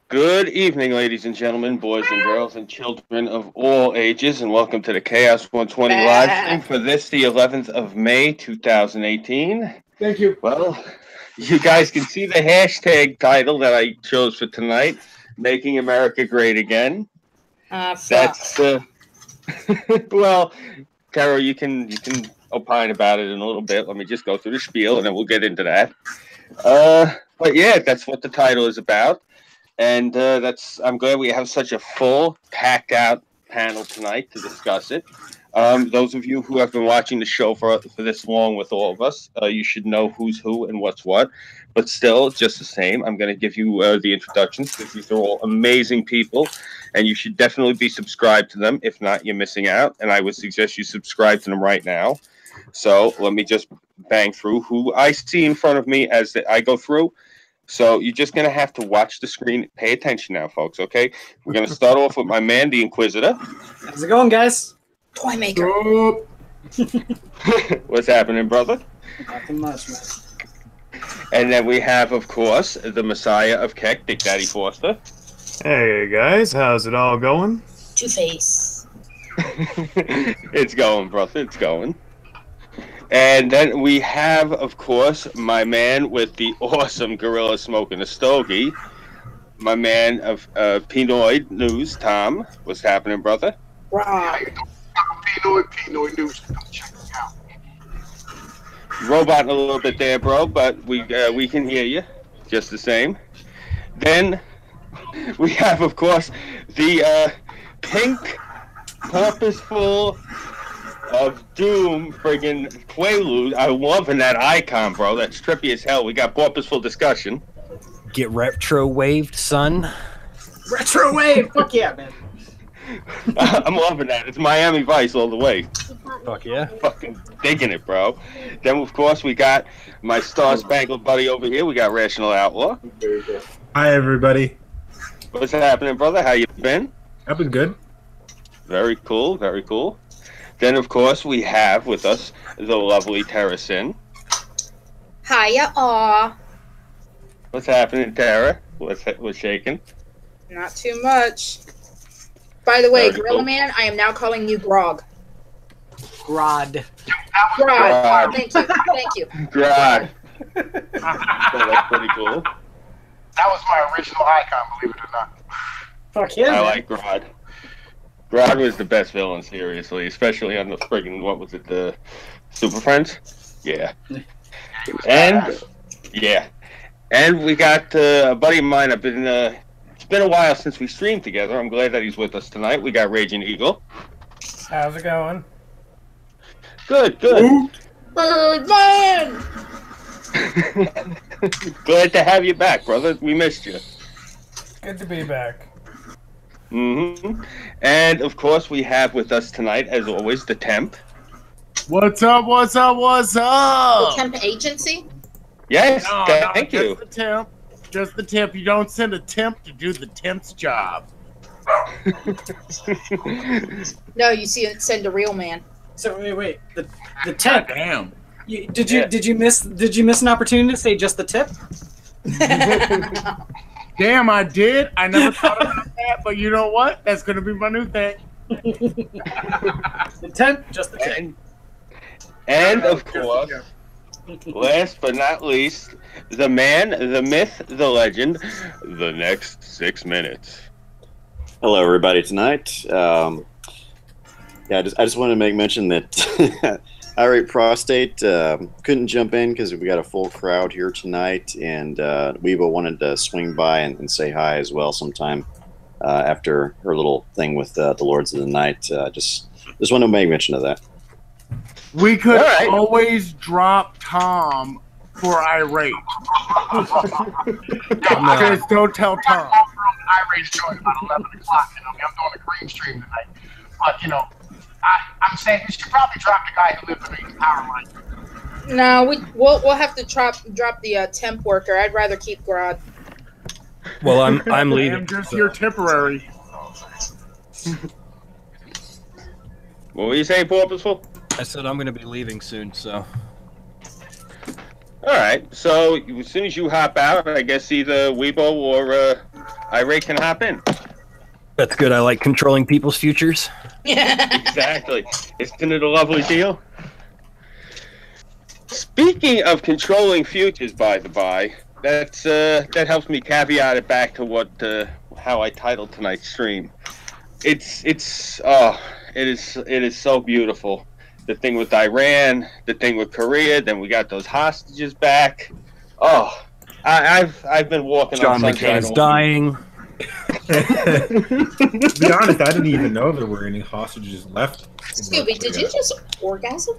Good evening, ladies and gentlemen, boys and girls, and children of all ages, and welcome to the Chaos 120 live stream for this, the 11th of May, 2018. Thank you. Well, you guys can see the hashtag title that I chose for tonight, Making America Great Again. That's, well, Carol, you can opine about it in a little bit. Let me just go through the spiel, and then we'll get into that. But yeah, that's what the title is about. And I'm glad we have such a full, packed out panel tonight to discuss it. Those of you who have been watching the show for this long with all of us, you should know who's who and what's what. But still, just the same, I'm going to give you the introductions because these are all amazing people, and you should definitely be subscribed to them. If not, you're missing out, and I would suggest you subscribe to them right now. So let me just bang through who I see in front of me as I go through. So you're just going to have to watch the screen. Pay attention now, folks, okay? We're going to start off with my man, the Inquisitor. How's it going, guys? Toy maker. What's happening, brother? Nothing much, man. And then we have, of course, the Messiah of Keck, Big Daddy Foster. Hey, guys. How's it all going? Two-Face. It's going, brother. It's going. And then we have, of course, my man with the awesome gorilla smoking a stogie. My man of Pinoid News, Tom. What's happening, brother? Wow. Pinoid News. Check it out. Roboting a little bit there, bro, but we can hear you just the same. Then we have, of course, the pink, purposeful of doom friggin' Quaalude. I'm loving that icon, bro. That's trippy as hell. We got purposeful discussion. Get retro waved, son. Retro wave! Fuck yeah, man. I'm loving that. It's Miami Vice all the way. Fuck yeah. Fucking digging it, bro. Then, of course, we got my star-spangled buddy over here. We got Rational Outlaw. Hi, everybody. What's happening, brother? How you been? I've been good. Very cool, very cool. Then, of course, we have with us the lovely Terracin. Hiya, aw. What's happening, Tara? What's shaking? Not too much. By the way, Very Gorilla cool. Man, I am now calling you Grog. Grod. Grog. Thank you. Thank you. God. So that's pretty cool. That was my original icon, believe it or not. Fuck yeah, I man. like Grodd. Grodd was the best villain, seriously, especially on the friggin' what was it, the Super Friends? Yeah. And yeah, and we got a buddy of mine. It's been a while since we streamed together. I'm glad that he's with us tonight. We got Raging Eagle. How's it going? Good, good. Birdman! Glad to have you back, brother. We missed you. Good to be back. And of course, we have with us tonight, as always, the Temp. What's up? What's up? What's The up? temp agency? Yes, No, thank just you. the temp. Just the temp. You don't send a temp to do the temp's job. No, you see, send a real man. So wait. The tip. Damn. Did you miss an opportunity to say just the tip? Damn, I did. I never thought about that, but you know what? That's gonna be my new thing. The tip, just the tip. And of course, last but not least, the man, the myth, the legend, the next 6 minutes. Hello, everybody. Tonight, I just wanted to make mention that Irate Prostate couldn't jump in because we got a full crowd here tonight, and Weebo wanted to swing by and say hi as well sometime after her little thing with the Lords of the Night. Just wanted to make mention of that. We could All right. always drop Tom for Irate. Just don't tell Tom. Irate's joined about 11 o'clock. I'm doing a green stream tonight. But, I'm saying we should probably drop the guy who lived beneath the power line. No, we'll have to drop the temp worker. I'd rather keep Grog. Well, I'm leaving. I'm just here temporary. What were you saying, Purposeful? I said I'm gonna be leaving soon, so. All right. So as soon as you hop out, I guess either Weebo or Irate can hop in. That's good. I like controlling people's futures. Exactly. Isn't it a lovely deal? Speaking of controlling futures, by the by, that helps me caveat it back to how I titled tonight's stream. It is so beautiful. The thing with Iran, the thing with Korea, then we got those hostages back. Oh, I've been walking John on McCain is sunshine. dying. To be honest, I didn't even know there were any hostages left. Scooby, did you just orgasm?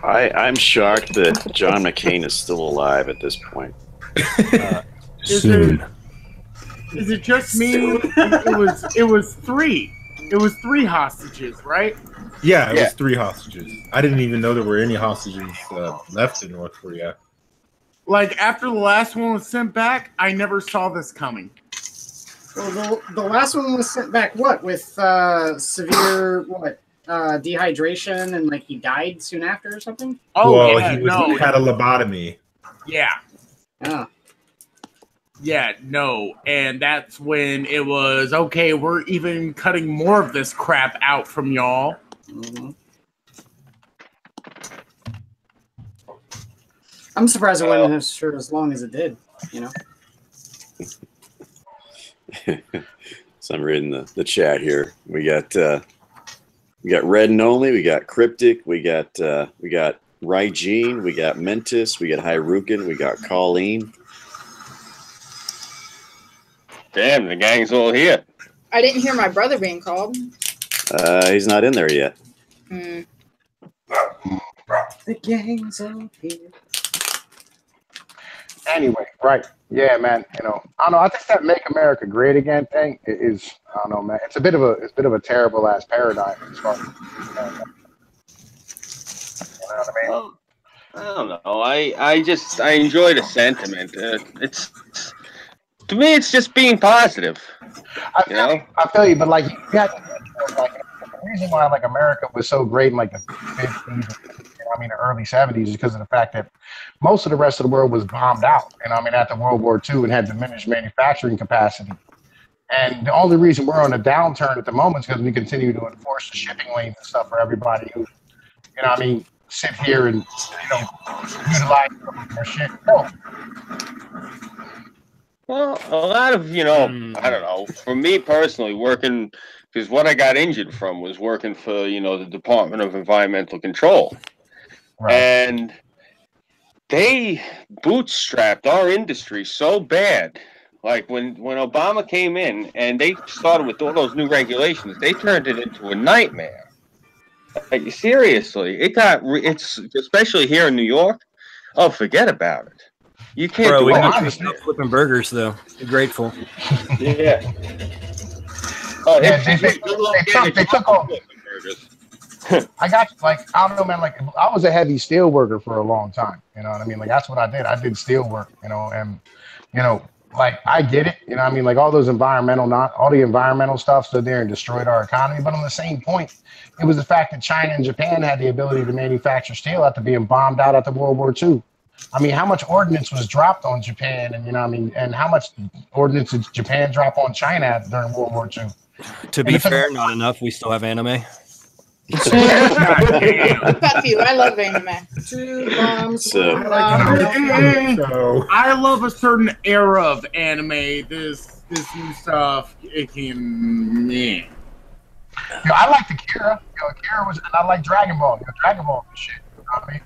I'm shocked that John McCain is still alive at this point. Soon. Is it just me? It was three. It was three hostages, right? Yeah, it was 3 hostages. I didn't even know there were any hostages left in North Korea. Like, after the last one was sent back, I never saw this coming. Well, the last one was sent back, what, with severe, dehydration, and, like, he died soon after or something? Oh, well, yeah, he had a lobotomy. Yeah. Oh. Yeah, no. And that's when it was, okay, we're even cutting more of this crap out from y'all. Mm-hmm. I'm surprised it went for as long as it did, you know? So I'm reading the chat here. We got Red and Only, we got Cryptic, we got Raijin, we got Mentis, we got Hyrukin, we got Colleen. Damn, the gang's all here. I didn't hear my brother being called. He's not in there yet. Hmm. The gang's all here. Anyway, right. Yeah, man. You know, I don't know. I think that "Make America Great Again" thing is, I don't know, man. It's a bit of a terrible ass paradigm as far as, you know what I mean? Well, I don't know. I enjoy the sentiment. It's to me, it's just being positive. I feel you, but like, you got like the reason why like America was so great in like the 50s, the early 70s is because of the fact that most of the rest of the world was bombed out, after World War II and had diminished manufacturing capacity. And the only reason we're on a downturn at the moment is because we continue to enforce the shipping lanes and stuff for everybody who, sit here and, utilize their shit. No. Well, a lot of, I don't know, for me personally, working, because what I got injured from was working for, the Department of Environmental Control. Right. And they bootstrapped our industry so bad. Like when Obama came in and they started with all those new regulations, they turned it into a nightmare. Like, seriously, it's especially here in New York. Oh, forget about it. You can't. Bro, do we it. got to stop flipping burgers though. Be grateful. Yeah. They took off. I got you. Like, I don't know, man. Like, I was a heavy steel worker for a long time. You know what I mean? Like, that's what I did. I did steel work. And like, I get it. Like all those all the environmental stuff stood there and destroyed our economy. But on the same point, it was the fact that China and Japan had the ability to manufacture steel after being bombed out after World War II. How much ordnance was dropped on Japan, and and how much ordnance did Japan drop on China during World War II? To be fair, not enough. We still have anime. Fuck you. I love anime. I love a certain era of anime. This new stuff, it can man. I like the Kira. Kira was, and I like Dragon Ball. Dragon Ball was shit. You know what I mean?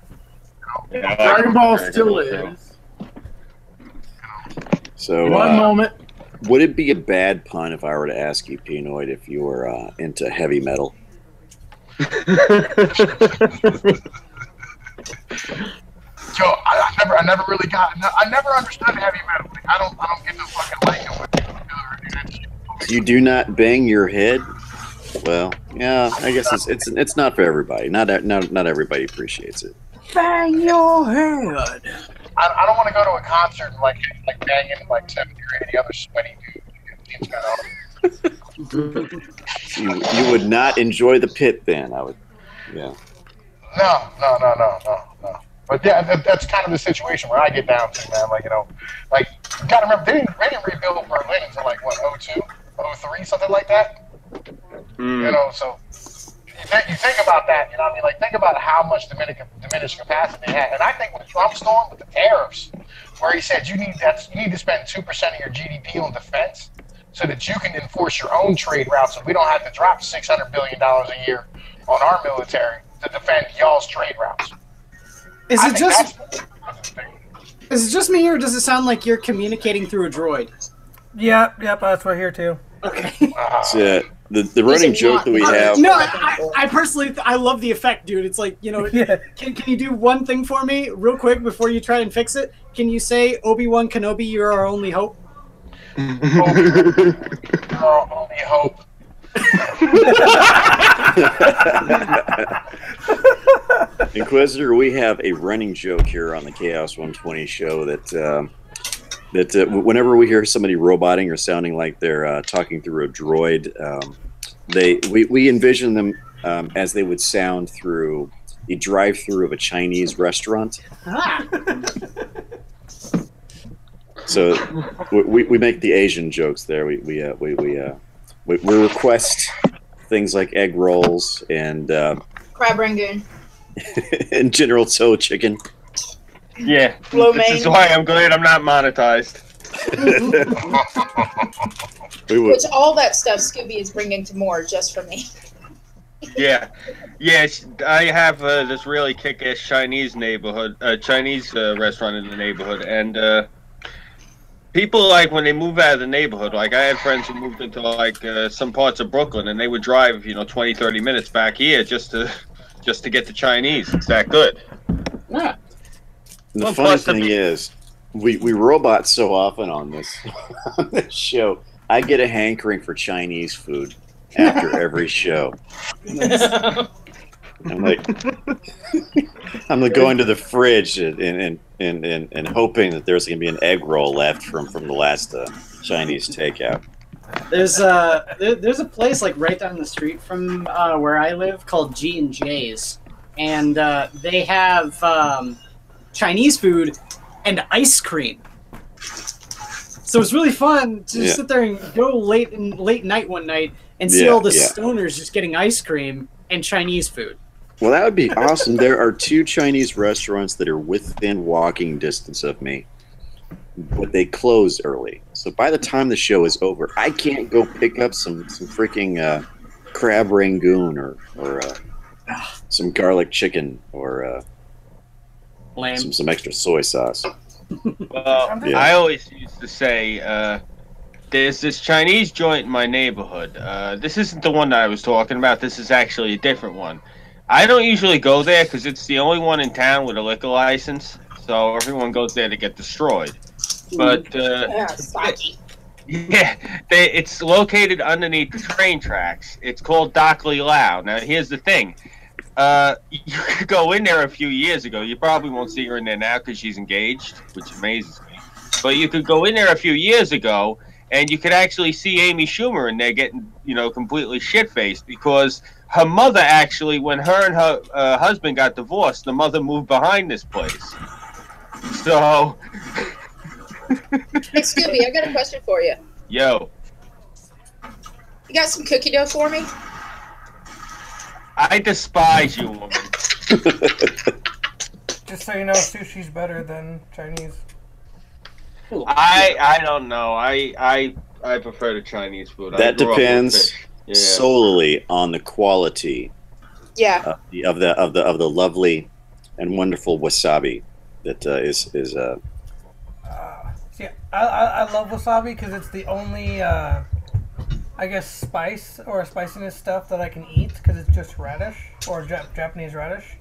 Dragon Ball still is. So one moment. Would it be a bad pun if I were to ask you, Pinoid, if you were into heavy metal? Joe, I never really got. I never understood heavy metal. Like, I don't get the fucking like it. You do not bang your head. Well, yeah, I guess it's not for everybody. Not everybody appreciates it. Bang your head. I don't want to go to a concert and like banging like 70 or 80 other sweaty dudes. You would not enjoy the pit then. I would. Yeah. No. But yeah, that's kind of the situation where I get down to, man. Like, you gotta remember, they didn't rebuild Berlin until like what, 02? like that. You know, so you think about that. You know what I mean? Like, think about how much diminished capacity they had. And I think when Trump's going with the tariffs, where he said you need to spend 2% of your GDP on defense so that you can enforce your own trade routes, and we don't have to drop $600 billion a year on our military to defend y'all's trade routes. Is it just me, or does it sound like you're communicating through a droid? Yep, that's what I hear too. Okay. The running joke that we have. No, I personally, I love the effect, dude. It's like, you know, can you do one thing for me real quick before you try and fix it? Can you say, Obi-Wan Kenobi, you're our only hope? Our only hope. Inquisitor, we have a running joke here on the Chaos 120 show that whenever we hear somebody roboting or sounding like they're talking through a droid, we envision them as they would sound through the drive-through of a Chinese restaurant. So we make the Asian jokes there. We request things like egg rolls and crab rangoon and General Tso chicken. Yeah, Lo this is mein. why I'm glad I'm not monetized. Which all that stuff Scooby is bringing to more just for me. Yeah, I have this really kick-ass Chinese restaurant in the neighborhood, and people, like, when they move out of the neighborhood, like, I had friends who moved into, like, some parts of Brooklyn, and they would drive, 20, 30 minutes back here just to get to Chinese. It's that good. Yeah. The funny thing is, we robot so often on this show. I get a hankering for Chinese food after every show. I'm like going to the fridge and hoping that there's going to be an egg roll left from the last Chinese takeout. There's a place like right down the street from where I live called G&J's, and they have Chinese food and ice cream. So it's really fun to just sit there and go late night one night and see all the stoners just getting ice cream and Chinese food. Well, that would be awesome. There are 2 Chinese restaurants that are within walking distance of me, but they close early. So by the time the show is over, I can't go pick up some freaking crab rangoon or some garlic chicken or some extra soy sauce. Well, I always used to say, there's this Chinese joint in my neighborhood. This isn't the one that I was talking about. This is actually a different one. I don't usually go there because it's the only one in town with a liquor license. So everyone goes there to get destroyed. But it's located underneath the train tracks. It's called Doc Li Lao. Now, here's the thing. You could go in there a few years ago. You probably won't see her in there now because she's engaged, which amazes me. But you could go in there a few years ago, and you could actually see Amy Schumer in there getting, completely shit-faced because her mother actually, when her and her husband got divorced, the mother moved behind this place. So... Hey, Scooby, I got a question for you. Yo. You got some cookie dough for me? I despise you, woman. Just so you know, sushi's better than Chinese. I don't know. I prefer the Chinese food. That depends solely on the quality. Yeah. Of the lovely and wonderful wasabi that is. See, I love wasabi because it's the only. I guess spice or spiciness stuff that I can eat because it's just radish or Japanese radish.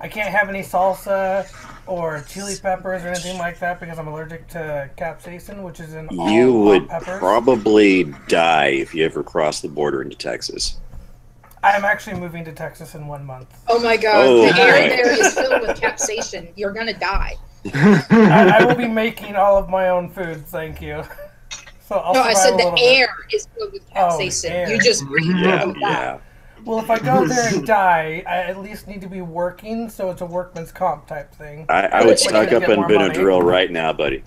I can't have any salsa or chili peppers or anything like that because I'm allergic to capsaicin, which is in all You would peppers. probably die if you ever cross the border into Texas. I'm actually moving to Texas in 1 month. Oh my god, Oh, the air right. there is filled with capsaicin. You're gonna die. I will be making all of my own food, thank you. So I'll No, I survive said a the little air bit. is filled with capsaicin. air. You just breathe and die. Well, if I go there and die, I at least need to be working, so it's a workman's comp type thing. I would Like, stock get up on more money. Benadryl right now, buddy.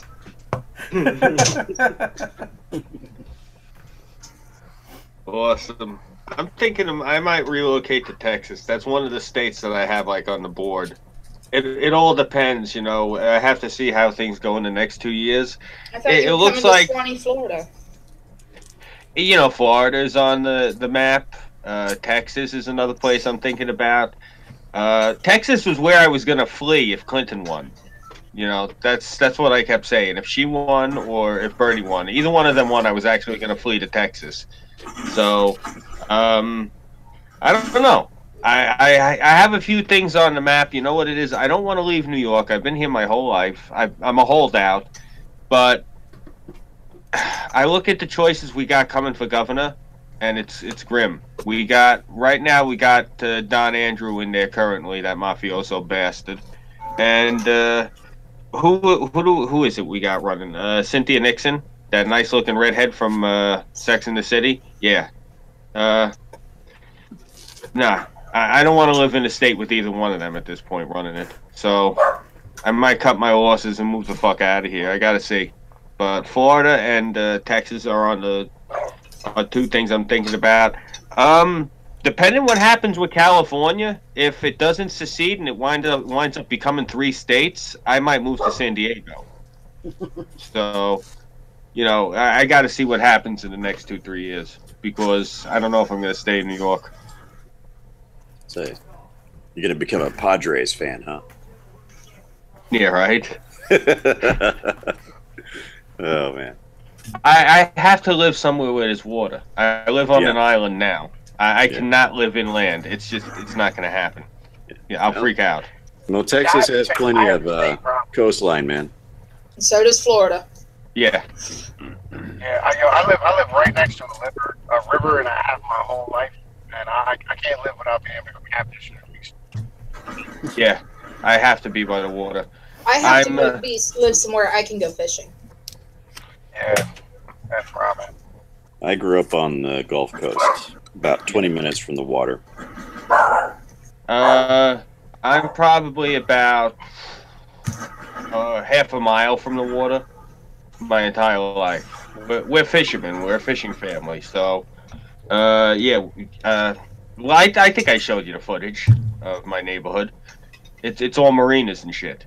Awesome. I'm thinking I might relocate to Texas. That's one of the states that I have like on the board. It all depends, you know. I have to see how things go in the next 2 years. I thought you were looks coming like to Swanee, Florida. You know, Florida's on the map. Texas is another place I'm thinking about. Texas was where I was gonna flee if Clinton won. You know, that's what I kept saying. If she won or if Bernie won, either one of them won, I was actually gonna flee to Texas. So, I don't know. I have a few things on the map. You know what it is? I don't want to leave New York. I've been here my whole life. I'm a holdout, but I look at the choices we got coming for governor, and it's grim. Right now we got Don Andrew in there currently, that mafioso bastard, and who is it we got running? Cynthia Nixon, that nice looking redhead from Sex and the City. Yeah. Nah. I don't want to live in a state with either one of them at this point running it. So I might cut my losses and move the fuck out of here. I gotta see. But Florida and Texas are two things I'm thinking about. Depending what happens with California, if it doesn't secede and it winds up becoming 3 states, I might move to San Diego. So, you know, I got to see what happens in the next 2-3 years because I don't know if I'm going to stay in New York. So, you're going to become a Padres fan, huh? Yeah, right. Oh, man. I have to live somewhere where there's water. I live on an island now. I cannot live inland. It's not going to happen. Yeah, I'll freak out. Well, Texas has plenty of coastline, man. So does Florida. Yeah, Yeah. I live right next to a river, and I have my whole life, and I can't live without being able to have this at least. Yeah, I have to be by the water. I have to live somewhere I can go fishing. Yeah, that's where I'm at. I grew up on the Gulf Coast, about 20 minutes from the water. I'm probably about half a mile from the water my entire life. We're fishermen. We're a fishing family. So, yeah. Well, I think I showed you the footage of my neighborhood. It's all marinas and shit.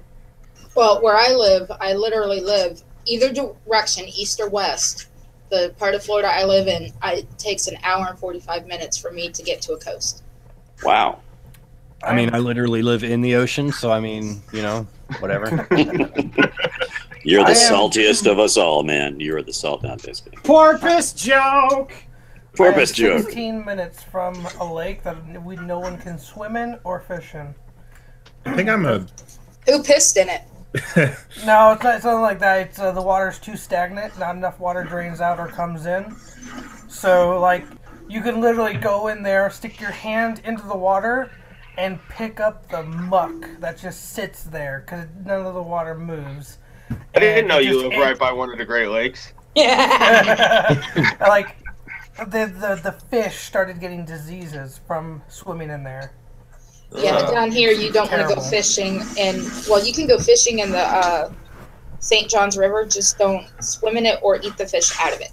Well, where I live, I literally live either direction, east or west. The part of Florida I live in, it takes an hour and 45 minutes for me to get to a coast. Wow. I mean, I literally live in the ocean, so I mean, you know, whatever. You're the saltiest of us all, man. You're the salt down biscuit. Porpoise joke! Porpoise joke. 15 minutes from a lake that no one can swim in or fish in. I think I'm a... Who pissed in it? No, it's not something like that. It's the water's too stagnant. Not enough water drains out or comes in. So, like, you can literally go in there, stick your hand into the water, and pick up the muck that just sits there because none of the water moves. I didn't know you live right by one of the Great Lakes. Yeah. Like, the fish started getting diseases from swimming in there. Yeah, down here you don't want to go fishing, well, you can go fishing in the St. Johns River, just don't swim in it or eat the fish out of it.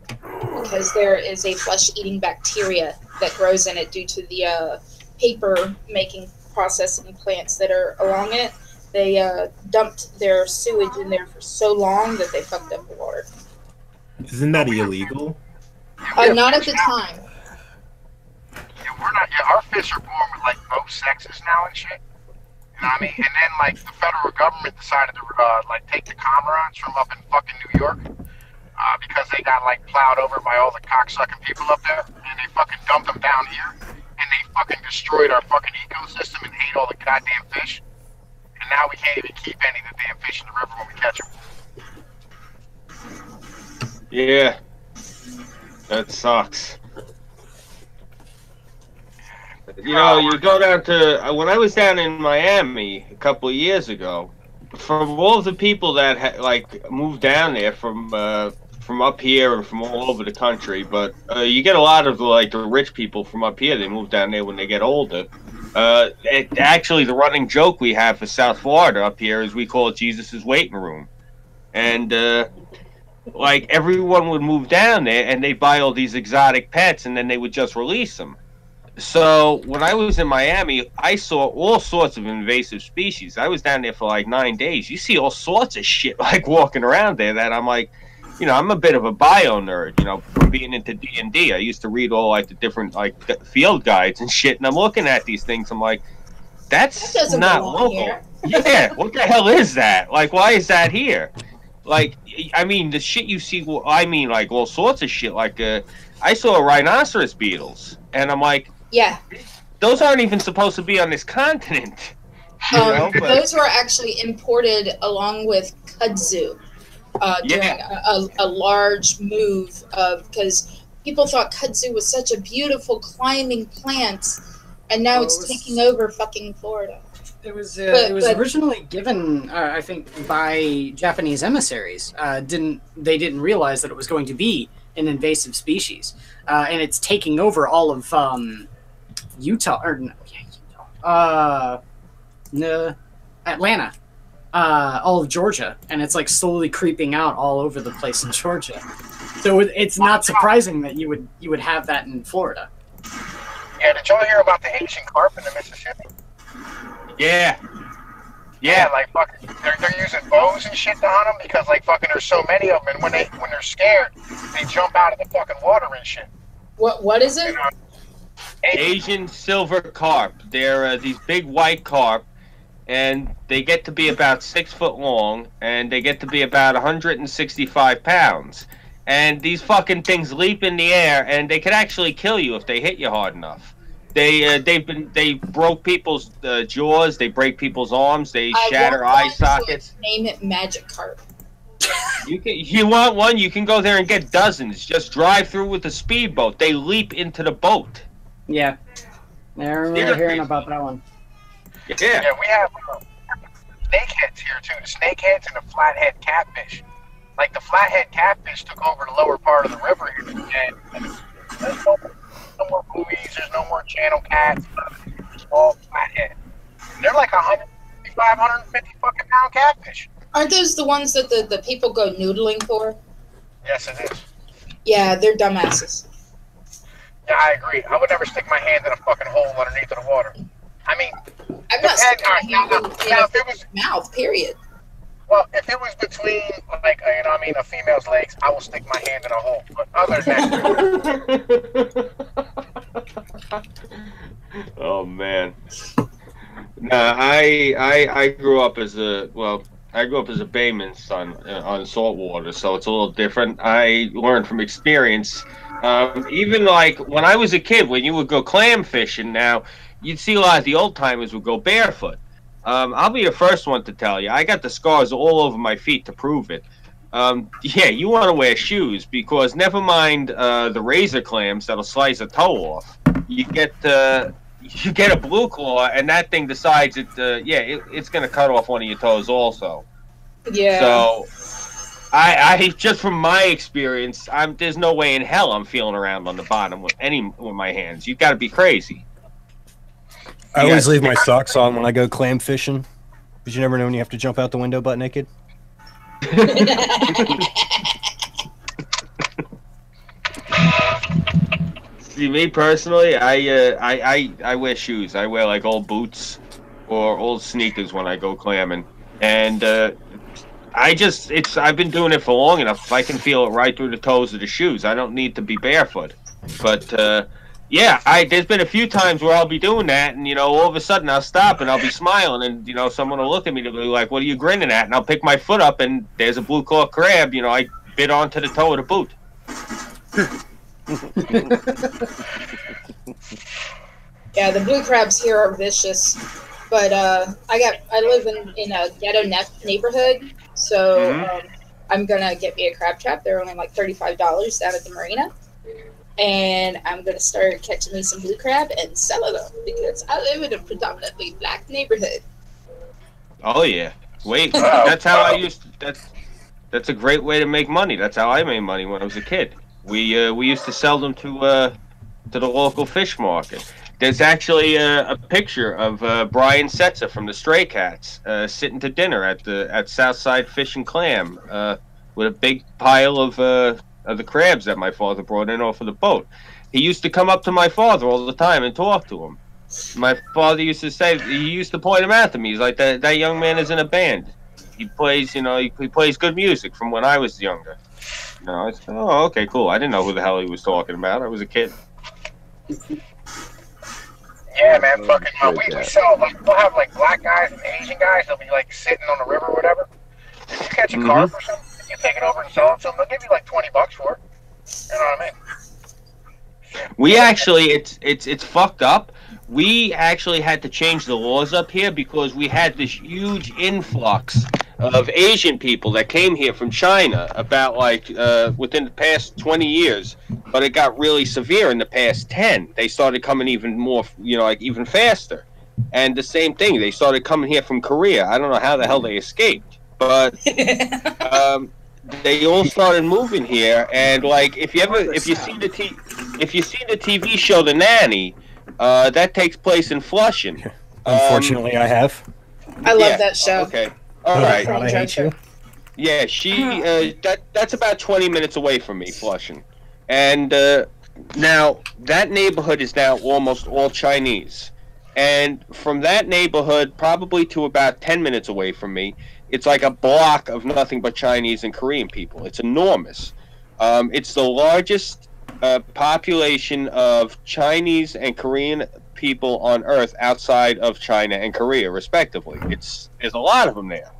Because there is a flesh-eating bacteria that grows in it due to the paper-making processing plants that are along it. They dumped their sewage in there for so long that they fucked up the water. Isn't that illegal? Not at the time. We're not. Yeah, our fish are born with like both sexes now and shit. You know what I mean? And then like the federal government decided to like take the cormorants from up in fucking New York because they got like plowed over by all the cocksucking people up there, and they fucking dumped them down here, and they fucking destroyed our fucking ecosystem and ate all the goddamn fish. And now we can't even keep any of the damn fish in the river when we catch them. Yeah, that sucks. You know, you go down to when I was down in Miami a couple of years ago. From all of the people that like moved down there from up here and from all over the country, but you get a lot of like the rich people from up here. They move down there when they get older. Actually, the running joke we have for South Florida up here is we call it Jesus's waiting room, and like everyone would move down there and they'd buy all these exotic pets and then they would just release them. So when I was in Miami, I saw all sorts of invasive species. I was down there for like 9 days. You see all sorts of shit like walking around there that I'm like, you know, I'm a bit of a bio nerd, you know, from being into D&D. I used to read all like the different like field guides and shit, and I'm looking at these things. I'm like, that's doesn't not belong local. here. Yeah, what the hell is that? Like, why is that here? Like, I mean, the shit you see. I mean, like all sorts of shit. Like, I saw rhinoceros beetles, and I'm like, yeah, those aren't even supposed to be on this continent. You know, but those were actually imported along with kudzu. During a large move because people thought kudzu was such a beautiful climbing plant, and now it's taking over fucking Florida. It was originally given, I think, by Japanese emissaries. They didn't realize that it was going to be an invasive species, and it's taking over all of Atlanta. All of Georgia, and it's like slowly creeping out all over the place in Georgia. So it's not surprising that you would have that in Florida. Yeah, did y'all hear about the Asian carp in the Mississippi? yeah, like fucking, they're using bows and shit to hunt them because like fucking there's so many of them, and when they're scared, they jump out of the fucking water and shit. What is it? You know? Asian silver carp. They're these big white carp. And they get to be about 6 foot long, and they get to be about 165 pounds. And these fucking things leap in the air, and they could actually kill you if they hit you hard enough. They broke people's jaws, they break people's arms, they shatter eye sockets. Name it Magic Carp. You want one? You can go there and get dozens. Just drive through with a speedboat. They leap into the boat. Yeah, I remember hearing about that one. Yeah, we have snakeheads here too. The snakeheads and the flathead catfish. Like the flathead catfish took over the lower part of the river here, and there's no more movies. There's no more channel cats. It's all flathead. They're like 155, 150 fucking pound catfish. Aren't those the ones that the people go noodling for? Yes, it is. Yeah, they're dumbasses. Yeah, I agree. I would never stick my hand in a fucking hole underneath of the water. I mean, I'm not sticking my hand now, if it was mouth, period. Well, if it was between, like, you know what I mean, a female's legs, I will stick my hand in a hole. But other than that... Oh, man. Nah, I grew up as a bayman's son on saltwater, so it's a little different. I learned from experience. Even, like, when I was a kid, when you would go clam fishing now, you'd see a lot of the old timers would go barefoot. I'll be the first one to tell you, I got the scars all over my feet to prove it. Yeah, you want to wear shoes because never mind the razor clams that'll slice a toe off. You get a blue claw, and that thing decides it's going to cut off one of your toes also. Yeah. So I just from my experience, there's no way in hell I'm feeling around on the bottom with my hands. You've got to be crazy. I always leave my socks on when I go clam fishing, because you never know when you have to jump out the window butt naked. See, me personally, I wear shoes. I wear like old boots or old sneakers when I go clamming, and I've been doing it for long enough. I can feel it right through the toes of the shoes. I don't need to be barefoot, but. Yeah, there's been a few times where I'll be doing that, and, you know, all of a sudden I'll stop and I'll be smiling, and, you know, someone will look at me and be like, what are you grinning at? And I'll pick my foot up, and there's a blue claw crab, you know, I bit onto the toe of the boot. Yeah, the blue crabs here are vicious, but I live in a ghetto neighborhood, so I'm going to get me a crab trap. They're only like $35 down at the marina. And I'm going to start catching me some blue crab and selling them because I live in a predominantly black neighborhood. Oh, yeah. Wait, that's how I used to... That's a great way to make money. That's how I made money when I was a kid. We used to sell them to the local fish market. There's actually a picture of Brian Setzer from the Stray Cats sitting to dinner at Southside Fish and Clam with a big pile of the crabs that my father brought in off of the boat. He used to come up to my father all the time and talk to him. My father used to say, he used to point him out to me. He's like, that young man is in a band. He plays, you know, he plays good music from when I was younger. You know, I said, oh, okay, cool. I didn't know who the hell he was talking about. I was a kid. Yeah, man, fucking, we sell, like, we'll have, like, black guys and Asian guys. They'll be, like, sitting on the river or whatever. You catch a carp or something, and you take it over and sell it to them. They'll give you, like, $20 for it. You know what I mean? We actually, it's fucked up. We actually had to change the laws up here because we had this huge influx of Asian people that came here from China about like within the past 20 years, but it got really severe in the past 10. They started coming even more, you know, like even faster. And the same thing, they started coming here from Korea. I don't know how the hell they escaped, but they all started moving here. And like if you see the TV show The Nanny, that takes place in Flushing. Unfortunately, I have. I love that show. Okay. All right. God, I hate you. Yeah, that's about 20 minutes away from me, Flushing. And now that neighborhood is now almost all Chinese. And from that neighborhood, probably to about 10 minutes away from me, it's like a block of nothing but Chinese and Korean people. It's enormous. It's the largest population of Chinese and Korean people on Earth outside of China and Korea, respectively. There's a lot of them there.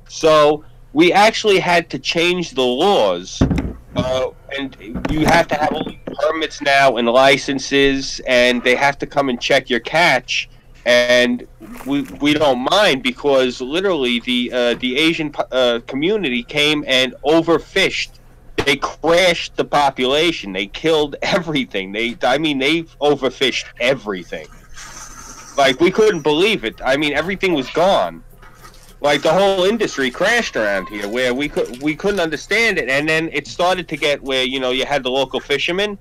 So we actually had to change the laws, and you have to have all these permits now and licenses, and they have to come and check your catch. And we don't mind because literally the Asian community came and overfished. They crashed the population. They killed everything. They overfished everything. Like, we couldn't believe it. I mean, everything was gone. Like, the whole industry crashed around here, where we couldn't understand it. And then it started to get where, you know, you had the local fishermen.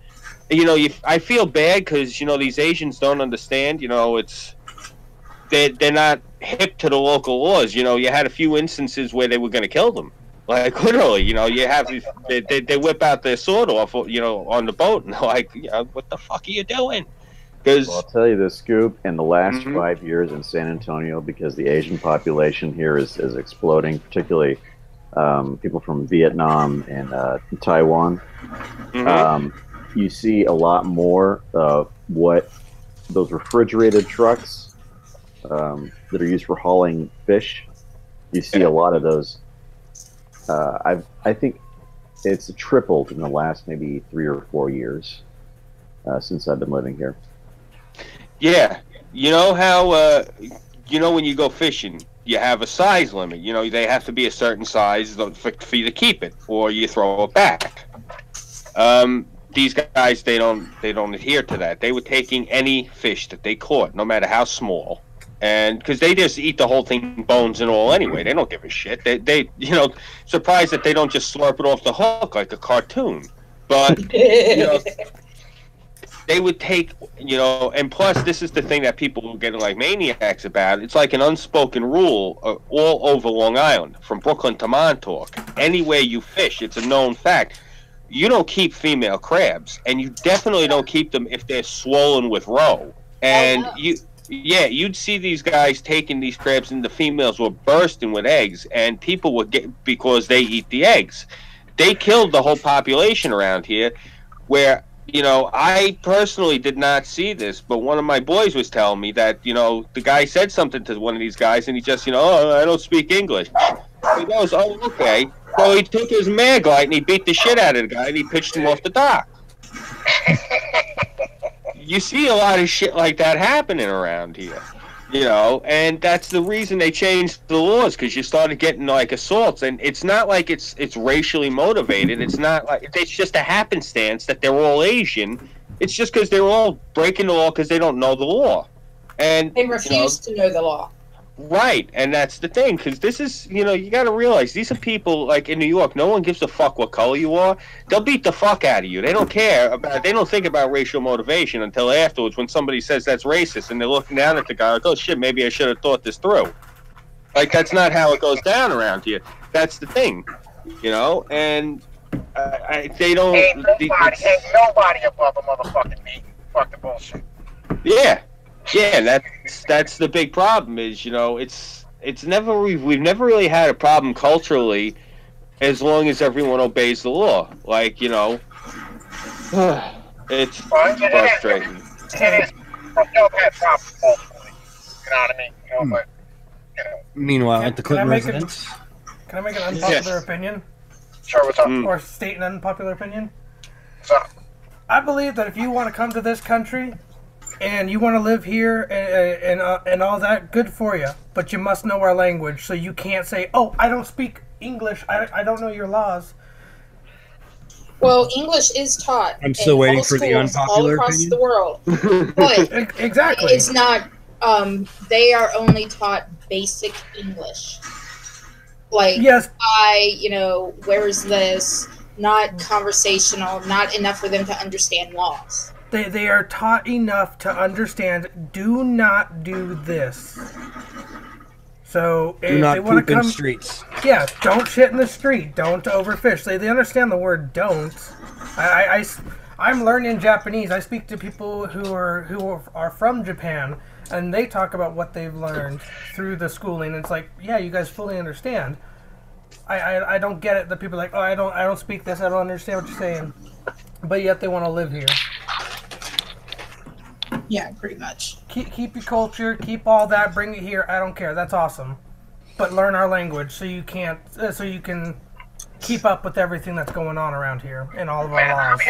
You know, I feel bad because, you know, these Asians don't understand. You know, they're not hip to the local laws. You know, you had a few instances where they were going to kill them. Like, literally, you know, you have these, they whip out their sword off, you know, on the boat, and they're like, you know, what the fuck are you doing? Because I'll tell you this, Scoop, in the last 5 years in San Antonio, because the Asian population here is exploding, particularly people from Vietnam and Taiwan, you see a lot more of what those refrigerated trucks that are used for hauling fish. You see a lot of those. I think it's tripled in the last maybe 3 or 4 years since I've been living here. Yeah, you know how you know when you go fishing, you have a size limit. You know, they have to be a certain size for you to keep it, or you throw it back. These guys, they don't adhere to that. They were taking any fish that they caught, no matter how small. And because they just eat the whole thing, bones and all anyway. They don't give a shit. They you know, surprised that they don't just slurp it off the hook like a cartoon. But, you know, they would take, you know, and plus this is the thing that people will get like maniacs about. It's like an unspoken rule all over Long Island, from Brooklyn to Montauk. Anywhere you fish, it's a known fact. You don't keep female crabs, and you definitely don't keep them if they're swollen with roe. And you'd see these guys taking these crabs, and the females were bursting with eggs, and people would get, because they eat the eggs. They killed the whole population around here, where, you know, I personally did not see this, but one of my boys was telling me that, you know, the guy said something to one of these guys, and he just, you know, oh, I don't speak English. He goes, oh, okay. So he took his mag light and he beat the shit out of the guy, and he pitched him off the dock. You see a lot of shit like that happening around here, you know, and that's the reason they changed the laws, because you started getting like assaults, and it's not like it's racially motivated. It's not like it's just a happenstance that they're all Asian. It's just because they're all breaking the law because they don't know the law, and they refuse to know the law. Right, and that's the thing, because this is, you know, you got to realize, these are people, like in New York, no one gives a fuck what color you are. They'll beat the fuck out of you. They don't care about, they don't think about racial motivation until afterwards, when somebody says that's racist, and they're looking down at the guy like, oh shit, maybe I should have thought this through. Like, that's not how it goes down around here. That's the thing. you know, and they don't. Ain't nobody above a motherfucking me. Fuck the bullshit. Yeah, that's the big problem. Is, you know, it's never we've never really had a problem culturally, as long as everyone obeys the law. Like, you know, it's frustrating. It is. You've had problems culturally. You know what I mean? You know, but you know. Meanwhile, at the Clinton residence. Can I make an unpopular opinion? Sure, what's up? Or state an unpopular opinion? What's up? I believe that if you want to come to this country and you want to live here and all that, good for you. But you must know our language, so you can't say, "Oh, I don't speak English. I don't know your laws." Well, English is taught. I'm still waiting for the unpopular all across opinion. the world, but exactly, it's not. They are only taught basic English. Like, yes. you know, where's this? Not conversational, not enough for them to understand laws. They are taught enough to understand, do not do this. So if Do not they want poop to come, in streets. Yeah, don't shit in the street. Don't overfish. They understand the word "don't." I'm learning Japanese. I speak to people who are from Japan, and they talk about what they've learned through the schooling. It's like, yeah, you guys fully understand. I don't get it that people are like, oh, I don't speak this. I don't understand what you're saying, but yet they want to live here. Yeah, pretty much. Keep your culture, keep all that, bring it here. I don't care. That's awesome, but learn our language so you can keep up with everything that's going on around here and all of our laws.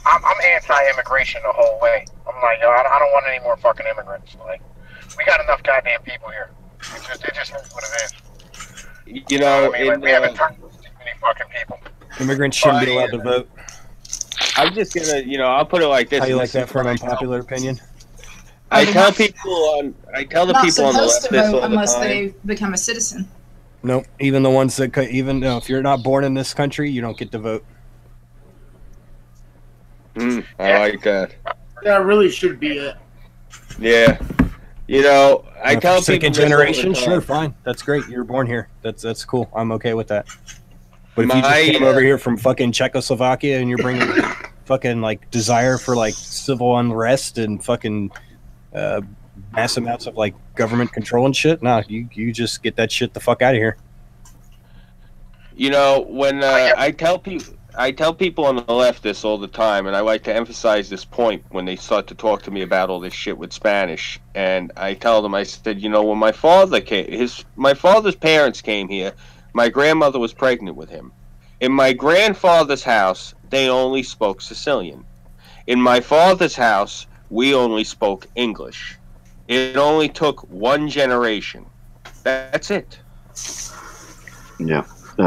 I'm anti-immigration the whole way. I'm like, yo, I don't want any more fucking immigrants. Like, we got enough goddamn people here. It just is what it is. You know, I mean, we haven't turned too many fucking people. Immigrants shouldn't be allowed to vote. I'm just gonna, you know, I'll put it like this. How you like that for an unpopular opinion? I tell the people on the left this all unless the time. they become a citizen. Nope. Even the ones that if you're not born in this country, you don't get to vote. I like that. That really should be it. Yeah. You know, I tell people second this all the generation, time. sure, fine. That's great. You're born here. That's cool. I'm okay with that. But if you My, just came over here from fucking Czechoslovakia and you're bringing fucking like desire for like civil unrest and fucking mass amounts of like government control and shit, nah, you just get that shit the fuck out of here. You know, when I tell people on the left this all the time, and I like to emphasize this point when they start to talk to me about all this shit with Spanish. And I tell them, I said, you know, when my father came, my father's parents came here, my grandmother was pregnant with him. In my grandfather's house, they only spoke Sicilian. In my father's house, we only spoke English. It only took one generation. That's it. Yeah. You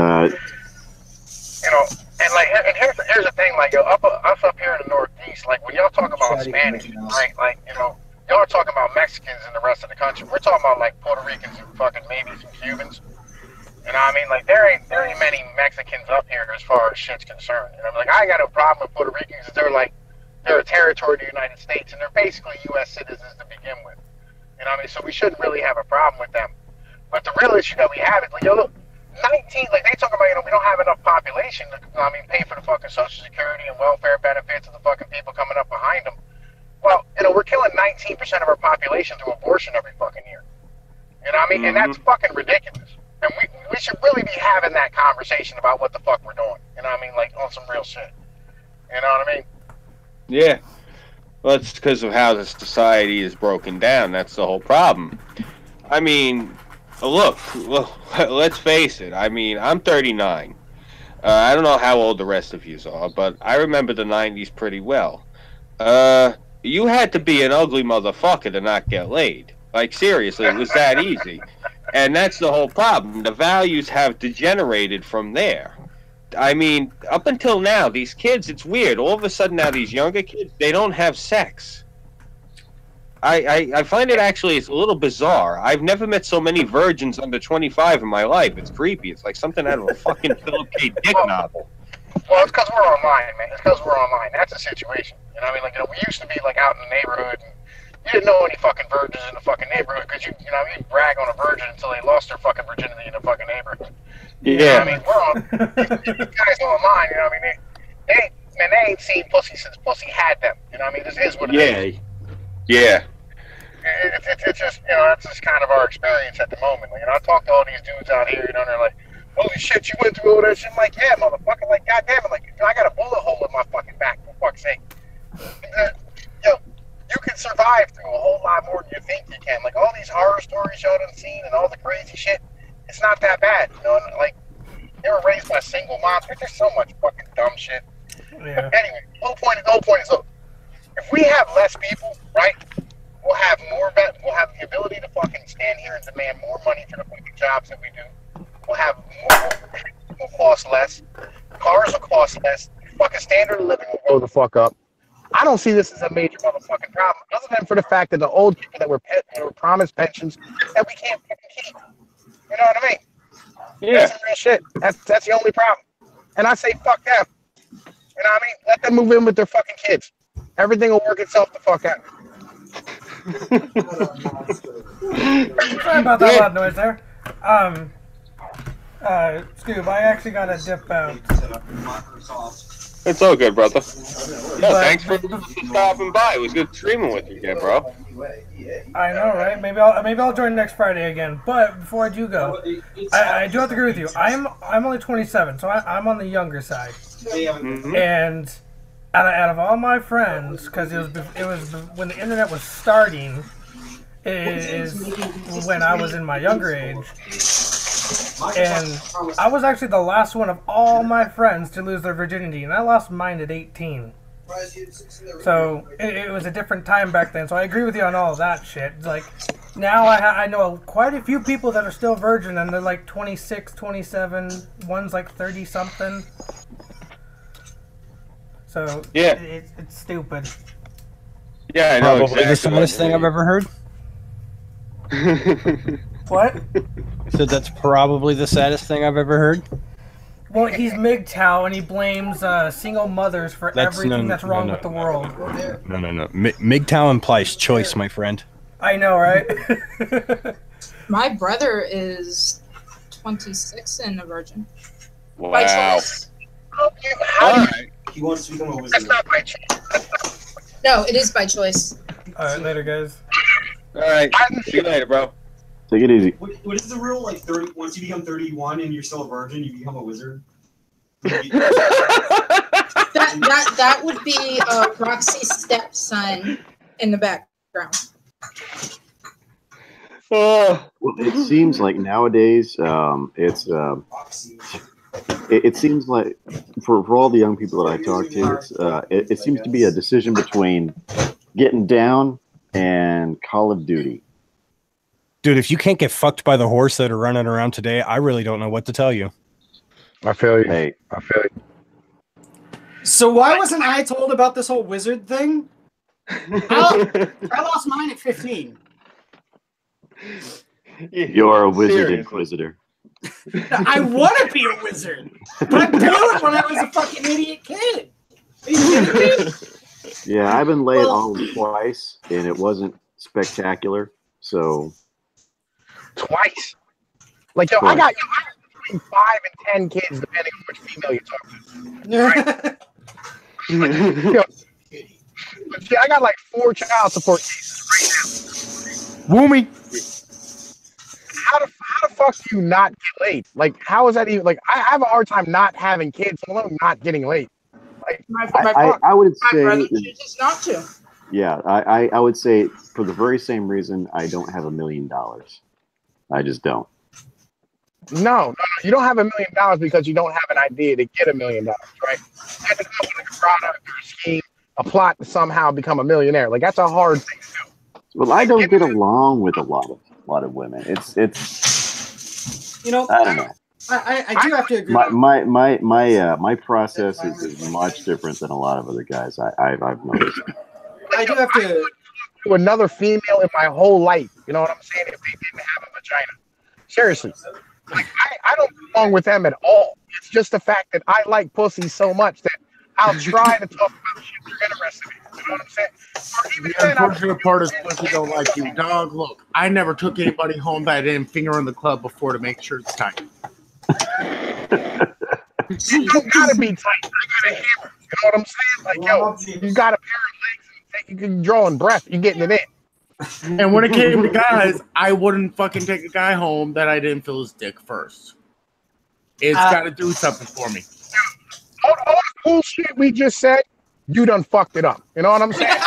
know, and like, and here's the thing, like, yo, us up here in the Northeast, like, when y'all talk about Spanish, right? Like, you know, y'all are talking about Mexicans and the rest of the country. We're talking about like Puerto Ricans and fucking maybe some Cubans. You know what I mean? Like, there ain't many Mexicans up here as far as shit's concerned. And I'm like, I got no problem with Puerto Ricans. They're a territory of the United States, and they're basically U.S. citizens to begin with. You know what I mean? So we shouldn't really have a problem with them. But the real issue that we have is, like, yo, look, 19, like, they talk about, you know, we don't have enough population to, I mean, pay for the fucking Social Security and welfare benefits of the fucking people coming up behind them. Well, you know, we're killing 19% of our population through abortion every fucking year. You know what I mean? And that's fucking ridiculous. And we should really be having that conversation about what the fuck we're doing. You know what I mean? Like, on some real shit. You know what I mean? Yeah. Well, it's because of how the society is broken down. That's the whole problem. I mean, look, let's face it. I mean, I'm 39. I don't know how old the rest of you are, but I remember the 90s pretty well. You had to be an ugly motherfucker to not get laid. Like, seriously, it was that easy. And that's the whole problem. The values have degenerated from there. I mean, up until now, these kids, it's weird. All of a sudden now, these younger kids, they don't have sex. I find it actually, it's a little bizarre. I've never met so many virgins under 25 in my life. It's creepy. It's like something out of a fucking Philip K. Dick novel. Well, it's because we're online, man. It's because we're online. That's the situation. You know what I mean? Like, you know, we used to be, like, out in the neighborhood, and you didn't know any fucking virgins in the fucking neighborhood because you know, you'd brag on a virgin until they lost their fucking virginity in the fucking neighborhood. Yeah. I mean, we're all you guys online. You know what I mean? They ain't seen pussy since pussy had them. You know what I mean? This is what it is. Yeah. It's just, you know, that's just kind of our experience at the moment. Like, you know, I talk to all these dudes out here, you know, and they're like, holy shit, you went through all that shit. I'm like, yeah, motherfucker. Like, goddamn it. Like, I got a bullet hole in my fucking back, for fuck's sake. Yo, you can survive through a whole lot more than you think you can. Like, all these horror stories y'all done seen and all the crazy shit, it's not that bad. You know, and, like, they were raised by single moms. There's so much fucking dumb shit. Yeah. But anyway, the whole point is, look, if we have less people, right, we'll have the ability to fucking stand here and demand more money for the fucking jobs that we do. We'll have more, will cost less. Cars will cost less. Fucking standard of living will go the fuck up. I don't see this as a major motherfucking problem, other than for the fact that the old people that were promised pensions that we can't fucking keep. You know what I mean? Yeah. That's some real shit. That's the only problem. And I say fuck them. You know what I mean? Let them move in with their fucking kids. Everything will work itself the fuck out. Sorry about that loud noise there. Scoob, I actually got a dip out. It's all good, brother. Yeah, thanks for stopping by. It was good streaming with you again, bro. I know, right? Maybe I'll join next Friday again. But before I do go, I do have to agree with you. I'm only 27, so I'm on the younger side. Mm-hmm. And out of all my friends, because it was when the internet was starting, is when I was in my younger age. And I was actually the last one of all my friends to lose their virginity, and I lost mine at 18. So it was a different time back then. So I agree with you on all of that shit. It's like now I know quite a few people that are still virgin, and they're like 26, 27. One's like 30 something. So yeah, it's stupid. Yeah, I know. Probably the saddest thing I've ever heard. What? So that's probably the saddest thing I've ever heard. Well, he's MGTOW, and he blames single mothers for everything that's wrong with the world. No. MGTOW implies choice, my friend. I know, right? My brother is 26 and a virgin. Wow. By choice. He wants to become a wizard. That's not by choice. No, it is by choice. Alright, later, guys. Alright, see you later, bro. Take it easy. What is the rule? Like 30. Once you become 31 and you're still a virgin, you become a wizard. that would be Roxy's stepson in the background. Well, it seems like nowadays it seems like for all the young people that I talk to, it seems to be a decision between getting down and Call of Duty. Dude, if you can't get fucked by the horse that are running around today, I really don't know what to tell you. I feel you. Hey. I feel you. So why wasn't I told about this whole wizard thing? I lost mine at 15. You're a wizard inquisitor. I want to be a wizard, but I blew it when I was a fucking idiot kid. Are you kidding me? Yeah, I've been laid on twice, and it wasn't spectacular. So twice, like yo, I got between 5 and 10 kids, depending on which female you're talking to. Right? I got like 4 child support cases right now. Woomy. How the fuck do you not get laid? Like, how is that even? Like, I have a hard time not having kids, let alone not getting laid. Like, I would say, my brother chooses not to. Yeah, I would say for the very same reason I don't have $1 million. I just don't. No, you don't have $1 million because you don't have an idea to get $1 million, right? You have to come up with a product or a scheme, a plot to somehow become a millionaire. Like, that's a hard thing to do. Well, I don't get along with a lot of women. It's you know, I don't know. I do have to agree. My process is much different than a lot of other guys. I've noticed. I do have to another female in my whole life. You know what I'm saying? If they didn't have a vagina, seriously, like I don't get along with them at all. It's just the fact that I like pussy so much that I'll try to talk about shit they're interested in. You know what I'm saying? The unfortunate part is pussy don't like you, dog. Look, I never took anybody home that I didn't finger in the club before to make sure it's tight. You gotta be tight. I got a hammer. You know what I'm saying? Like, yo, you got a pair of legs. You can draw in breath. You're getting it in. And when it came to guys, I wouldn't fucking take a guy home that I didn't feel his dick first. It's got to do something for me. All the cool shit we just said, you done fucked it up. You know what I'm saying?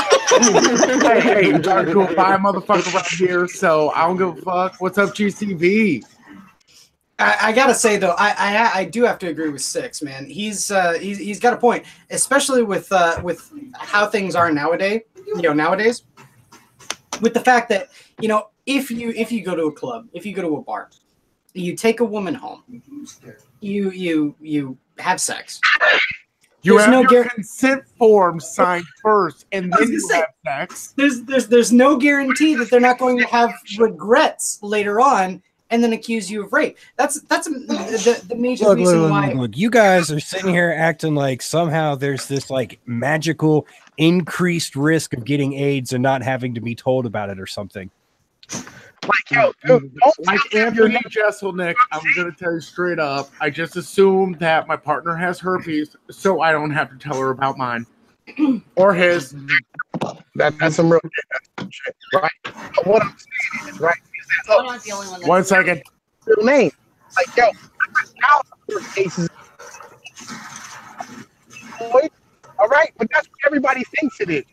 Hey, you're trying to go buy a motherfucker right here, so I don't give a fuck. What's up, GCV? I gotta say though, I do have to agree with Six, man. He's got a point, especially with how things are nowadays. Nowadays, with the fact that if you go to a club, if you go to a bar, you take a woman home, you have sex. You have your consent form signed first, and then you have sex. There's no guarantee that they're not going to have regrets later on. And then accuse you of rape. That's the major reason why. Look, you guys are sitting here acting like somehow there's this like magical increased risk of getting AIDS and not having to be told about it or something. Like, yo, dude, like Anthony Jeselnik, I'm gonna tell you straight up. I just assumed that my partner has herpes, so I don't have to tell her about mine or his. That's some real shit, right? But what I'm saying is, right? I'm not the only one. One second. Real name, like, yo, cases. All right, but that's what everybody thinks it is.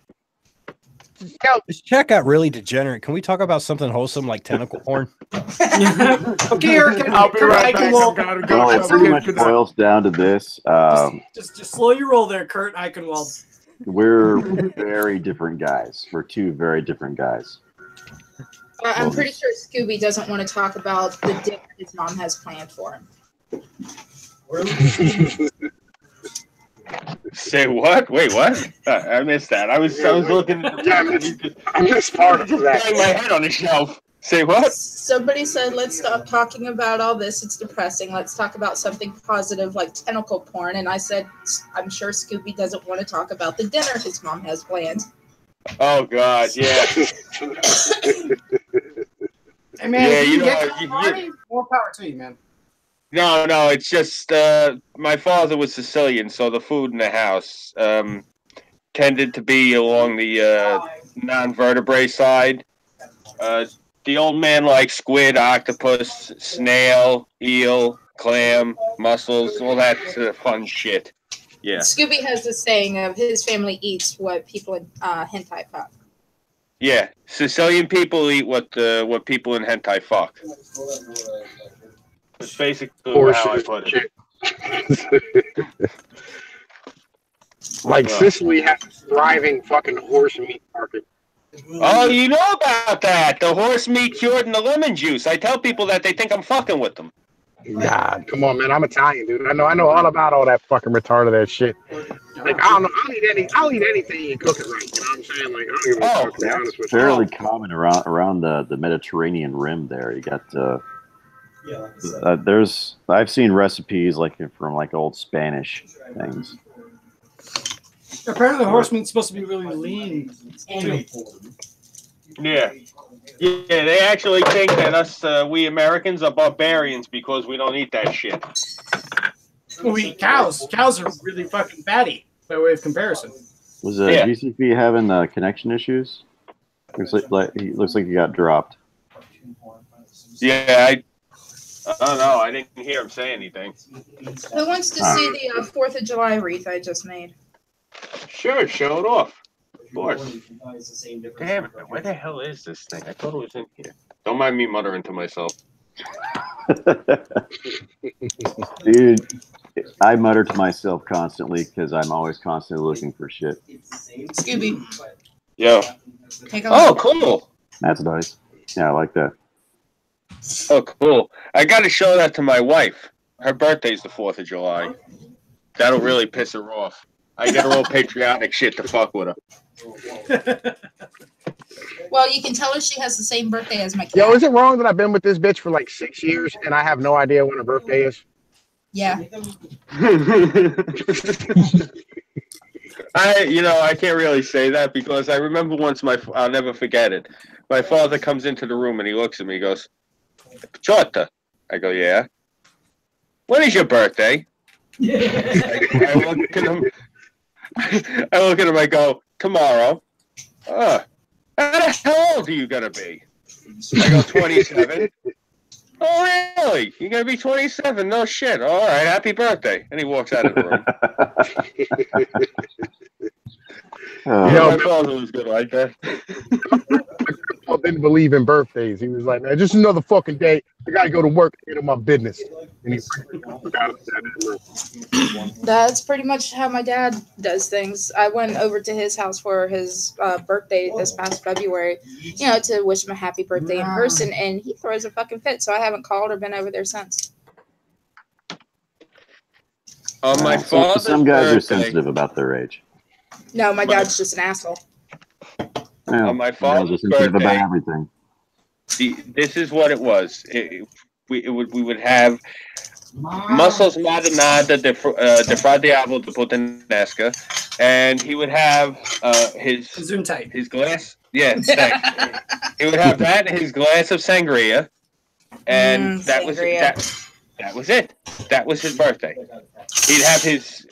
Yo, this chat got really degenerate. Can we talk about something wholesome like tentacle porn? Okay, Eric, I'll be right back. Well, it pretty much boils down to this. Just slow your roll there, Kurt Eichenwald. We're very different guys. We're two very different guys. I'm pretty sure Scooby doesn't want to talk about the dinner his mom has planned for him. Say what? Wait, what? I missed that. I was looking at the I missed part of that. Bang my head on the shelf. Say what? Somebody said, let's stop talking about all this. It's depressing. Let's talk about something positive like tentacle porn. And I said, I'm sure Scooby doesn't want to talk about the dinner his mom has planned. Oh, God, yeah. Hey, man, yeah, you know, more power to you, man. No, it's just my father was Sicilian, so the food in the house tended to be along the non-vertebrate side. The old man likes squid, octopus, snail, eel, clam, mussels, all that fun shit. Yeah. Scooby has this saying of his family eats what people in hentai fuck. Yeah, Sicilian people eat what people in hentai fuck. It's basically how I put it. Like Sicily has a thriving fucking horse meat market. Oh, you know about that? The horse meat cured in the lemon juice. I tell people that they think I'm fucking with them. God, come on, man. I'm Italian, dude. I know all about all that fucking retarded ass shit. Like, I don't know. I'll eat anything you cook it right. You know what I'm saying? Like, I don't even know, to be honest with you. Fairly common around the Mediterranean rim there. You got I've seen recipes like from like old Spanish things. Apparently, horse meat's supposed to be really lean. Yeah. Yeah, they actually think that us, we Americans are barbarians because we don't eat that shit. We eat cows. Cows are really fucking fatty, by way of comparison. Was GCP having connection issues? Looks like you got dropped. Yeah, I don't know. I didn't hear him say anything. Who wants to see the 4th of July wreath I just made? Sure, show it off. Of course. Damn it, where the hell is this thing? I thought it was in here. Don't mind me muttering to myself. Dude, I mutter to myself constantly because I'm always constantly looking for shit. Scooby. Yo. Take a look. Oh, cool. That's nice. Yeah, I like that. Oh, cool. I got to show that to my wife. Her birthday's the 4th of July. That'll really piss her off. I get a little patriotic shit to fuck with her. Well, you can tell her she has the same birthday as my cat. Yo, is it wrong that I've been with this bitch for like 6 years and I have no idea when her birthday is? Yeah. I can't really say that because I remember once I'll never forget it. My father comes into the room and he looks at me, he goes, "Picciota." I go, "Yeah." when is your birthday? I look at him. I look at him. I go, tomorrow. How old are you gonna be? I go, 27. Oh, really? You're gonna be 27? No shit. All right, happy birthday. And he walks out of the room. My father was good like that. I didn't believe in birthdays. He was like, man, just another fucking day. I gotta go to work and get on my business. And he's That's pretty much how my dad does things. I went over to his house for his birthday this past February, you know, to wish him a happy birthday in person, and he throws a fucking fit, so I haven't called or been over there since. On my father's some guys birthday, are sensitive about their age. No, my dad's just an asshole. Yeah, on my father's sensitive birthday, about everything. this is what it was. We would have Muscles Marinada de Fra Diablo de Puttanesca, and he would have his glass. Yeah, thanks. He would have that, his glass of sangria, and that was it. That was his birthday. He'd have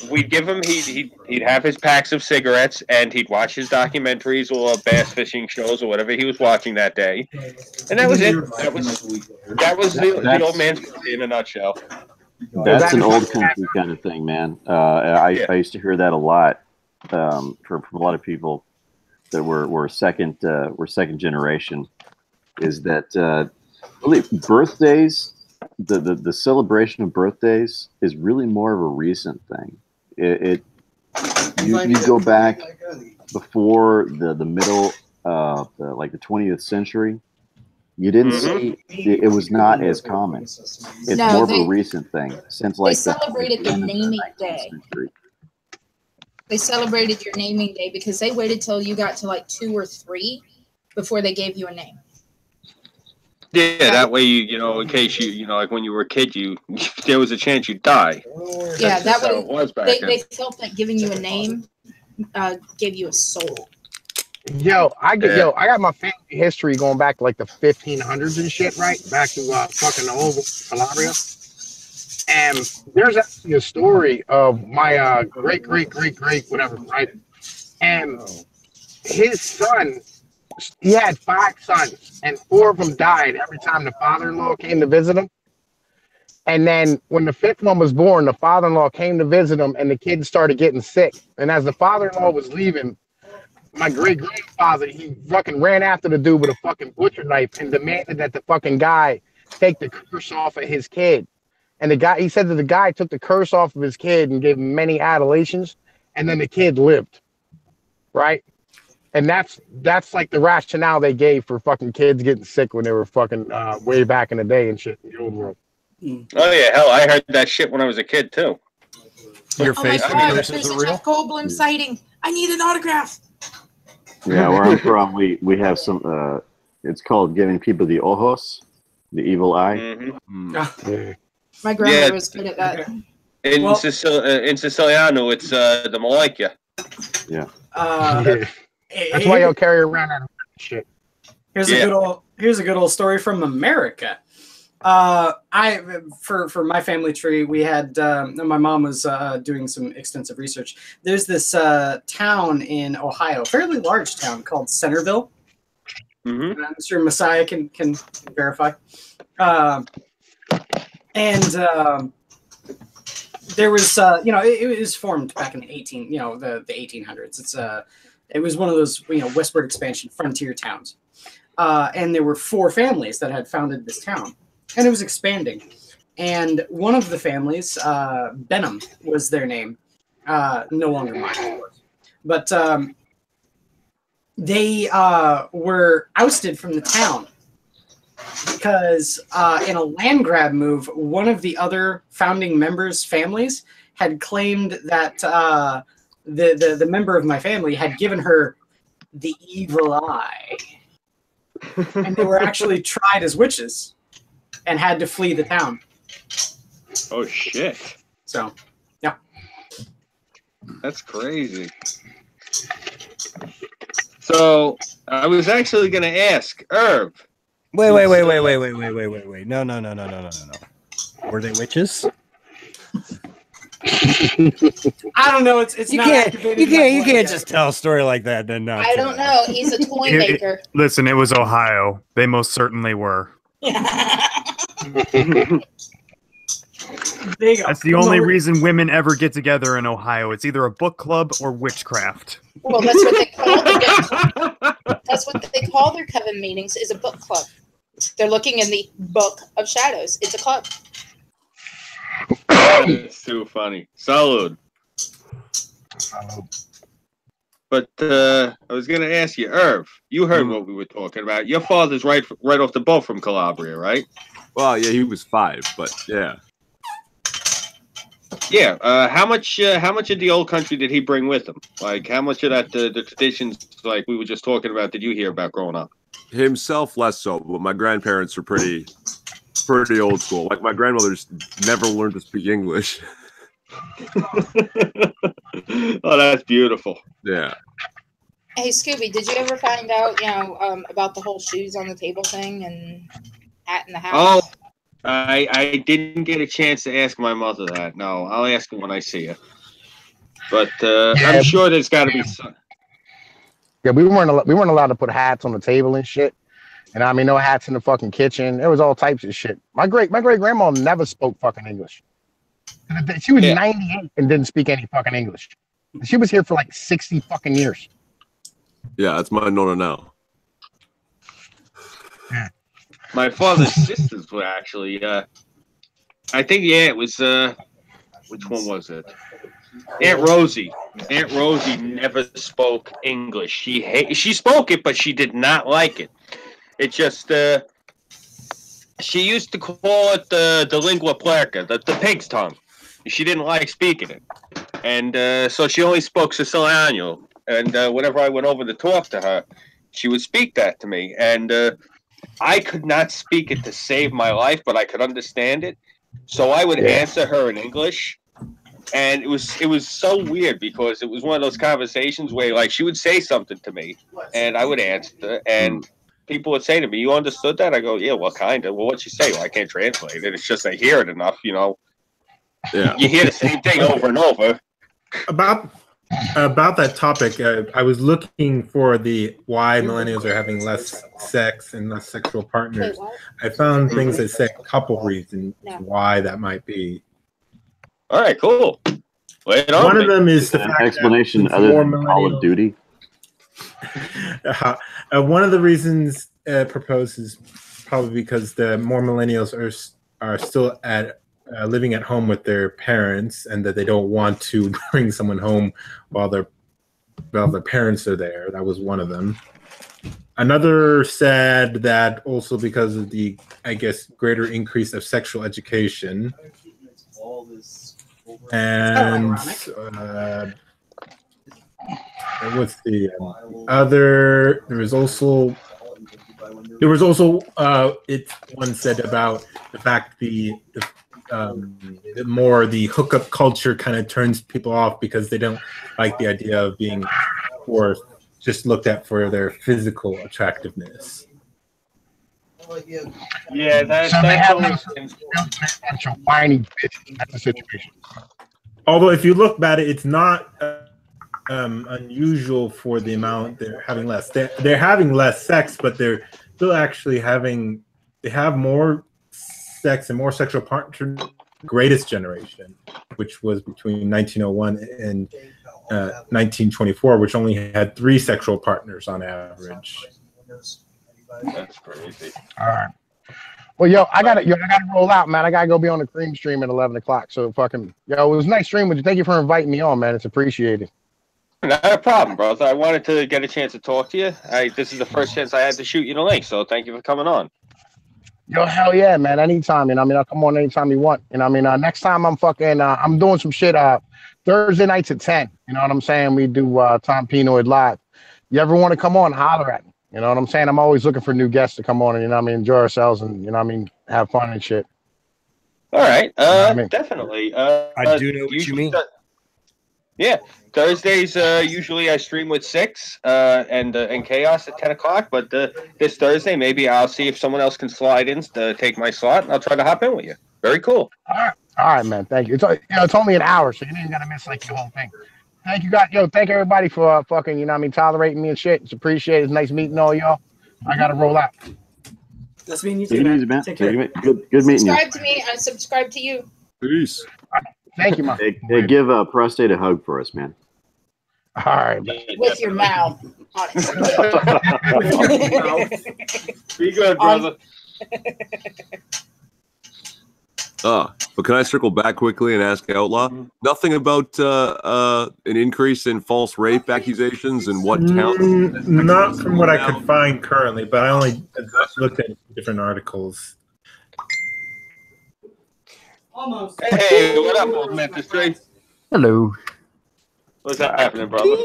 we'd give him, he'd have his packs of cigarettes, and he'd watch his documentaries or bass fishing shows or whatever he was watching that day. And that was it. That was the old man's birthday in a nutshell. That's an old country kind of thing, man. I used to hear that a lot from a lot of people that were second generation. Is that really birthdays? The celebration of birthdays is really more of a recent thing. You go back before the middle of the 20th century. You didn't see it was not as common. It's more of a recent thing since they celebrated their naming day. They celebrated your naming day because they waited till you got to like 2 or 3 before they gave you a name. Yeah, that way you know, in case you know, like when you were a kid, there was a chance you'd die. Yeah, that way it was back then. They felt that giving you a name gave you a soul. I got my family history going back to like the 1500s and shit, right? Back to fucking old Calabria. And there's actually a story of my great whatever, right? And his son, he had 5 sons, and 4 of them died every time the father-in-law came to visit him. And then when the 5th one was born, the father-in-law came to visit him, and the kids started getting sick. And as the father-in-law was leaving, my great-grandfather, he fucking ran after the dude with a fucking butcher knife and demanded that the fucking guy take the curse off of his kid. And he said that the guy took the curse off of his kid and gave him many adulations, and then the kid lived, right? And that's like the rationale they gave for fucking kids getting sick when they were fucking way back in the day and shit in the old world. Oh yeah, hell, I heard that shit when I was a kid too. Your face there's a Jeff Goldblum sighting. I need an autograph. Yeah, where I'm from, we have some. It's called giving people the ojos, the evil eye. Mm-hmm. My grandmother was good at that. In Siciliano, it's the Malaika. Yeah. That's why y'all carry around that shit. Here's a good old story from America. For my family tree, we had my mom was doing some extensive research. There's this town in Ohio, fairly large town called Centerville. Mm-hmm. I'm sure Messiah can verify. There was it was formed back in the 1800s. It was one of those westward expansion frontier towns, and there were 4 families that had founded this town. And it was expanding. And one of the families, Benham was their name. No longer mine, of course. But they were ousted from the town because in a land grab move, one of the other founding members' families had claimed that the member of my family had given her the evil eye. And they were actually tried as witches and had to flee the town. Oh shit! So, yeah, that's crazy. So I was actually going to ask Irv. Wait. No. Were they witches? I don't know. It's You not can't. activated You in my can't. You blood can't yet. just tell a story like that and not. I don't know. He's a toy maker. Listen, it was Ohio. They most certainly were. There you go. That's the only reason women ever get together in Ohio. It's either a book club or witchcraft. Well, that's what they call that's what they call their coven meetings, is a book club. They're looking in the book of shadows. It's a club. It's too funny. Salud. But I was going to ask you, Irv, you heard what we were talking about. Your father's right off the boat from Calabria, right? Well, yeah, he was 5, but yeah. Yeah. How much of the old country did he bring with him? Like, how much of that the traditions, like we were just talking about, did you hear about growing up? Himself less so, but my grandparents were pretty old school. Like my grandmother just never learned to speak English. Oh, that's beautiful. Yeah. Hey, Scooby, did you ever find out, about the whole shoes on the table thing and hat in the house? Oh, I didn't get a chance to ask my mother that. No, I'll ask her when I see her. But I'm sure there's got to be some. Yeah, we weren't allowed to put hats on the table and shit. And I mean, no hats in the fucking kitchen. There was all types of shit. My great grandma never spoke fucking English. She was 98 and didn't speak any fucking English. She was here for like 60 fucking years. Yeah, that's my nonna now. My father's sisters were actually. I think it was. Which one was it? Aunt Rosie. Aunt Rosie never spoke English. She spoke it, but she did not like it. It just she used to call it the lingua franca, the pig's tongue. She didn't like speaking it, and so she only spoke Siciliano. And whenever I went over to talk to her, she would speak that to me, and I could not speak it to save my life, but I could understand it. So I would answer her in English. And it was so weird because it was one of those conversations where like she would say something to me and I would answer and people would say to me, "You understood that?" I go, "Yeah, well, kind of." "Well, what'd you say?" "Well, I can't translate it. It's just I hear it enough, you know." Yeah. You hear the same thing over and over. About that topic, I was looking for the why millennials are having less sex and less sexual partners. I found things that say a couple reasons why that might be. All right, cool. One of them is the fact explanation that other than Call of Duty. One of the reasons proposed is probably because the more millennials are still living at home with their parents, and that they don't want to bring someone home while their parents are there. That was one of them. Another said that also because of the, I guess, greater increase of sexual education. And what's the other? There was also it one said about the fact the more the hookup culture kind of turns people off because they don't like the idea of being or just looked at for their physical attractiveness. Yeah, that's whiny bitch. That's the situation. Although, if you look at it, it's not unusual for the amount they're having less. They're having less sex, but they're still actually they have more sex and more sexual partners. Greatest generation, which was between 1901 and 1924, which only had 3 sexual partners on average. That's crazy. All right. Well, yo, I gotta roll out, man. I gotta go be on the cream stream at 11 o'clock. So fucking, it was a nice stream with you. Thank you for inviting me on, man. It's appreciated. Not a problem, brother. I wanted to get a chance to talk to you. This is the first chance I had to shoot you the link, so thank you for coming on. Yo, hell yeah, man. Anytime, I'll come on anytime you want. Next time I'm I'm doing some shit Thursday nights at 10. You know what I'm saying? We do Tom Pinoid live. You ever want to come on, holler at me. You know what I'm saying? I'm always looking for new guests to come on and, enjoy ourselves and, have fun and shit. All right. I mean? Definitely. I do know what you mean. Yeah. Thursdays, usually I stream with 6 and Chaos at 10 o'clock. But this Thursday, maybe I'll see if someone else can slide in to take my slot, and I'll try to hop in with you. Very cool. All right. All right, man. Thank you. It's only an hour, so you ain't gotta miss like the whole thing. Thank you, guys. Yo, thank everybody for fucking, you know what I mean, tolerating me and shit. It's appreciated. It's nice meeting all y'all. I gotta roll out. That's me and you Take too, it man. easy, man. Take care. Good meeting you. Subscribe to me. I subscribe to you. Peace. Thank you, man. Hey, give Prostate a hug for us, man. All right. With your mouth. Honestly. Be good, brother. But can I circle back quickly and ask Outlaw? Nothing about an increase in false rape accusations in what town? Not from what I could find currently, but I only looked at different articles. Almost. Hey, what up, old Memphis Trey? Hello. What's happening, brother?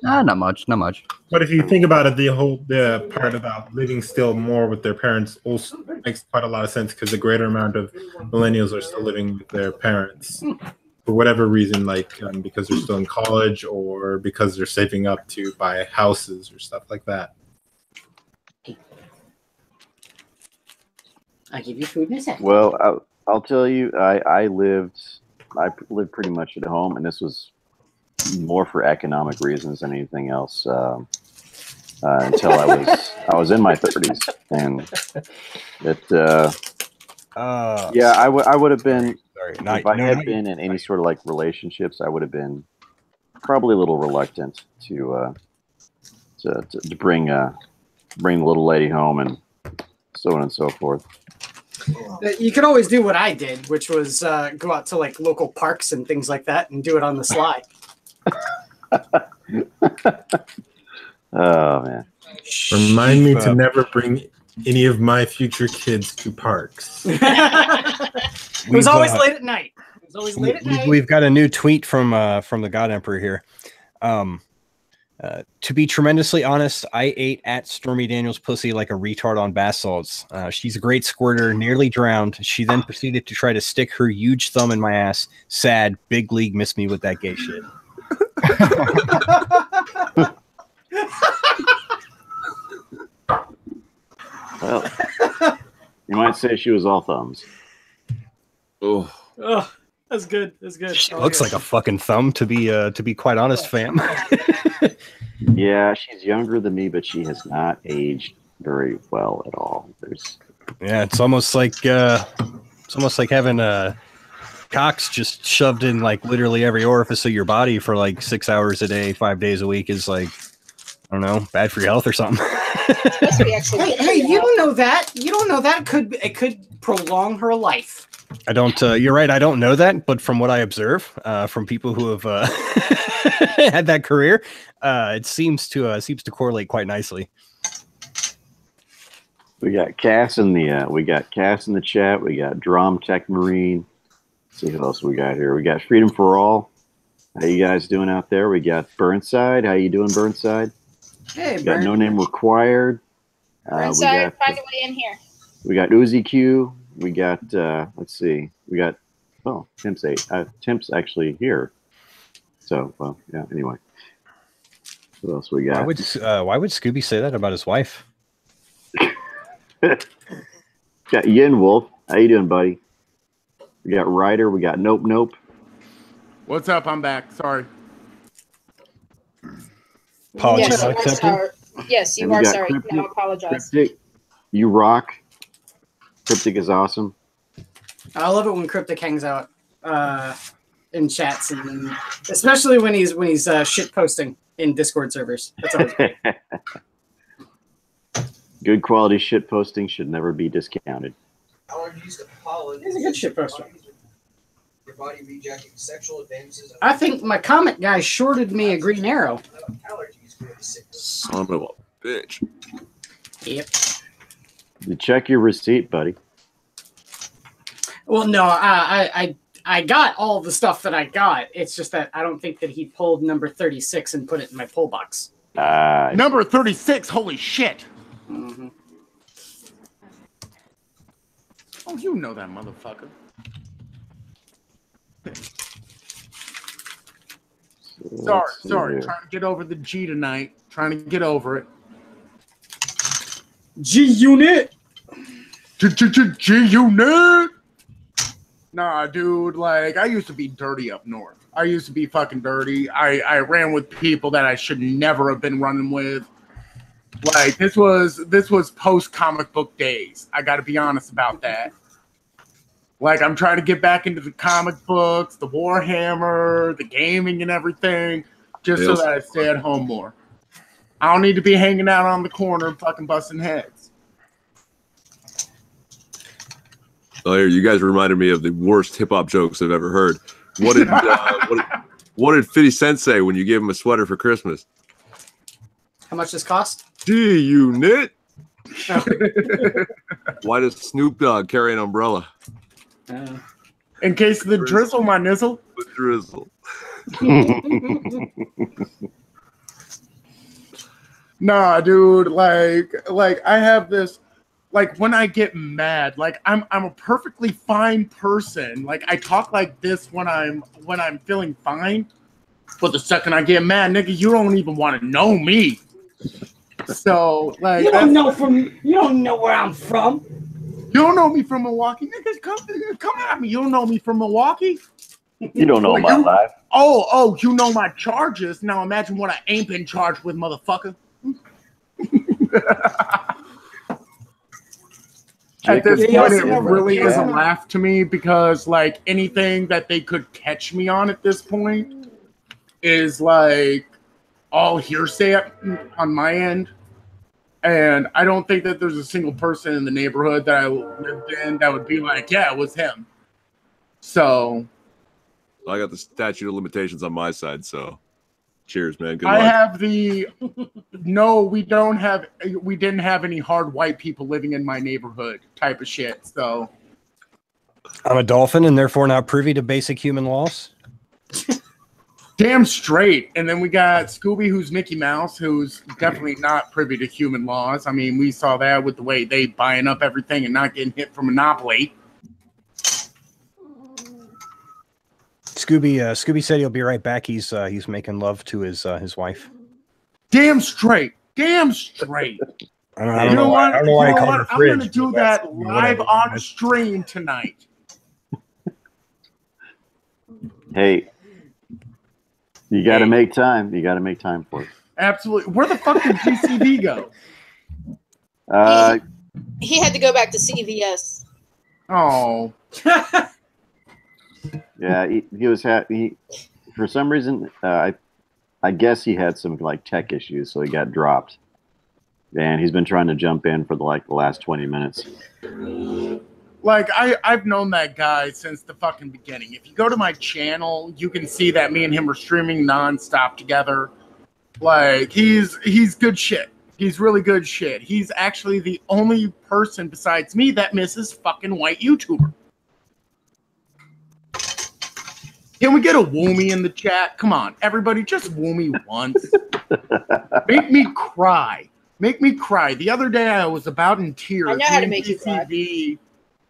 Not much, not much. But if you think about it, the part about living still more with their parents also makes quite a lot of sense, because the greater amount of millennials are still living with their parents for whatever reason, like because they're still in college or because they're saving up to buy houses or stuff like that. I give you food in a second. Well, I'll tell you, I lived pretty much at home, and this was more for economic reasons than anything else. Until I was in my 30s, and yeah, I would have been. Sorry, if I had been in any sort of like relationships, I would have been probably a little reluctant to bring the little lady home and so on and so forth. You could always do what I did, which was go out to like local parks and things like that and do it on the sly. Oh man! Remind me to never bring any of my future kids to parks. It was always late at night. It was always late at night. We've got a new tweet from the God Emperor here. To be tremendously honest, I ate at Stormy Daniels' pussy like a retard on bath salts. She's a great squirter, nearly drowned. She then proceeded to try to stick her huge thumb in my ass. Sad, big league missed me with that gay shit. Well, you might say she was all thumbs. Oh, that's good. That's good. She looks like a fucking thumb, to be quite honest, fam. Yeah, she's younger than me, but she has not aged very well at all. Yeah, it's almost like having cocks just shoved in like literally every orifice of your body for like 6 hours a day, 5 days a week is like, I don't know, bad for your health or something. Hey, you don't know that. You don't know that. It could prolong her life. I don't. You're right. I don't know that, but from what I observe from people who have had that career, it seems to correlate quite nicely. We got Cass in the chat. We got Drum Tech Marine. Let's see who else we got here. We got Freedom for All. How you guys doing out there? We got Burnside. How you doing, Burnside? Hey, we got No Name Required. Burnside, find a way in here. We got Uzi Q. We got let's see. We got Timp's actually here. So well, yeah. Anyway, what else we got? Why would Scooby say that about his wife? Got Yin Wolf. How you doing, buddy? We got Ryder. We got Nope. What's up? I'm back. Sorry. Yes, you are sorry. Yes, you are sorry. Cryptic, now apologize. Cryptic, you rock. Cryptic is awesome. I love it when Cryptic hangs out in chats, and especially when he's shit posting in Discord servers. That's always great. Good quality shit posting should never be discounted. He's a good shit poster. Your body rejecting sexual advances. I think my comic guy shorted me a Green Arrow. son of a bitch. Yep. You check your receipt, buddy. Well, no, I got all the stuff that I got. It's just that I don't think that he pulled number 36 and put it in my pull box. Number 36. Holy shit. Mm-hmm. Oh, you know that motherfucker. Sorry. Trying to get over the G tonight. Trying to get over it. G-Unit. G-Unit. Nah, dude, like, I used to be dirty up north. I used to be fucking dirty. I ran with people that I should never have been running with. Like, this was post comic book days. I got to be honest about that. Like, I'm trying to get back into the comic books, the Warhammer, the gaming and everything, just so that I stay at home more. I don't need to be hanging out on the corner and fucking busting heads. Oh, here, you guys reminded me of the worst hip hop jokes I've ever heard. What did what did 50 Cent say when you gave him a sweater for Christmas? How much does it cost? D-Unit. Why does Snoop Dogg carry an umbrella? In case of the drizzle, my nizzle. The drizzle. Nah, dude. Like I have this. Like, when I get mad, like I'm a perfectly fine person. Like, I talk like this when I'm feeling fine. But the second I get mad, nigga, you don't even want to know me. So, like, you don't know where I'm from. You don't know me from Milwaukee, niggas. Come at me. You don't know me from Milwaukee. You don't know my life. Oh, you know my charges. Now imagine what I ain't been charged with, motherfucker. At this point, it really is a laugh to me because, like, anything that they could catch me on at this point is, like, all hearsay on my end. And I don't think that there's a single person in the neighborhood that I lived in that would be like, yeah, it was him. So. I got the statute of limitations on my side, so cheers, man. Good I luck. have the no, we didn't have any hard white people living in my neighborhood type of shit. So I'm a dolphin and therefore not privy to basic human laws. Damn straight. And then we got Scooby, who's Mickey Mouse, who's definitely not privy to human laws. I mean, we saw that with the way they buying up everything and not getting hit for Monopoly. Scooby said he'll be right back. He's making love to his wife. Damn straight. Damn straight. I don't know why I call her I'm going to do that live on stream tonight. Hey, you got to make time. You got to make time for it. Absolutely. Where the fuck did GCB go? He had to go back to CVS. Oh. Yeah, he was happy. For some reason, I guess he had some like tech issues, so he got dropped. And he's been trying to jump in for the last 20 minutes. Like, I've known that guy since the fucking beginning. If you go to my channel, you can see that me and him are streaming nonstop together. Like, he's good shit. He's really good shit. He's actually the only person besides me that misses fucking white YouTuber. Can we get a woomy in the chat? Come on, everybody, just woomy once. Make me cry. Make me cry. The other day I was about in tears. I know how to make you cry.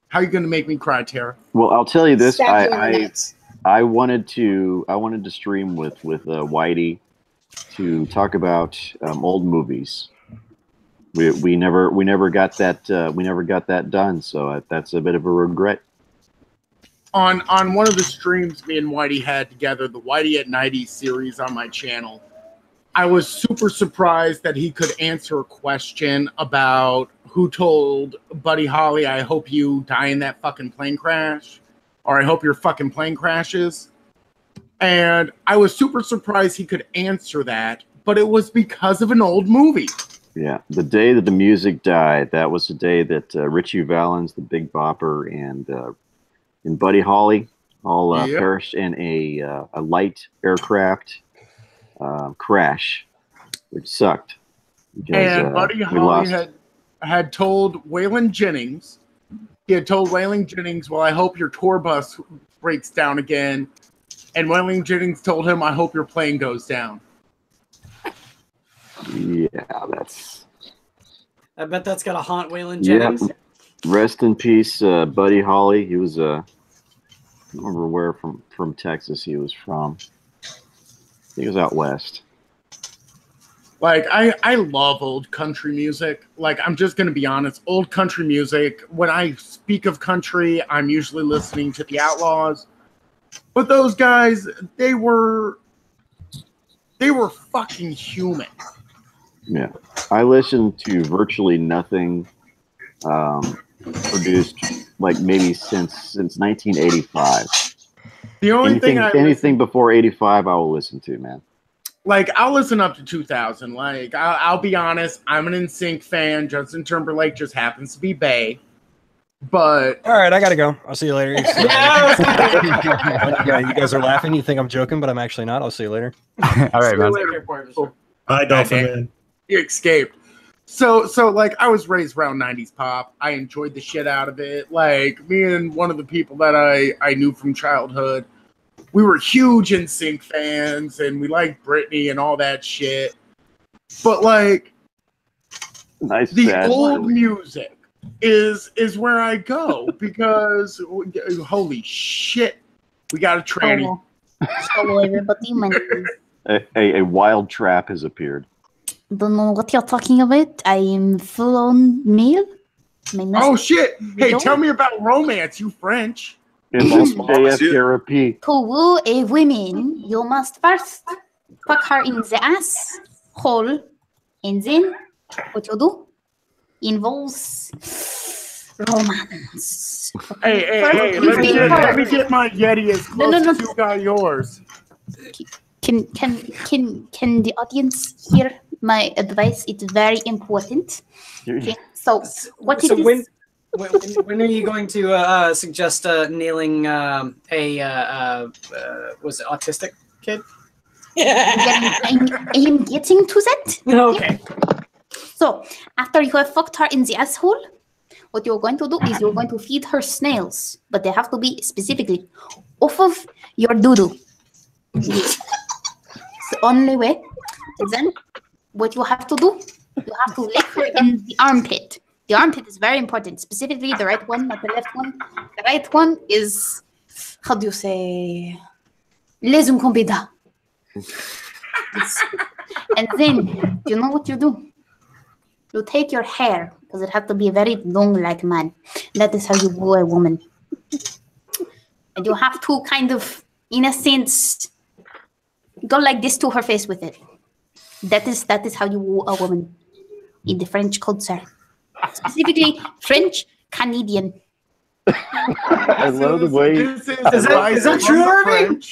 How are you going to make me cry, Tara? Well, I'll tell you this. I wanted to stream with Whitey to talk about old movies. We never got that done. So that's a bit of a regret. On one of the streams me and Whitey had together, the Whitey at 90 series on my channel, I was super surprised that he could answer a question about who told Buddy Holly, I hope you die in that fucking plane crash, or I hope your fucking plane crashes. And I was super surprised he could answer that, but it was because of an old movie. Yeah, the day that the music died, that was the day that Richie Valens, the Big Bopper, and Buddy Holly all perished in a light aircraft crash, which sucked. Because, and Buddy Holly had told Waylon Jennings, well, I hope your tour bus breaks down again. And Waylon Jennings told him, I hope your plane goes down. Yeah, I bet that's got to haunt Waylon Jennings. Yeah. Rest in peace, Buddy Holly. He was I don't remember where from Texas he was from. He was out west. Like, I love old country music. Like, I'm just going to be honest. Old country music, when I speak of country, I'm usually listening to the Outlaws. But those guys, they were fucking human. Yeah. I listened to virtually nothing produced, like, maybe since 1985. The only anything before 85, I will listen to, man. Like, I'll listen up to 2000. Like, I'll be honest, I'm an NSYNC fan. Justin Timberlake just happens to be bae. But all right, I gotta go. I'll see you later. Yeah, you guys are laughing. You think I'm joking, but I'm actually not. I'll see you later. All right, man. Bye, Dolphin Man. You escaped. So like, I was raised around 90s pop. I enjoyed the shit out of it. Like, me and one of the people that I knew from childhood, we were huge NSYNC fans, and we liked Britney and all that shit. But like, the old music is where I go because holy shit, we got a tranny. Hello, everybody. My name is... A wild trap has appeared. Don't know what you're talking about. I am full-on male. Oh shit! Hey, tell me about romance, you French. JF To woo a woman, you must first fuck her in the ass hole, and then what you do involves romance. Hey! Let me get my Yeti as close as you got yours. Can the audience hear my advice? It's very important. Okay, so what so it is? When are you going to suggest nailing was it autistic kid? I am getting to that. Okay. So after you have fucked her in the asshole, what you're going to do is you're going to feed her snails, but they have to be specifically off of your doo-doo. It's the only way. And then what you have to do, you have to lick her in the armpit. The armpit is very important, specifically the right one, not the left one. The right one is, how do you say, les incompetents. And then, you know what you do? You take your hair, because it has to be very long like mine. That is how you woo a woman. And you have to kind of, in a sense, go like this to her face with it. That is how you woo a woman in the French culture. Specifically, French Canadian. I love the way. Is that true, Irving?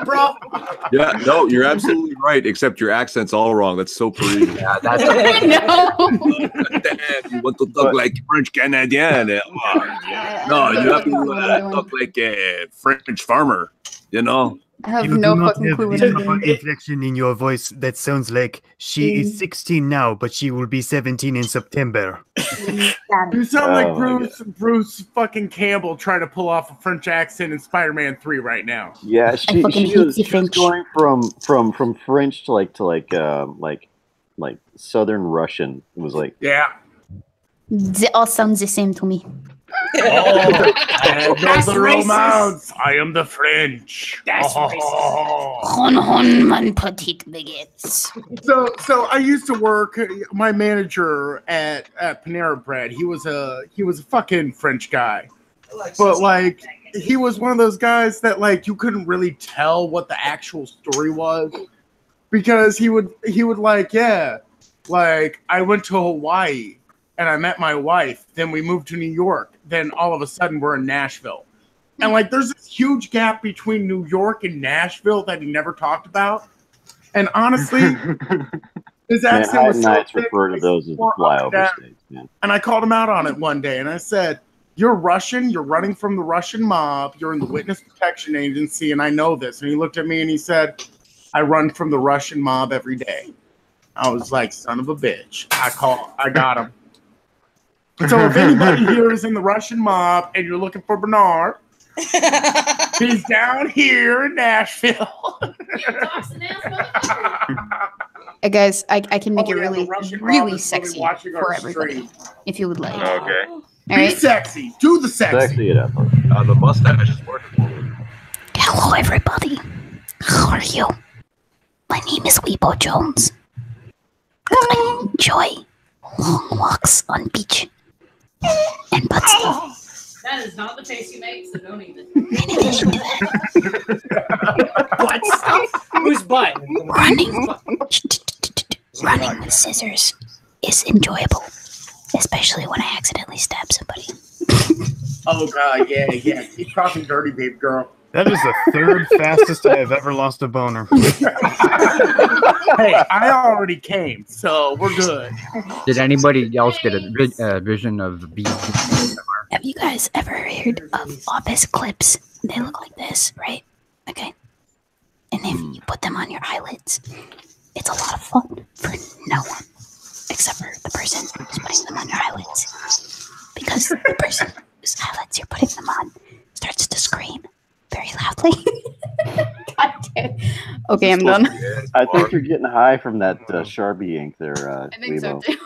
Bro. Yeah, no, you're absolutely right. Except your accent's all wrong. That's so Parisian. Yeah, that's. You want to talk like French Canadian? No, you have to talk like a French farmer. You know. I have no fucking clue what I'm doing. Inflection in your voice that sounds like she is 16 now, but she will be 17 in September. You sound like Bruce fucking Campbell trying to pull off a French accent in Spider-Man 3 right now. Yeah, she was going from French to like Southern Russian. It was like They all sound the same to me. That's the romance. I am the French. That's racist. Man, petite baguettes. So I used to work. My manager at Panera Bread. He was a fucking French guy, but like he was one of those guys that like you couldn't really tell what the actual story was because he would like like I went to Hawaii. And I met my wife. Then we moved to New York. Then all of a sudden we're in Nashville. And like there's this huge gap between New York and Nashville that he never talked about. And honestly, his accent was so thick, refer to those as the flyover states, man. And I called him out on it one day and I said, "You're Russian, you're running from the Russian mob, you're in the Witness Protection Agency, and I know this." And he looked at me and he said, "I run from the Russian mob every day." I was like, son of a bitch. I got him. So if anybody here is in the Russian mob and you're looking for Bernard, he's down here in Nashville. Hey guys, I can make it really sexy for everybody if you would like. Okay. All Be right. sexy. Do the sexy. Sexy it up. The mustache is working. Hello, everybody. How are you? My name is Weebo Jones. I enjoy long walks on beach and butt stuff. That is not the face you make, so don't eat it. In addition to that, Butt stuff? Whose butt? running with scissors is enjoyable, especially when I accidentally stab somebody. Oh god, yeah. Keep talking dirty, babe girl. That is the third fastest I have ever lost a boner. Hey, I already came, so we're good. Did anybody else get a vision of bees? Have you guys ever heard of office clips? They look like this, right? Okay. And if you put them on your eyelids, it's a lot of fun for no one, except for the person who's putting them on your eyelids. Because the person whose eyelids you're putting them on starts to scream very loudly. God damn. Okay, I'm done. I think you're getting high from that Sharpie ink there, I think so Weebo. too.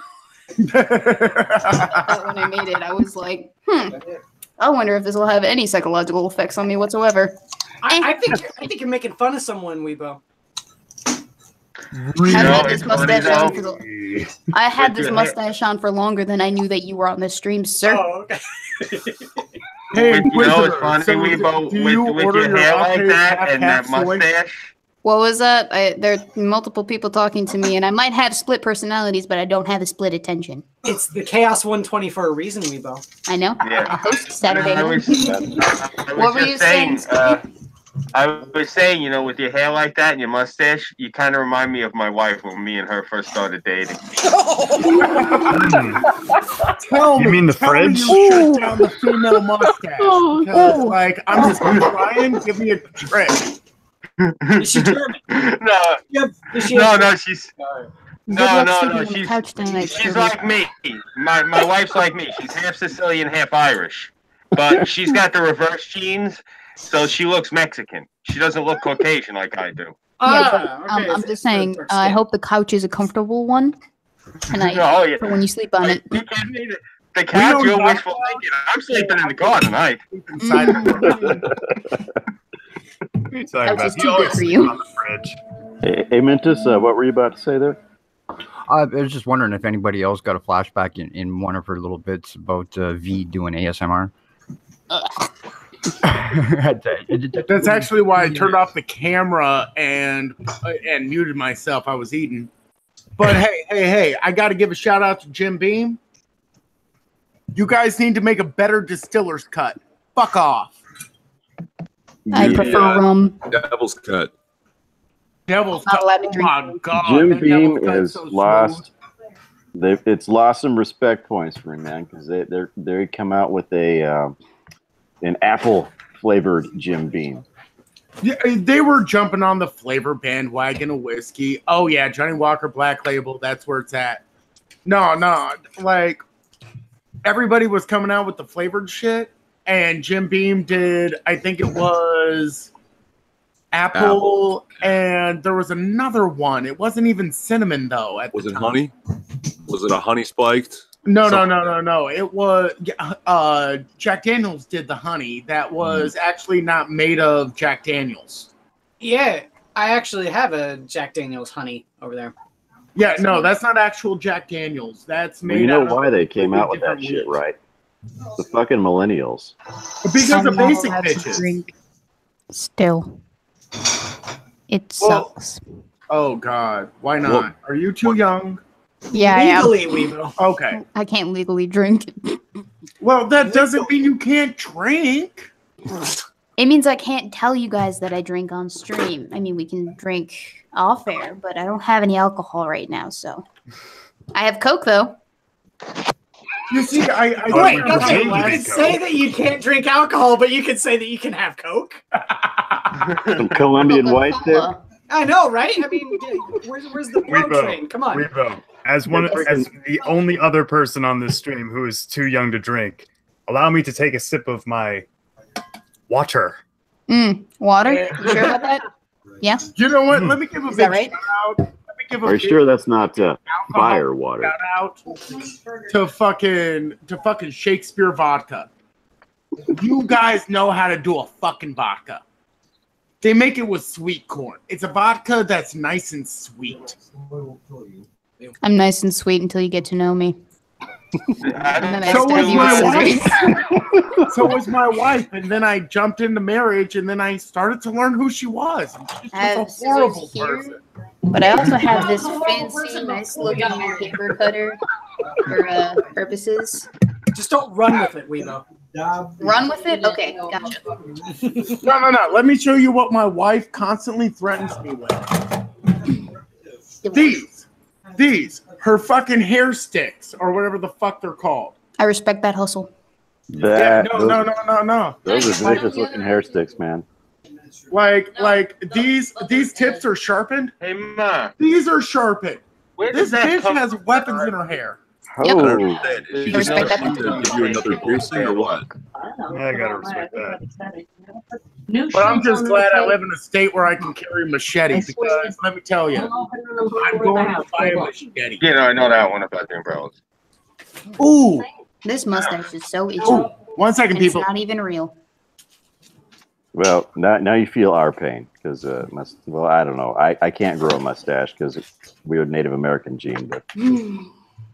When I made it, I was like, I wonder if this will have any psychological effects on me whatsoever. I think you're making fun of someone, Weebo. I had this mustache on for I had this mustache on for longer than I knew that you were on the stream, sir. Oh, okay. Hey, you know it's funny, so Weebo, do you with order your your hair like latte that half and that capsule? mustache. What was that? There are multiple people talking to me, and I might have split personalities, but I don't have a split attention. It's the Chaos120 for a reason, Weebo. I know. Yeah. I host Saturday I night. was What were just you saying? I was saying, you know, with your hair like that and your mustache, you kind of remind me of my wife when me and her first started dating. Tell You me, mean the tell me fridge? you shut down the female mustache. Because, like, I'm just trying. Give me a trick. Is she German? No, she's she's like me. My wife's like me. She's half Sicilian, half Irish, but she's got the reverse genes, so she looks Mexican. She doesn't look Caucasian like I do. I'm just saying, I hope the couch is a comfortable one, and for when you sleep on it. The couch, you're wishful thinking. I'm sleeping in the car tonight. Couch is too good for you. Hey, Mentis, what were you about to say there? I was just wondering if anybody else got a flashback in one of her little bits about V doing ASMR. That's actually why I turned off the camera and muted myself. I was eating. But hey, I got to give a shout out to Jim Beam. You guys need to make a better distiller's cut. Fuck off. I prefer rum. Devil's cut. Devil's cut. Oh my God. Jim Beam has lost. It's lost some respect points for him, man, because they come out with an apple flavored Jim Beam. Yeah, they were jumping on the flavor bandwagon of whiskey. Oh yeah, Johnny Walker Black Label. That's where it's at. No, like everybody was coming out with the flavored shit, and Jim Beam did. I think it was apple, and there was another one. It wasn't even cinnamon though. Was it honey? Was it a honey spiked? No. It was Jack Daniels did the honey. That was actually not made of Jack Daniels. Yeah, I actually have a Jack Daniels honey over there. Yeah, no, that's not actual Jack Daniels. That's made. You know out of why they came out with that completely shit, right? The fucking millennials. Because of basic bitches. Still, it sucks. Oh God, why not? Well, Are you too young? Yeah, Legally, Weebo. Okay. I can't legally drink. Well, that doesn't mean you can't drink. It means I can't tell you guys that I drink on stream. I mean, we can drink off air, but I don't have any alcohol right now, so. I have Coke, though. You see, I Wait, okay, you can say that you can't drink alcohol, but you can say that you can have Coke. Some Colombian white there. I know, right? I mean, where's the bro train? Come on. Weebo, as the only other person on this stream who is too young to drink, allow me to take a sip of my water. Water? You sure about that? Yeah. You know what? Let me give a Is big that right? shout out. Let me give a Are you big sure that's not fire water? shout out to fucking Shakespeare vodka. You guys know how to do a fucking vodka. They make it with sweet corn. It's a vodka that's nice and sweet. I'm nice and sweet until you get to know me. So was my wife. So was my wife, and then I jumped into marriage, and then I started to learn who she was. She's just a horrible person. But I also have this fancy, nice-looking paper cutter for purposes. Just don't run with it, Weebo. Run with it? Okay, gotcha. No. Let me show you what my wife constantly threatens me with. These, her fucking hair sticks, or whatever the fuck they're called. I respect that hustle. No. Those are vicious looking hair sticks, man. Like these tips are sharpened. Hey, Ma. These are sharpened. Where This does that bitch come has from? weapons in her hair. Yep. Is she just not trying to give you another piercing or what? I gotta respect that. But I'm just glad I live in a state where I can carry a machete, because let me tell you, I'm going to buy a machete. I know that one about the umbrellas. Ooh. This mustache is so itchy. Ooh. 1 second, and people. It's not even real. Well, now you feel our pain because, well, I don't know. I can't grow a mustache because we're a Native American gene, but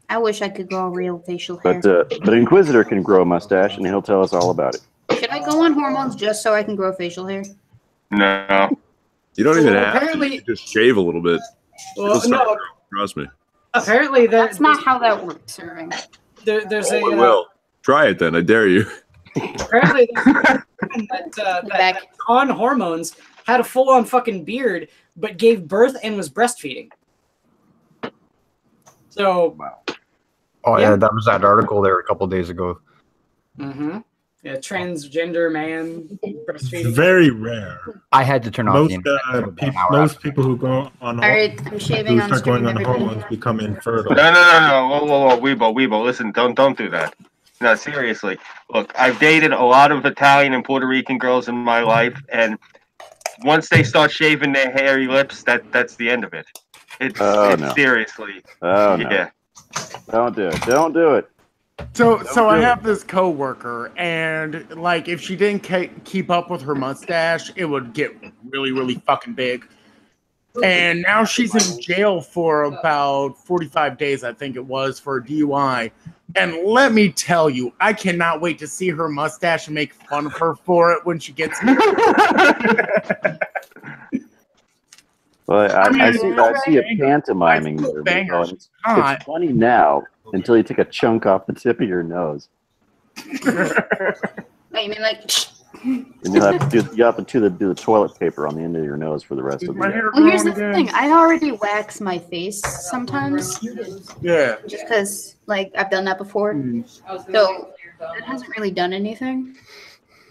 I wish I could grow real facial hair. but Inquisitor can grow a mustache and he'll tell us all about it. Should I go on hormones just so I can grow facial hair? No. You don't even have to. apparently- You just shave a little bit. Well, It'll start no. growing, trust me. Apparently, That's not how that works, Irving. there's Oh, I will. Try it then. I dare you. apparently there's a woman that on hormones had a full-on fucking beard, but gave birth and was breastfeeding. So, Oh yeah, that was that article there a couple days ago. yeah, transgender man breastfeeding. Very rare. I had to turn off Most the most people who go on All right, I'm shaving who on start going stream, on everybody. hormones become infertile. No. Whoa, Weebo, listen, don't do that. No, seriously. Look, I've dated a lot of Italian and Puerto Rican girls in my life, and once they start shaving their hairy lips, that's the end of it. It's no. Seriously. Oh, yeah. No. Don't do it. Don't do it. So I have this coworker, and like if she didn't keep up with her mustache, it would get really, really fucking big. And now she's in jail for about 45 days, I think it was, for a DUI. And let me tell you, I cannot wait to see her mustache and make fun of her for it when she gets here. Well, I see a pantomiming there. Bangers. It's funny now until you take a chunk off the tip of your nose. Oh, you mean like? And you have to do the toilet paper on the end of your nose for the rest of the day. Well, here's the thing. I already wax my face sometimes. Yeah. Just because, like, I've done that before. So that hasn't really done anything.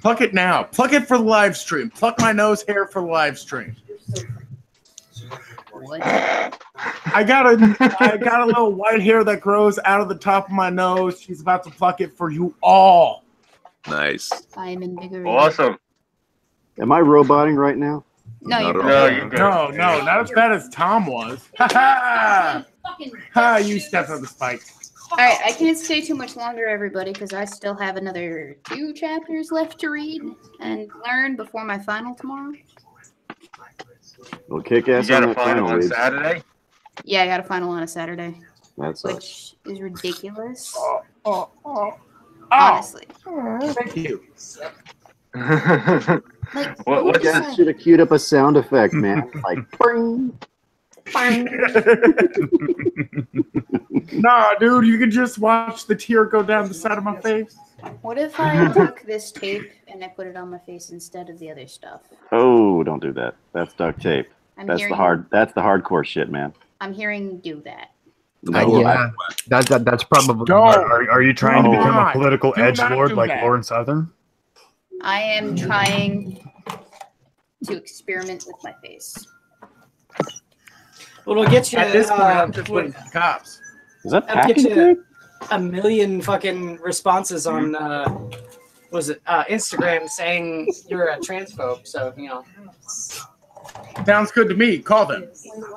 Pluck it now. Pluck it for the live stream. Pluck my nose hair for the live stream. What? I got a little white hair that grows out of the top of my nose. She's about to pluck it for you all. Nice. I am invigorated. Awesome. Am I roboting right now? No, you're No, not as bad as Tom was. Ha ha! Ha! You stepped on the spike. All right, I can't stay too much longer, everybody, because I still have another 2 chapters left to read and learn before my final tomorrow. Well, kick ass You got on a that final on Waves. Saturday? Yeah, I got a final on a Saturday, That's which is ridiculous. Honestly. Thank you. What You should have queued up a sound effect, man. Like, bing. Nah, dude, you can just watch the tear go down the side of my face. What if I took this tape and I put it on my face instead of the other stuff? Oh, don't do that. That's duct tape. I'm That's hearing- the hardcore shit, man. I'm hearing do that. Yeah, that's probably. Are you trying to become a not. political Do not edgelord do like that. Lauren Southern? I am trying to experiment with my face. Well, it'll get you. At this point, I'm just waiting for the cops. Is that That'll get packing you tape? a million fucking responses on Instagram saying you're a transphobe. So Sounds good to me. Call them.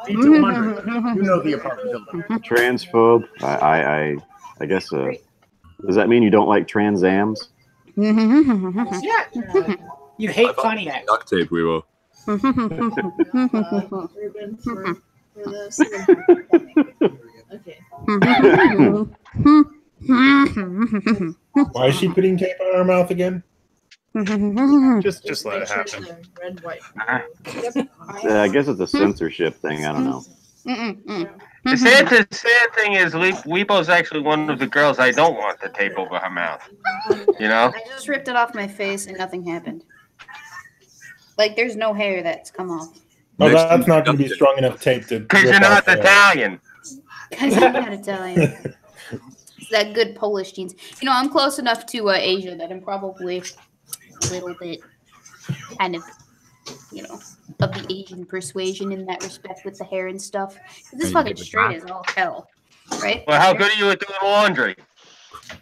B200. You know the apartment building. Transphobe. I guess. Does that mean you don't like Trans Ams? yeah, you hate Pontiac. Duct tape, we will. Okay. Why is she putting tape on her mouth again? Just let it happen. Red, white. Yeah, I guess it's a censorship thing. I don't know. The sad thing is, Weepo's actually one of the girls I don't want the tape over her mouth. You know? I just ripped it off my face and nothing happened. Like, there's no hair that's come off. Oh, that's not going to be strong enough tape to. Because you're not Italian. Because I'm not Italian. It's that good Polish genes. You know, I'm close enough to Asia that I'm probably a little bit kind of, you know, of the Asian persuasion in that respect with the hair and stuff. This is fucking straight as all hell, right? Well, how good are you at doing laundry?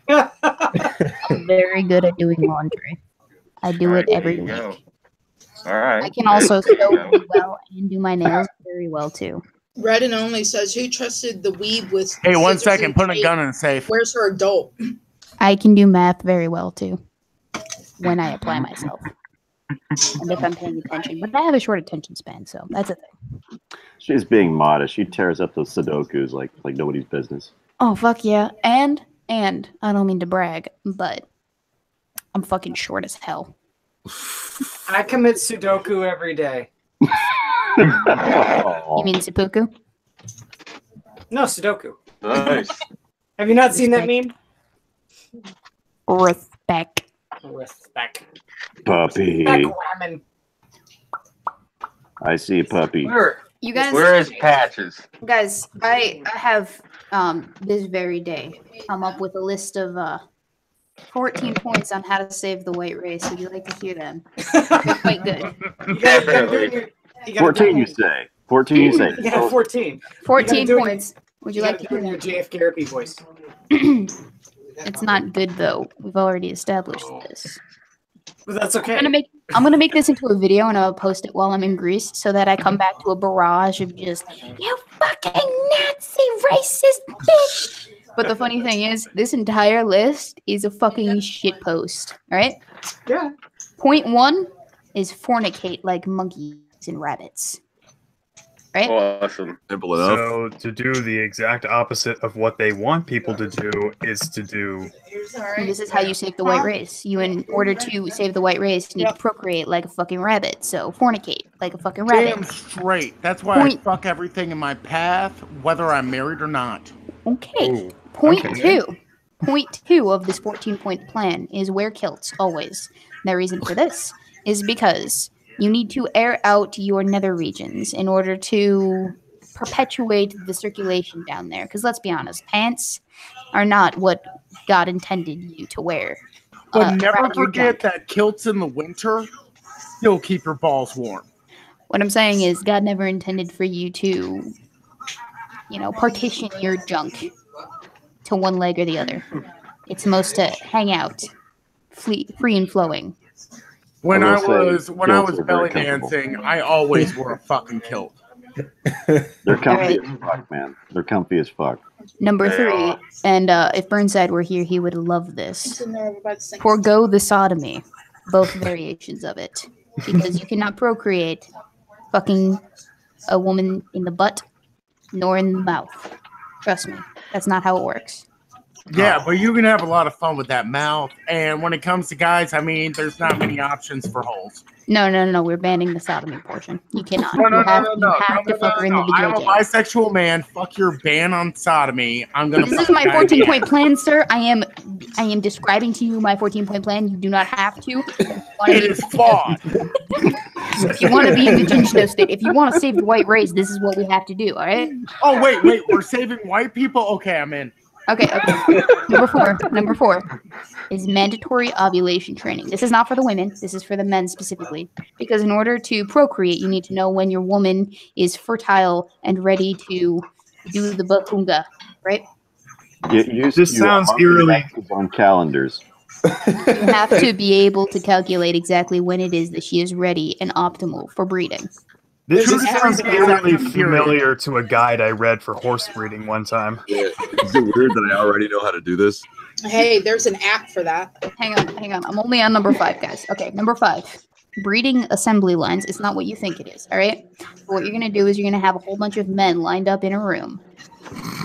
I'm very good at doing laundry. I do it every week. All right. I can also sew really well and do my nails very well too. Red and Only says, who trusted the weeb with Hey, 1 scissors second. and Put a tape? gun in the safe. Where's her adult? I can do math very well too when I apply myself. And if I'm paying attention. But I have a short attention span, so that's a thing. She's being modest. She tears up those Sudokus like nobody's business. Oh fuck yeah. And I don't mean to brag, but I'm fucking short as hell. I commit Sudoku every day. You mean seppuku? No, Sudoku. Nice. Have you not seen that meme? Respect. Respect. Puppy. Respect, ramen. I see puppy. You guys, Where is Patches? Guys, I have this very day come up with a list of 14 points on how to save the white race. Would you like to hear them? They're quite good. Definitely. 14, you say. 14, you say. Yeah, 14. 14 points. Would you like to hear your them? JF voice? It's not good though. We've already established this. But that's okay. I'm gonna make this into a video and I'll post it while I'm in Greece so that I come back to a barrage of just you fucking Nazi racist bitch. But the funny thing is, this entire list is a fucking shit post. All right? Yeah. Point 1 is fornicate like monkeys and rabbits. Right? Awesome. Simple enough. So to do the exact opposite of what they want people to do is to do. And this is how you save the white race. You, in order to save the white race, need to procreate like a fucking rabbit. So fornicate like a fucking rabbit. Damn straight. That's why I fuck everything in my path, whether I'm married or not. Okay. Point 2 of this 14-point plan is wear kilts always. The reason for this is because you need to air out your nether regions in order to perpetuate the circulation down there. Because let's be honest, pants are not what God intended you to wear. But never around your forget junk. that kilts in the winter still keep your balls warm. What I'm saying is God never intended for you to, you know, partition your junk to one leg or the other. It's supposed to hang out, free and flowing. When I was kilts are belly very comfortable. dancing, I always wore a fucking kilt. They're comfy as fuck, man. They're comfy as fuck. Number 3, and if Burnside were here, he would love this. Forgo the sodomy, both variations of it, because you cannot procreate fucking a woman in the butt nor in the mouth. Trust me, that's not how it works. Yeah, but you can have a lot of fun with that mouth. And when it comes to guys, I mean, there's not many options for holes. No, we're banning the sodomy portion. You cannot. You have to fuck her in the I'm a vajayjay. bisexual man. Fuck your ban on sodomy. I'm gonna. This is my 14-point plan, sir. I am describing to you my 14-point plan. You do not have to. It is flawed. If you want to be in the Jinsto state, if you want to save the white race, this is what we have to do. All right. Oh wait, we're saving white people. Okay, I'm in. Okay. Number four is mandatory ovulation training. This is not for the women. This is for the men specifically. Because in order to procreate, you need to know when your woman is fertile and ready to do the bakunga, right? This sounds eerily on calendars. You have to be able to calculate exactly when it is that she is ready and optimal for breeding. This sounds eerily familiar to a guide I read for horse breeding one time. Is it weird that I already know how to do this? Hey, there's an app for that. Hang on. I'm only on number 5, guys. Okay, number 5. breeding assembly lines is not what you think it is, all right? What you're going to do is you're going to have a whole bunch of men lined up in a room,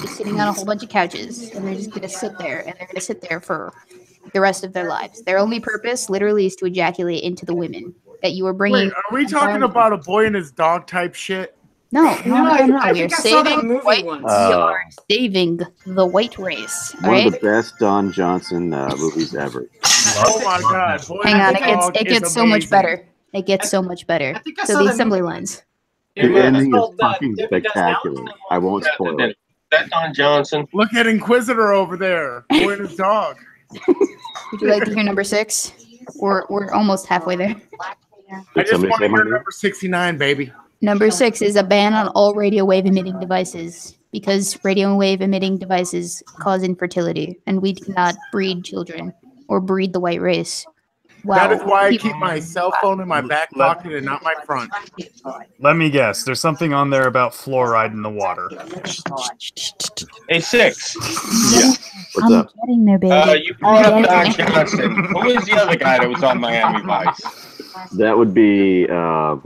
just sitting on a whole bunch of couches, and they're just going to sit there, and they're going to sit there for the rest of their lives. Their only purpose, literally, is to ejaculate into the women that you are bringing. Wait, are we talking about a boy and his dog type shit? No. We are saving movie white. once. We are saving the white race. All One right. of the best Don Johnson movies ever. Oh my god! Boy Hang on, and his dog it is gets so much amazing. better. It gets so much better. think I So saw the that assembly movie. lines. The ending is fucking spectacular. I won't spoil it. That's Don Johnson. Look at Inquisitor over there. Boy and his dog. Would you like to hear number 6? We're almost halfway there. I just want to hear number 69, baby. Number 6 is a ban on all radio wave emitting devices because radio wave emitting devices cause infertility, and we cannot breed children or breed the white race. That is why I keep my cell phone in my back pocket and not my front. Let me guess. There's something on there about fluoride in the water. Hey, 6. Yeah. What's up? Getting there, baby. You brought up Don Johnson. Who was the other guy that was on Miami Vice? That would be, I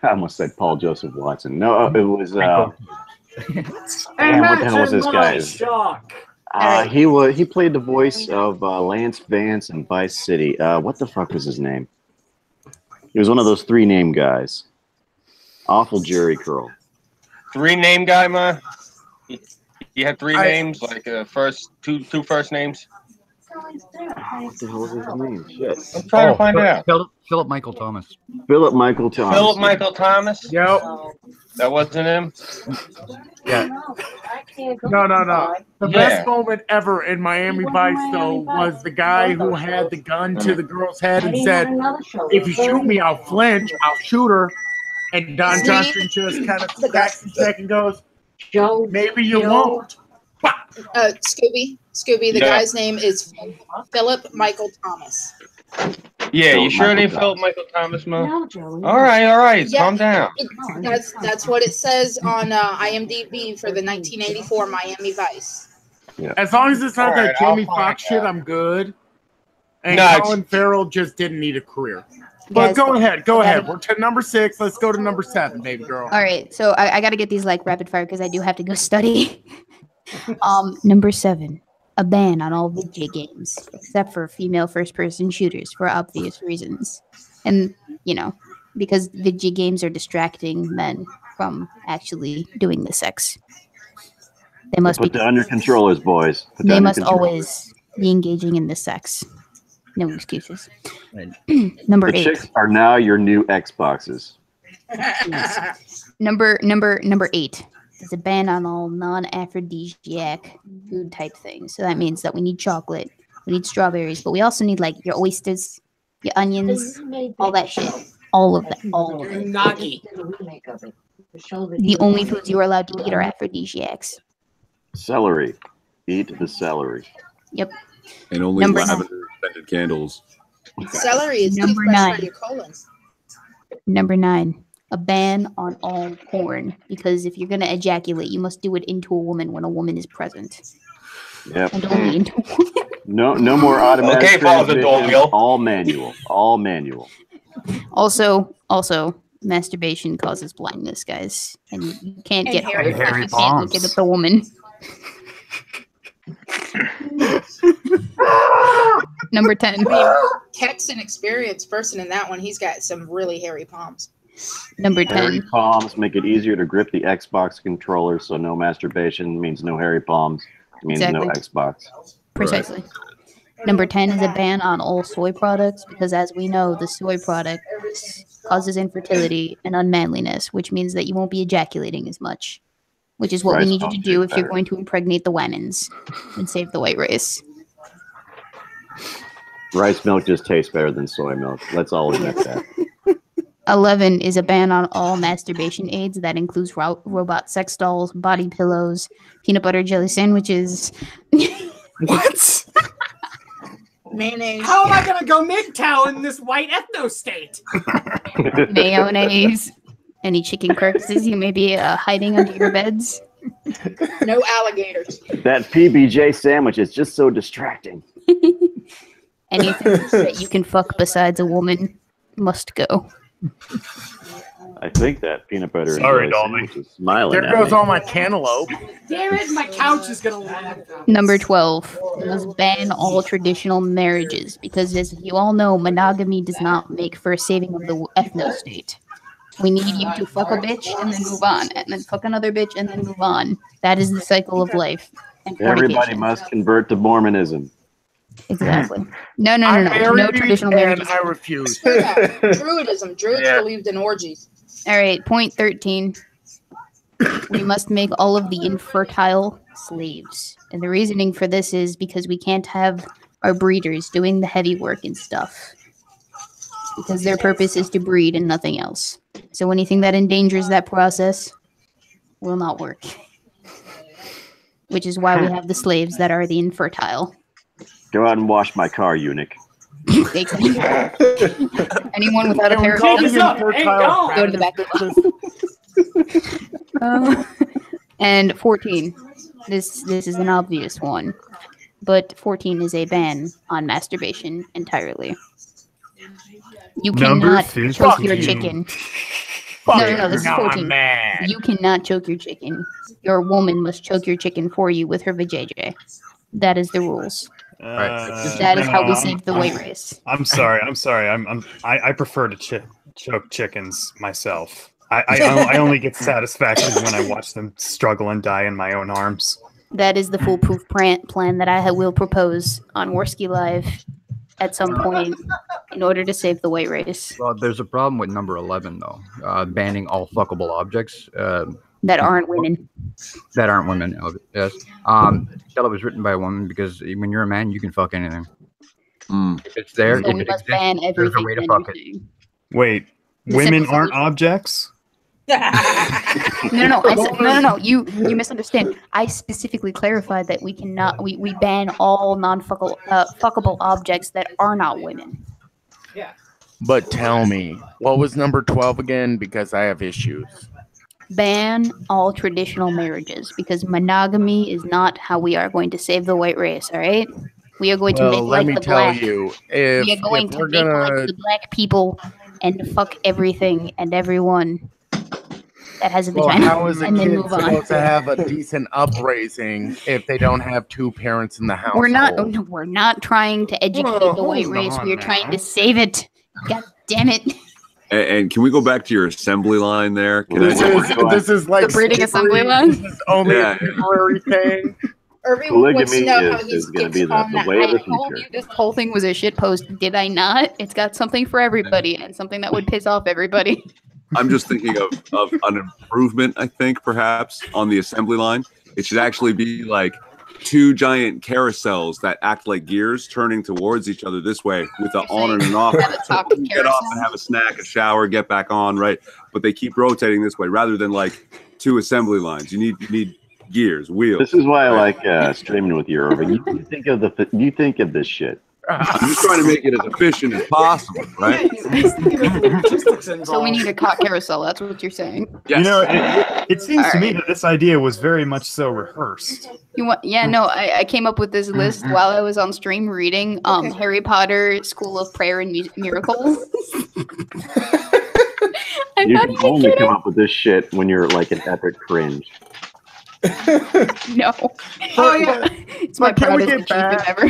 almost said Paul Joseph Watson. No, it was, damn, what the hell was this guy? He played the voice of Lance Vance in Vice City. What the fuck was his name? He was one of those 3 name guys. Awful Jerry curl. 3 name guy, ma? You had 3 names, like two first names? What the hell was his name? Shit. I'm trying to find out. Philip Michael Thomas. Philip Michael Thomas. Philip Michael Thomas? Yep. That wasn't him? Yeah. No. The best moment ever in Miami Vice, though, was the guy who had the gun to the girl's head and said, "If you shoot me, I'll flinch. I'll shoot her." And Don Johnson just kind of backs his neck and goes, "Maybe you won't." Scooby, the guy's name is Philip Michael Thomas. Yeah, you sure it ain't Philip Michael Thomas, Mo? All right, Yeah, calm down. That's what it says on IMDb for the 1984 Miami Vice. Yeah. As long as it's not that I'll Jamie find Foxx shit, out. I'm good. And No, Colin Farrell just didn't need a career. But go ahead. We're to number 6. Let's go to number 7, baby girl. All right, so I got to get these like rapid fire because I do have to go study. Number 7, a ban on all video games except for female first-person shooters for obvious reasons, and because video games are distracting men from actually doing the sex. They must Put that on your controllers, boys. Put that They on your must controllers. always be engaging in the sex. No excuses. Number The 8. chicks are now your new Xboxes. Number 8 is a ban on all non-aphrodisiac food type things. So that means that we need chocolate, we need strawberries, but we also need like your oysters, your onions, all that shit. All of that. All of it. Nagi. The only foods you are allowed to eat are aphrodisiacs. Celery. Eat the celery. Yep. And only Number lavender scented candles. Celery is Number toothbrush 9. for your colon. Number 9, a ban on all porn. Because if you're going to ejaculate, you must do it into a woman when a woman is present. Yep. And only into a woman. No more automatic. Okay, Father transmission. Dole. All manual. All manual. Also, masturbation causes blindness, guys. And you can't And get hairy hard if you palms. can't look at the woman. Number 10. Keck's an experienced person in that one. He's got some really hairy palms. Number Hairy 10. palms make it easier to grip the Xbox controller, so no masturbation means no hairy palms. Means no Exactly. Xbox. Precisely. Number 10 is a ban on all soy products because, as we know, the soy product causes infertility and unmanliness, which means that you won't be ejaculating as much, which is what we Rice need you to pumps do are if you're better. going to impregnate the Wannans and save the white race. Rice milk just tastes better than soy milk. Let's all admit that. 11 is a ban on all masturbation aids. That includes robot sex dolls, body pillows, peanut butter jelly sandwiches. What? Mayonnaise. How am I gonna go MGTOW in this white ethno state? Mayonnaise, any chicken carcasses you may be hiding under your beds. No alligators. That PBJ sandwich is just so distracting. Anything that you can fuck besides a woman. must go. I think that peanut butter Sorry, and jelly Dolly. sandwich is smiling There at goes me. all my cantaloupe. Damn it, my couch is gonna land. Number 12. We must ban all traditional marriages because, as you all know, monogamy does not make for a saving of the ethno-state. We need you to fuck a bitch and then move on, and then fuck another bitch and then move on. That is the cycle of life. And Everybody fornication. must convert to Mormonism. Exactly. No. I'm No married traditional and marriages. I refuse. Druidism. Druids Yeah. believed in orgies. All right, point 13. We must make all of the infertile slaves. And the reasoning for this is because we can't have our breeders doing the heavy work and stuff. Because their purpose is to breed and nothing else. So anything that endangers that process will not work. Which is why we have the slaves that are the infertile. Go out and wash my car, eunuch. They can. Anyone without a pair of Call hands, me infertile. go to the back of the and 14. This is an obvious one. But 14 is a ban on masturbation entirely. You Number cannot choke your 15. chicken. Fuck No, this is now I'm 14. mad. You cannot choke your chicken. Your woman must choke your chicken for you with her vajayjay. That is the rules. That is how we save the white race. I'm sorry. I prefer to choke chickens myself. I only get satisfaction when I watch them struggle and die in my own arms. That is the foolproof plan that I will propose on Worski Live at some point in order to save the white race. Well, there's a problem with number 11 though, banning all fuckable objects That aren't women. that aren't women. Yes. Tell it was written by a woman because when you're a man, you can fuck anything. If it's there, So if we it must exists, ban there's a everything. way to then fuck you're it. saying. Wait, The women simple aren't solution. objects? No. You misunderstand. I specifically clarified that we cannot. We ban all fuckable objects that are not women. But tell me, what was number 12 again? Because I have issues. Ban all traditional marriages because monogamy is not how we are going to save the white race. All right. We are going to make Well, let like me the tell black. you, if, We are going if to we're make like gonna, the black people and fuck everything and everyone that has a well, vagina how is a and then kid move on. supposed to have a decent upraising if they don't have two parents in the house? We're not trying to educate the white race. We are trying to save it. God damn it. And can we go back to your assembly line there? Can This is like The breeding assembly line? This is only Yeah. a temporary thing. Everyone wants to Polygamy know how he is going to gets be on the that way of the high hole. future. This whole thing was a shit post, did I not? It's got something for everybody and something that would piss off everybody. I'm just thinking of an improvement, I think, perhaps, on the assembly line. It should actually be like two giant carousels that act like gears turning towards each other this way with the on and an off. Have a talking Get off and have a snack, a shower, get back on, right? But they keep rotating this way rather than like two assembly lines. You need gears, wheels. This is why I like streaming with you, Irving. You think of this shit. I'm just trying to make it as efficient as possible, right? So we need a cock carousel, that's what you're saying. Yes. You know, it seems to me Alright. that this idea was very much so rehearsed. You want? Yeah, no. I came up with this list while I was on stream reading Harry Potter School of Prayer and Miracles. I'm You not can even only kidding. come up with this shit when you're like an epic cringe. No. Oh yeah. It's my But can we proudest get achievement back? ever.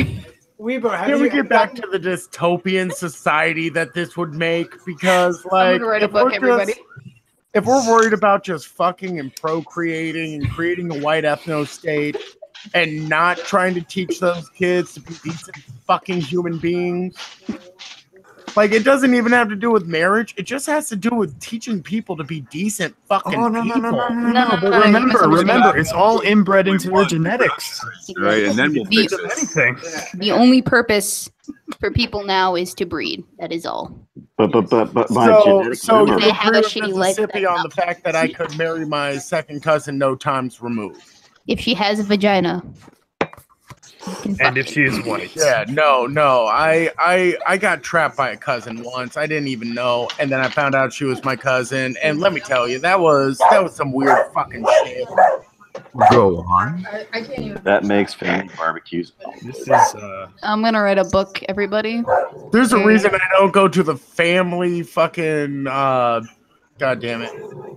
Weebo, have Can we you get back to the dystopian society that this would make? Because, I'm like, gonna write a if book, we're everybody. if we're worried about just fucking and procreating and creating a white ethno state and not trying to teach those kids to be decent fucking human beings, like, it doesn't even have to do with marriage. It just has to do with teaching people to be decent fucking people. No, but remember, it's all inbred into their genetics. Right, and then we'll The- fix it. Anything. The only purpose for people now is to breed. That is all. But my So genetic you memory- They have a agree with shitty life Mississippi on the fact that I could marry my second cousin no times removed. If she has a vagina. you can fuck And if it. she is white. Yeah, no. I got trapped by a cousin once. I didn't even know, and then I found out she was my cousin. And let me tell you, that was some weird fucking shit. Go on. I can't even. That makes family barbecues. This is I'm gonna write a book, everybody. There's a reason I don't go to the family fucking God damn it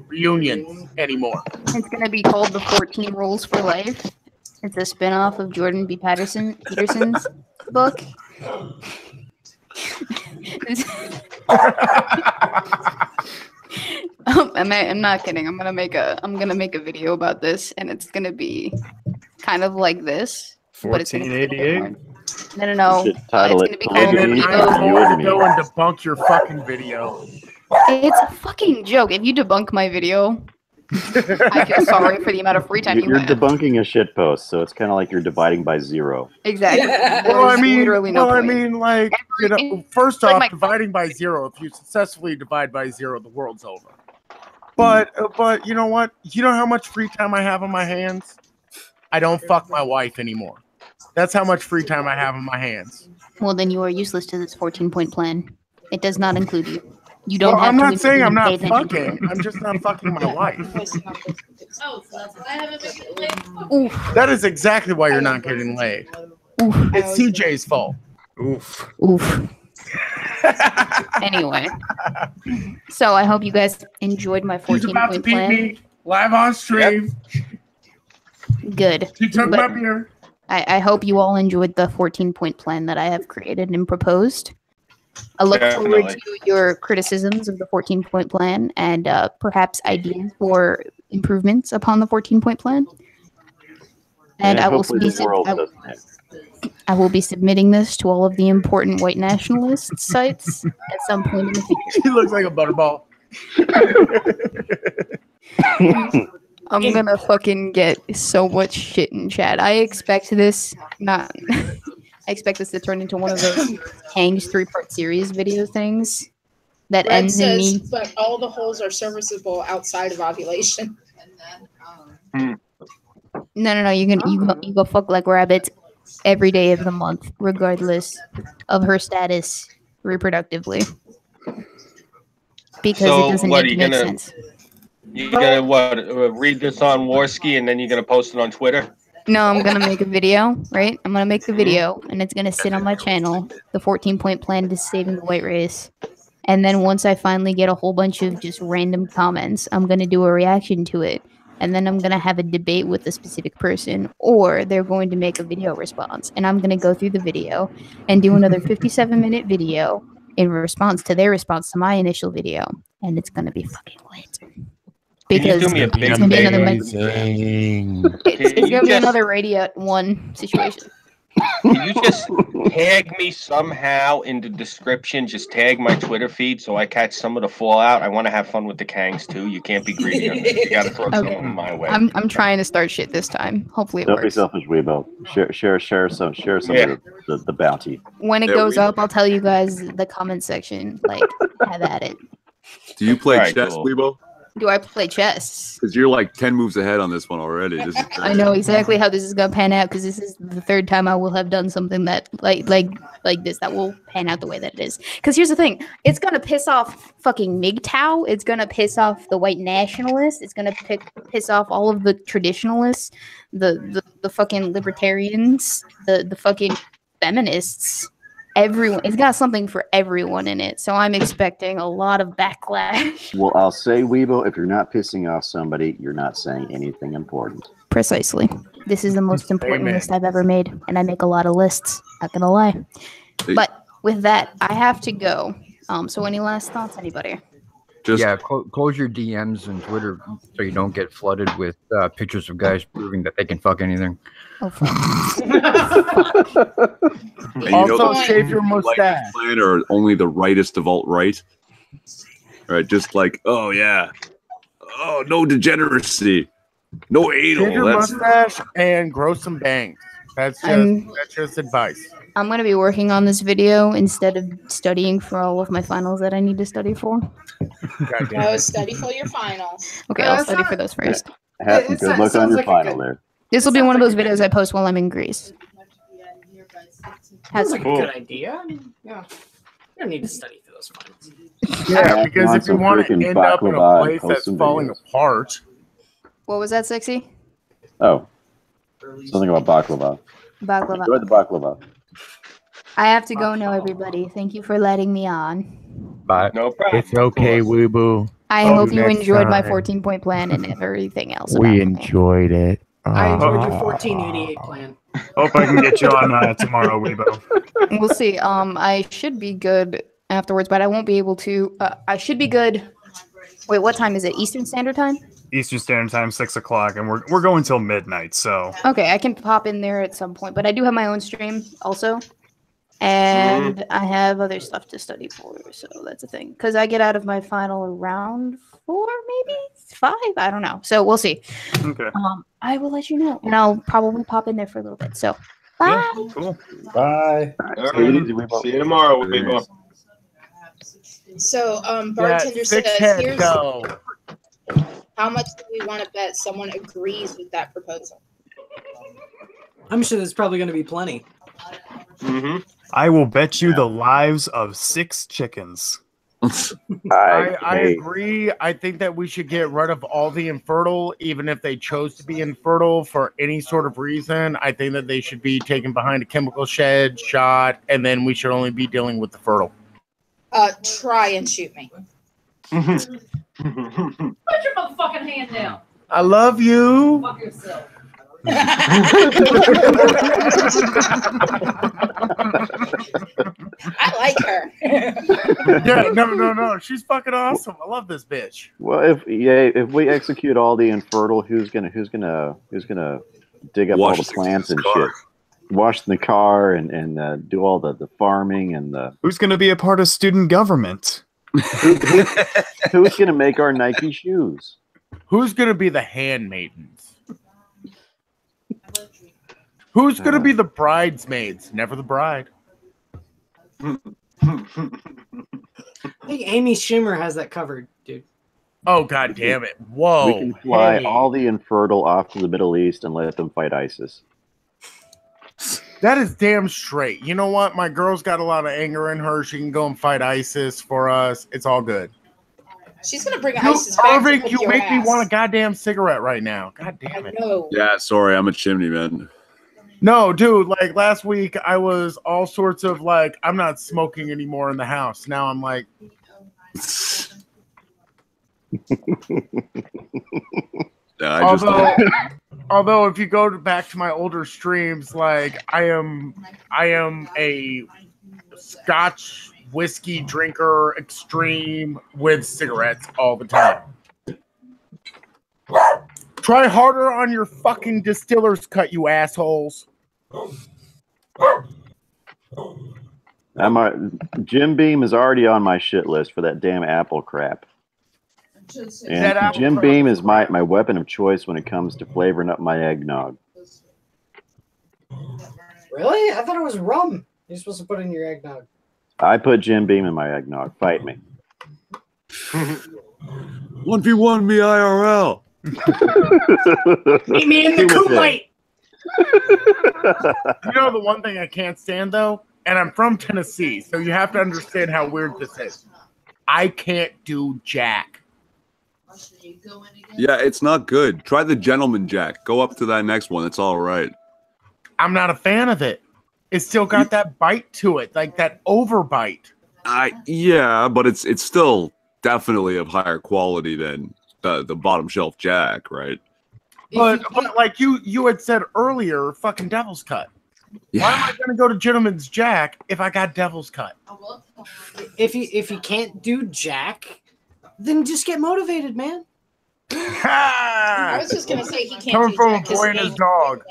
reunion anymore. It's gonna be called The 14 Rules for Life. It's a spin-off of Jordan B. Peterson's book. I'm not kidding. I'm gonna make a video about this, and it's gonna be kind of like this. But it's gonna be 1488. no. You should title It's it gonna be Polygamy called You and Me. Go and debunk your fucking video. It's a fucking joke. If you debunk my video, I feel sorry for the amount of free time you You're have. debunking a shit post, so it's kind of like you're dividing by 0. Exactly. Well, I There's mean, literally no point. like, you know, first like off, my- dividing by 0. If you successfully divide by 0, the world's over. But you know what? You know how much free time I have on my hands? I don't fuck my wife anymore. That's how much free time I have on my hands. Well, then you are useless to this 14-point plan. It does not include you. You don't Well, have I'm to not saying I'm not pay attention to fucking. I'm just not fucking my wife. Oh, so that's why I haven't been getting laid. Oof. That is exactly why you're not getting laid. Oof. It's CJ's fault. Oof. Oof. Anyway, so I hope you guys enjoyed my He's about to 14-point beat plan. me live on stream. Good. He took But my beer. I hope you all enjoyed the 14-point plan that I have created and proposed. I look forward Definitely. to your criticisms of the 14-point plan and perhaps ideas for improvements upon the 14-point plan. And I will hopefully be the world doesn't end. I will be submitting this to all of the important white nationalist sites at some point in the future. He looks like a butterball. I'm gonna fucking get so much shit in chat. I expect this to turn into one of those Hangs 3-part series video things that Red ends in says, me. but all the holes are serviceable outside of ovulation. No. You go fuck like rabbits every day of the month, regardless of her status reproductively, because So it doesn't what, need are to you make gonna- sense. You gonna read this on Warski and then you're gonna post it on Twitter? No, I'm gonna make a video, right? I'm gonna make the video, and it's gonna sit on my channel. The 14-point plan to saving the white race. And then once I finally get a whole bunch of just random comments, I'm gonna do a reaction to it. And then I'm gonna have a debate with a specific person, or they're going to make a video response. And I'm gonna go through the video and do another 57-minute video in response to their response to my initial video. And it's gonna be fucking lit. Because do me a it's big gonna be another it's gonna be another Radio 1 situation. Can you just tag me somehow in the description? Just tag my Twitter feed so I catch some of the fallout. I want to have fun with the Kangs too. You can't be greedy on this. You got to throw something my way. I'm trying to start shit this time. Hopefully it Don't be works. selfish, Weebo. Share some Yeah. of the bounty. When it Yeah, goes we- up, I'll tell you guys the comment section. Like, have at it. Do you play Alright, chess, cool. Weebo? Do I play chess? Because you're like 10 moves ahead on this one already. This is I know exactly how this is gonna pan out because this is the third time I will have done something that like this that will pan out the way that it is. Because here's the thing, it's gonna piss off fucking MGTOW. It's gonna piss off the white nationalists. It's gonna piss off all of the traditionalists, the fucking libertarians, the fucking feminists. Everyone, it's got something for everyone in it. So I'm expecting a lot of backlash. Well, I'll say, Weebo, if you're not pissing off somebody, you're not saying anything important. Precisely. This is the most important Amen. list I've ever made, and I make a lot of lists. Not gonna lie. But with that, I have to go. So any last thoughts, anybody? Just close your DMs and Twitter so you don't get flooded with pictures of guys proving that they can fuck anything. Oh, fuck. And you Also, know, shave your like mustache. this plan are only the rightest of alt-right. Right, just like, oh yeah. Oh, no degeneracy. No Shave your anal. That's mustache and grow some bangs. That's just advice. I'm gonna be working on this video instead of studying for all of my finals that I need to study for. No, study for your finals. Okay, I'll study for those first. Have some good luck on your final there. This will be one of those videos I post while I'm in Greece. That's like Cool. a good idea. I mean, yeah. You don't need to study for those finals. Yeah, because if you want to freaking end up in a baklava and place post that's some falling videos. apart, What was that, Sexy? Oh, something about baklava. Baklava. Enjoy the baklava. I have to go now, everybody. Thank you for letting me on. But No problem. it's okay, Weeboo. I hope you enjoyed my 14-point plan and everything else. We about me. enjoyed it. I enjoyed your 1488 plan. Hope I can get you on tomorrow, Weibo. We'll see. I should be good afterwards, but I won't be able to. I should be good. Wait, what time is it? Eastern Standard Time? Eastern Standard Time, 6 o'clock, and we're going till midnight. So Okay, I can pop in there at some point, but I do have my own stream also, and I have other stuff to study for, so that's a thing. Because I get out of my final around 4, maybe 5. I don't know. So we'll see. Okay. I will let you know, and I'll probably pop in there for a little bit. So bye. Yeah, cool. Bye. See you tomorrow, Weibo. So, bartender says, here's how much do we want to bet someone agrees with that proposal? I'm sure there's probably going to be plenty. I will bet you the lives of 6 chickens. I agree. I think that we should get rid of all the infertile, even if they chose to be infertile for any sort of reason. I think that they should be taken behind a chemical shed, shot, and then we should only be dealing with the fertile. Try and shoot me. Put your motherfucking hand down. I love you. Fuck yourself. I like her. Yeah, no. She's fucking awesome. I love this bitch. Well, if we execute all the infertile, who's gonna dig up all the plants and shit? Wash the car and do all the farming and the. Who's gonna be a part of student government? Who's gonna make our Nike shoes? Who's gonna be the handmaidens? Who's gonna be the bridesmaids? Never the bride. I think Amy Schumer has that covered, dude. Oh, god damn it. Whoa. We can fly all the infertile off to the Middle East and let them fight ISIS. That is damn straight. You know what? My girl's got a lot of anger in her. She can go and fight ISIS for us. It's all good. She's gonna bring ISIS back. Irving, to you your make me ass. want a goddamn cigarette right now. God damn it. No. Yeah, sorry, I'm a chimney man. No, dude, like last week I was all sorts of like, I'm not smoking anymore in the house. Now I'm like, Yeah, although if you go back to my older streams, like I am a Scotch whiskey drinker extreme with cigarettes all the time. Try harder on your fucking distiller's cut, you assholes. Jim Beam is already on my shit list for that damn apple crap. And Jim Beam is my weapon of choice when it comes to flavoring up my eggnog. Really? I thought it was rum. You're supposed to put in your eggnog. I put Jim Beam in my eggnog. Fight me. 1v1 me IRL. Meet me in the Kool-Aid. You know the one thing I can't stand though, and I'm from Tennessee, so you have to understand how weird this is. I can't do jack. Yeah, it's not good. Try the gentleman jack. Go up to that next one. It's all right. I'm not a fan of it. It's still got that bite to it, like that overbite. Yeah, but it's still definitely of higher quality than the bottom shelf jack, right? But like you had said earlier, fucking Devil's Cut. Yeah. Why am I gonna go to Gentleman's Jack if I got Devil's Cut? If you can't do jack, then just get motivated, man. I was just gonna say he can't Coming do from a jack 'cause boy he and his ain't dog.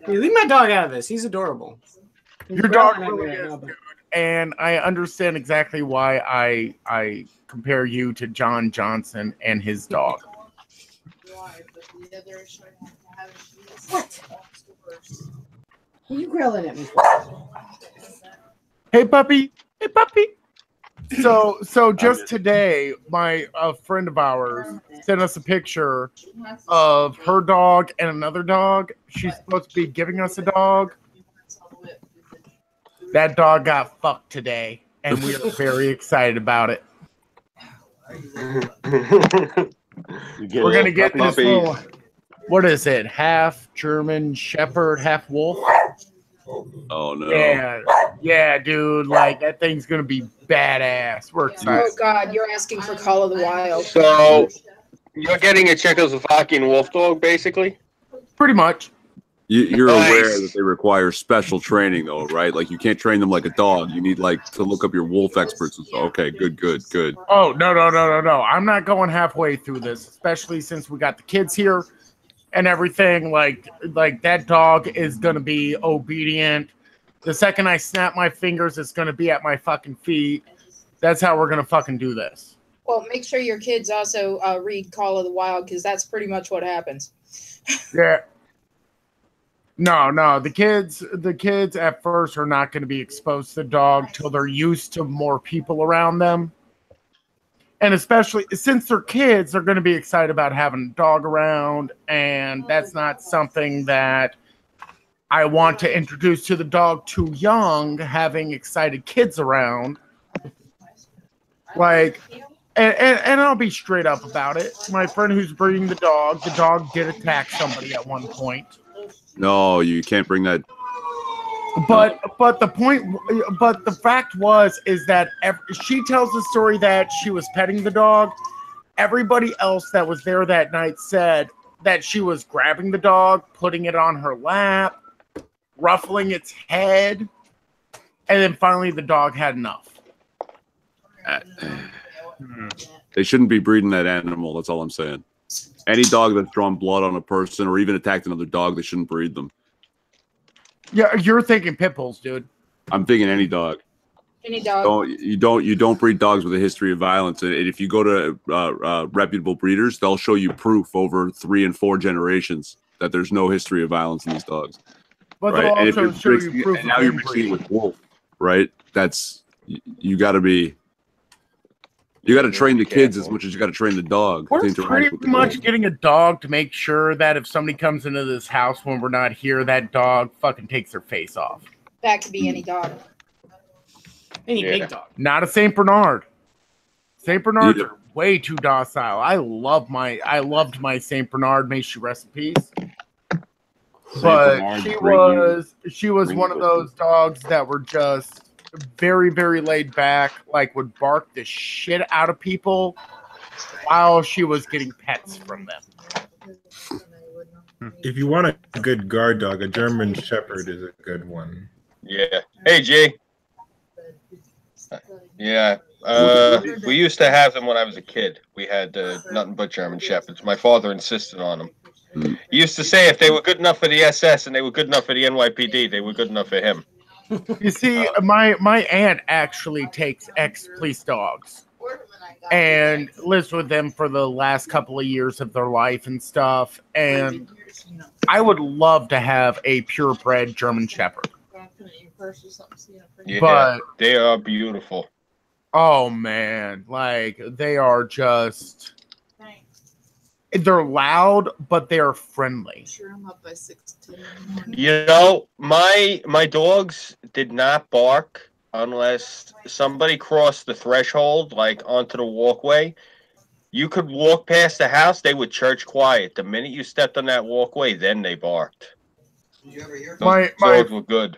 Hey, leave my dog out of this. He's adorable. He's Your dog growling at me really right is, now, but- dude. And I understand exactly why I compare you to John Johnson and his dog. What? What are you growling at me for? Hey puppy, hey puppy. So just today, a friend of ours sent us a picture of her dog and another dog. She's supposed to be giving us a dog. That dog got fucked today, and we are very excited about it. We're gonna get this little. What is it? Half German Shepherd, half wolf. Oh no! Yeah, dude. Like that thing's gonna be badass. We're excited. Oh God, you're asking for Call of the Wild. So you're getting a Czechoslovakian wolf dog, basically. Pretty much. You're aware that they require special training, though, right? Like you can't train them like a dog. You need like to look up your wolf experts. And so, okay, good. Oh no! I'm not going halfway through this, especially since we got the kids here and everything. Like that dog is gonna be obedient. The second I snap my fingers, it's gonna be at my fucking feet. That's how we're gonna fucking do this. Well, make sure your kids also read Call of the Wild, because that's pretty much what happens. Yeah. No. The kids at first are not going to be exposed to the dog till they're used to more people around them. And especially since they're kids, they're going to be excited about having a dog around. And that's not something that I want to introduce to the dog too young, having excited kids around. Like, and I'll be straight up about it. My friend who's breeding the dog did attack somebody at one point. No, you can't bring that. But the fact is that she tells the story that she was petting the dog. Everybody else that was there that night said that she was grabbing the dog, putting it on her lap, ruffling its head, and then finally the dog had enough. They shouldn't be breeding that animal. That's all I'm saying. Any dog that's drawn blood on a person or even attacked another dog, they shouldn't breed them. Yeah, you're thinking pit bulls, dude. I'm thinking any dog. Any dog. You don't breed dogs with a history of violence. And if you go to reputable breeders, they'll show you proof over 3 and 4 generations that there's no history of violence in these dogs. But right? they'll And if also you're show mixing, you proof and now you're mixing with wolf, right? You got to be. You got to train the kids as much as you got to train the dog. We're pretty much getting a dog to make sure that if somebody comes into this house when we're not here, that dog fucking takes their face off. That could be any dog. Any big dog. Not a Saint Bernard. Saint Bernards are way too docile. I loved my Saint Bernard. May she rest in peace. But she was one of those dogs that were just very, very laid back, like would bark the shit out of people while she was getting pets from them. If you want a good guard dog, a German Shepherd is a good one. Yeah. Hey, Jay. Yeah. We used to have them when I was a kid. We had nothing but German Shepherds. My father insisted on them. He used to say if they were good enough for the SS and they were good enough for the NYPD, they were good enough for him. You see, my aunt actually takes ex-police dogs and lives with them for the last couple of years of their life and stuff. And I would love to have a purebred German Shepherd. Yeah, but they are beautiful. Oh man, like they are just. They're loud, but they're friendly. Sure, I'm up by 6:10. You know, my dogs did not bark unless somebody crossed the threshold, like onto the walkway. You could walk past the house; they would church quiet. The minute you stepped on that walkway, then they barked. Those dogs were good.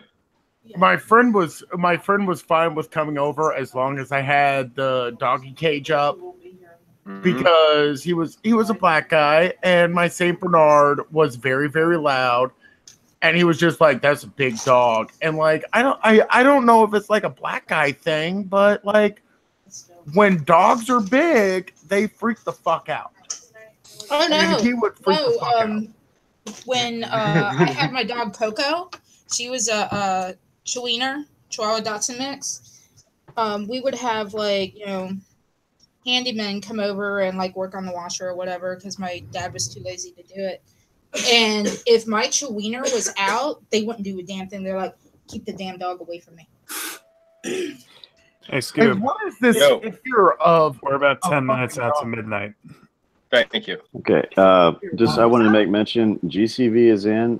My friend was fine with coming over as long as I had the doggy cage up. Because he was a black guy, and my Saint Bernard was very, very loud, and he was just like, "That's a big dog." And like, I don't know if it's like a black guy thing, but like, when dogs are big, they freak the fuck out. Oh no! And he would freak the fuck out. When I had my dog Coco, she was a Chihuahua Dachshund mix. We would have handymen come over and work on the washer or whatever because my dad was too lazy to do it. And if my Chihuahua was out, they wouldn't do a damn thing. They're like, keep the damn dog away from me. Hey, Scoob. And what is this fear of? We're about 10 minutes out to midnight. Thank you. Okay. I wanted to make mention. GCV is in.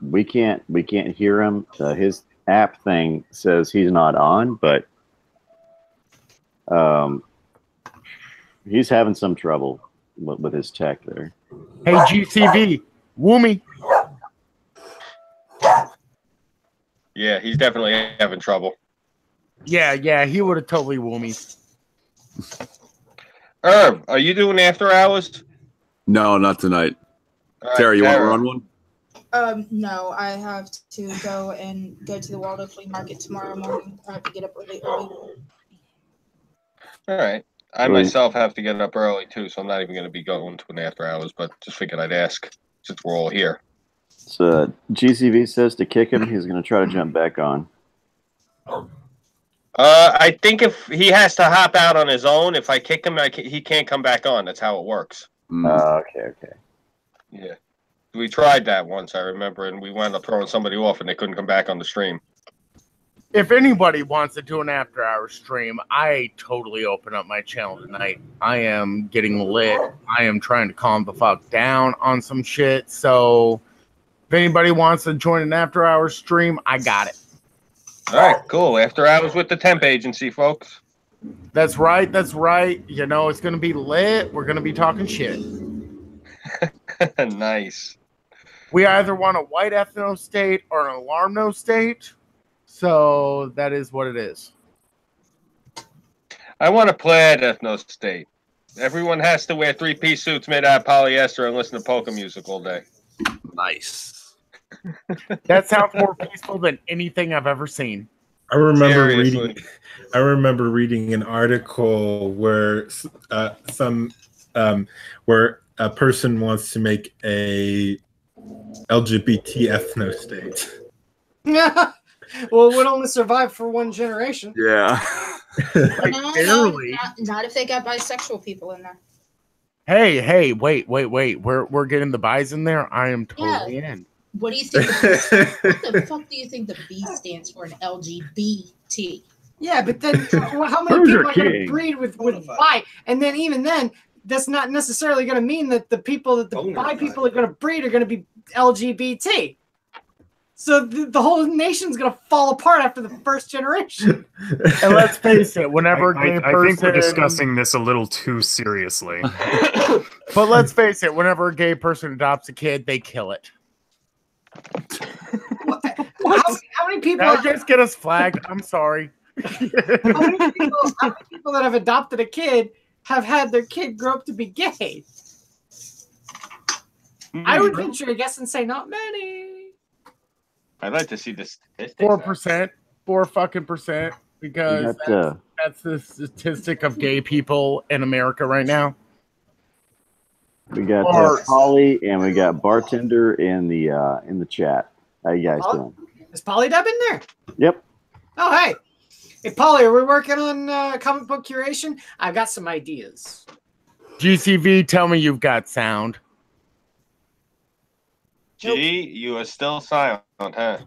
We can't hear him. His app thing says he's not on, but he's having some trouble. with his tech there. Hey, GCV, woo me. Yeah, he's definitely having trouble. Yeah, he would have totally woo me. Herb, are you doing after hours? No, not tonight. Right, Tara, you want to Tara. run one? No, I have to go to the Waldo Flea Market tomorrow morning. I have to get up really early. All right. I myself have to get up early too, so I'm not even going to be going to an after hours, but just figured I'd ask since we're all here. So GCV says to kick him, he's going to try to jump back on. I think if he has to hop out on his own, if I kick him, he can't come back on. That's how it works. Okay. Yeah. We tried that once, I remember, and we wound up throwing somebody off and they couldn't come back on the stream. If anybody wants to do an after-hour stream, I totally open up my channel tonight. I am getting lit. I am trying to calm the fuck down on some shit. So if anybody wants to join an after-hour stream, I got it. All right, cool. After hours with the temp agency, folks. That's right. You know, it's going to be lit. We're going to be talking shit. Nice. We either want a white ethno state or an alarm no state. So that is what it is. I want a plaid ethno state. Everyone has to wear three-piece suits made out of polyester and listen to polka music all day. Nice. That sounds more peaceful than anything I've ever seen. I remember reading an article where where a person wants to make a LGBT ethno state. Yeah. Well, it would only survive for one generation. Yeah. No, not if they got bisexual people in there. Hey, wait. We're getting the buys in there. I am totally in. What do you think? What the fuck do you think the B stands for in LGBT? Yeah, but then how many people are going to breed with bi? And then even then, that's not necessarily going to mean that the people that the bi people are going to breed are going to be LGBT. So the whole nation's going to fall apart after the first generation. And let's face it, whenever a gay I person... think we're discussing this a little too seriously. But let's face it, whenever a gay person adopts a kid, they kill it. How many people... Now just get us flagged. I'm sorry. How many people that have adopted a kid have had their kid grow up to be gay? I would venture a guess and say not many. I'd like to see the statistics. 4%, 4% because that's the statistic of gay people in America right now. We got Polly and we got Bartender in the chat. How you guys doing? Is Polydub in there? Yep. Oh, hey. Hey, Polly, are we working on comic book curation? I've got some ideas. GCV, tell me you've got sound. Gee, you are still silent, huh?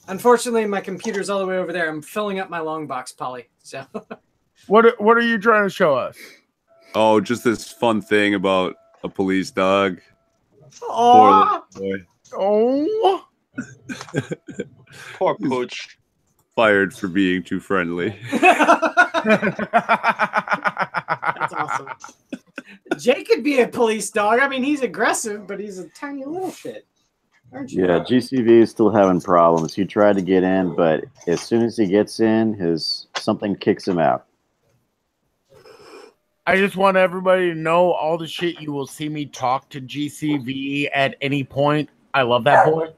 Unfortunately, my computer's all the way over there. I'm filling up my long box, Polly. So, what are you trying to show us? Oh, just this fun thing about a police dog. Oh, oh, poor Pooch. Fired for being too friendly. That's awesome. Jay could be a police dog. I mean, he's aggressive, but he's a tiny little shit. Aren't you? Yeah, GCV is still having problems. He tried to get in, but as soon as he gets in, something kicks him out. I just want everybody to know all the shit you will see me talk to GCV at any point. I love that boy.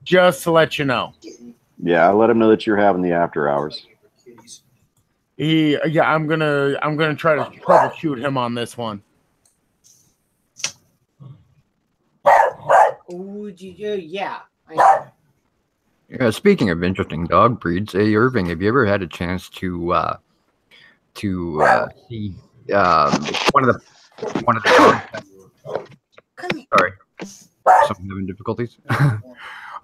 Just to let you know. Yeah, I let him know that you're having the after hours. I'm gonna try to troubleshoot him on this one. Ooh, yeah. Yeah. Speaking of interesting dog breeds, hey Irving, have you ever had a chance to see one of the dogs? Sorry, something having difficulties.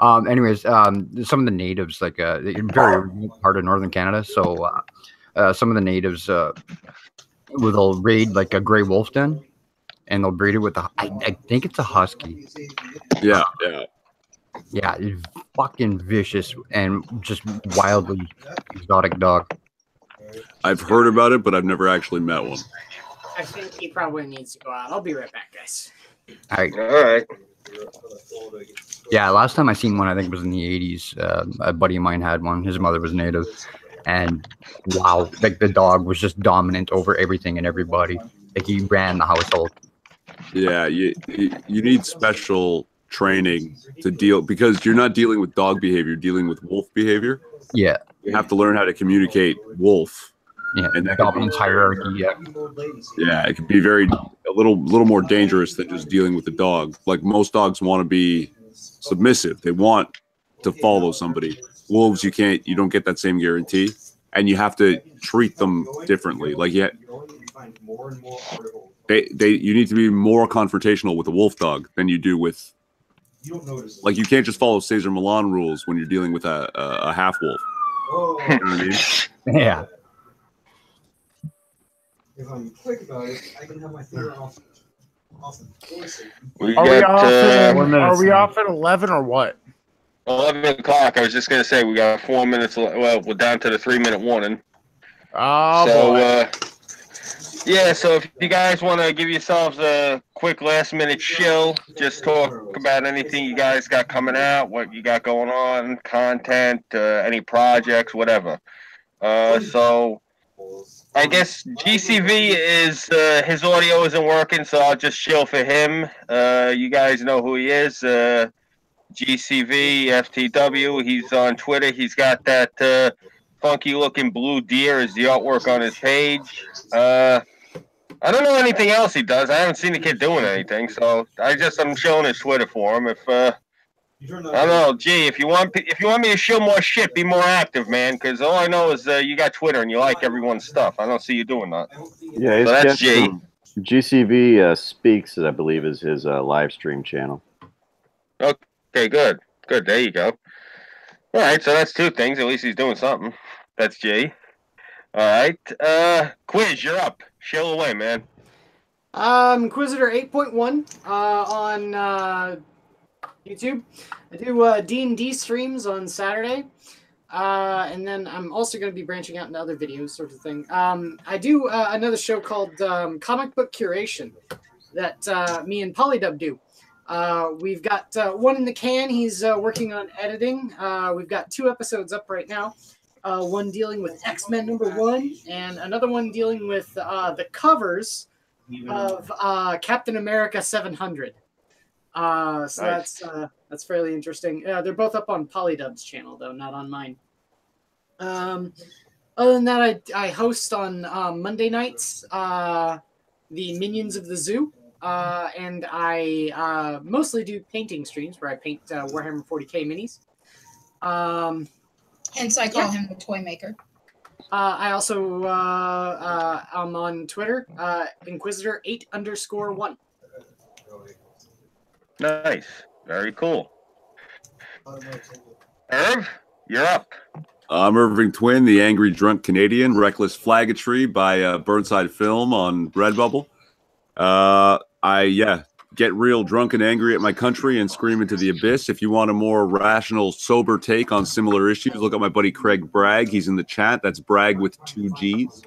Anyways, some of the natives, like very remote part of northern Canada, so some of the natives they'll raid like a gray wolf den, and they'll breed it with I think it's a husky. Yeah. Yeah, it's fucking vicious and just wildly exotic dog. I've heard about it, but I've never actually met one. I think he probably needs to go out. I'll be right back, guys. All right. All right. Yeah, last time I seen one, I think it was in the 80s. A buddy of mine had one. His mother was native. And wow, like the dog was just dominant over everything and everybody. Like he ran the household. Yeah, you need special training to deal, because you're not dealing with dog behavior, you're dealing with wolf behavior. Yeah. You have to learn how to communicate wolf. Yeah, and that dominance hierarchy. Yeah. Yeah, it could be a little more dangerous than just dealing with the dog. Like most dogs want to be submissive. They want to follow somebody. Wolves, you don't get that same guarantee, and you have to treat them differently. Like you need to be more confrontational with a wolf dog than you do with. Like you can't just follow Cesar Millan rules when you're dealing with a half wolf. You know what I mean? Yeah. If I'm quick about it, I can have my finger off the joystick. Are we off at 11 or what? 11 o'clock. I was just going to say we got 4 minutes. Well, we're down to the 3-minute warning. Oh, so, boy. Yeah, so if you guys want to give yourselves a quick last-minute chill, just talk about anything you guys got coming out, what you got going on, content, any projects, whatever. So I guess GCV is his audio isn't working, so I'll just chill for him. You guys know who he is. GCV FTW. He's on Twitter. He's got that funky looking blue deer as the artwork on his page. I don't know anything else he does. I haven't seen the kid doing anything, so I'm showing his Twitter for him. If I don't know, G, if you want me to show more shit, be more active, man. Because all I know is you got Twitter and you like everyone's stuff. I don't see you doing that. Yeah, so that's G. GCV Speaks, I believe, is his live stream channel. Okay, good. There you go. All right, so that's two things. At least he's doing something. That's G. All right, Quiz, you're up. Chill away, man. Inquisitor 8.1 on YouTube. I do D&D streams on Saturday. And then I'm also going to be branching out into other videos, sort of thing. I do another show called Comic Book Curation that me and Polydub do. We've got one in the can. He's working on editing. We've got 2 episodes up right now. One dealing with X-Men #1, and another one dealing with the covers of Captain America 700. So nice. That's fairly interesting. They're both up on Polydub's channel, though, not on mine. Other than that, I host on Monday nights the Minions of the Zoo. And I mostly do painting streams where I paint Warhammer 40k minis. Hence, I call him the toy maker. I also I'm on Twitter, Inquisitor 8_1. Nice, very cool. Irv, you're up. I'm Irving Twin, the Angry Drunk Canadian, Reckless Flaggatry by Burnside Film on Redbubble. I get real drunk and angry at my country and scream into the abyss. If you want a more rational, sober take on similar issues, look at my buddy Craig Bragg. He's in the chat. That's Bragg with 2 G's.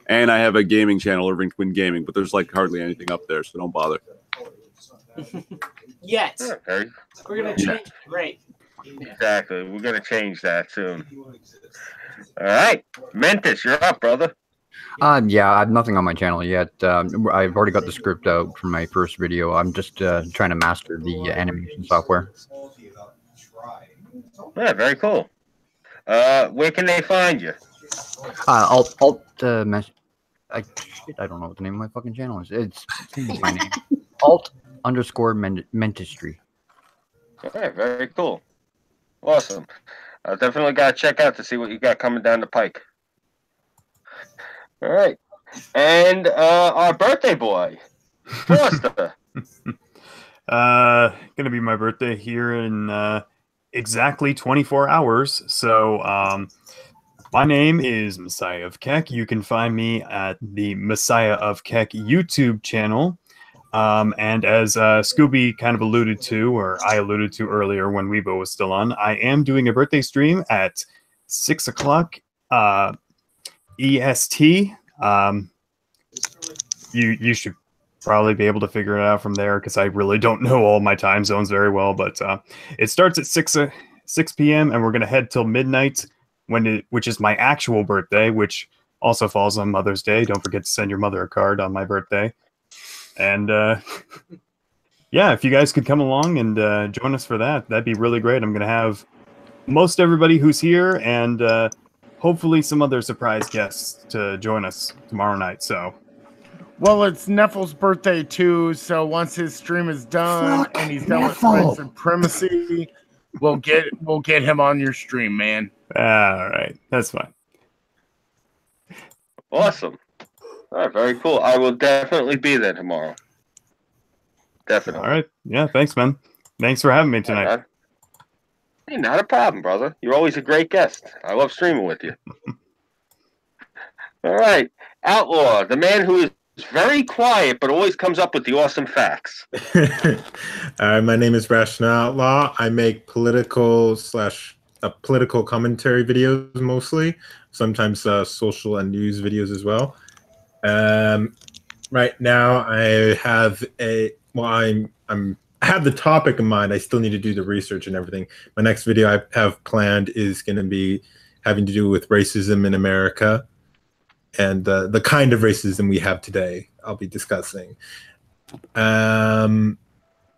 And I have a gaming channel, Irving Twin Gaming, but there's like hardly anything up there, so don't bother. Yet. Okay. We're going to change it. Right. Exactly. We're going to change that soon. All right. Mentis, you're up, brother. Yeah, I have nothing on my channel yet. I've already got the script out from my first video. I'm just trying to master the animation software. Yeah, very cool. Where can they find you? I don't know what the name of my fucking channel is. It's my name. Alt_Mentistry. All right, very cool. Awesome. I definitely got to check out to see what you got coming down the pike. All right. And our birthday boy, Foster. Gonna be my birthday here in exactly 24 hours. So my name is Messiah of Keck. You can find me at the Messiah of Keck YouTube channel. And as Scooby kind of alluded to, or I alluded to earlier when Weibo was still on, I am doing a birthday stream at 6 o'clock EST. you should probably be able to figure it out from there, because I really don't know all my time zones very well. But it starts at 6 p.m. and we're gonna head till midnight, which is my actual birthday, which also falls on Mother's Day. Don't forget to send your mother a card on my birthday. And yeah, if you guys could come along and join us for that, that'd be really great. I'm gonna have most everybody who's here and hopefully some other surprise guests to join us tomorrow night. So. Well, it's Neffle's birthday too, so once his stream is done and he's done with White Supremacy, we'll get him on your stream, man. All right, that's fine. Awesome. All right, very cool. I will definitely be there tomorrow. Definitely. All right. Yeah, thanks, man. Thanks for having me tonight. Hey, not a problem, brother. You're always a great guest. I love streaming with you. All right, Outlaw, the man who is very quiet, but always comes up with the awesome facts. My name is Rational Outlaw. I make political commentary videos mostly, sometimes social and news videos as well. Right now, I have I have the topic in mind. I still need to do the research and everything. My next video I have planned is going to be having to do with racism in America. And the kind of racism we have today, I'll be discussing. And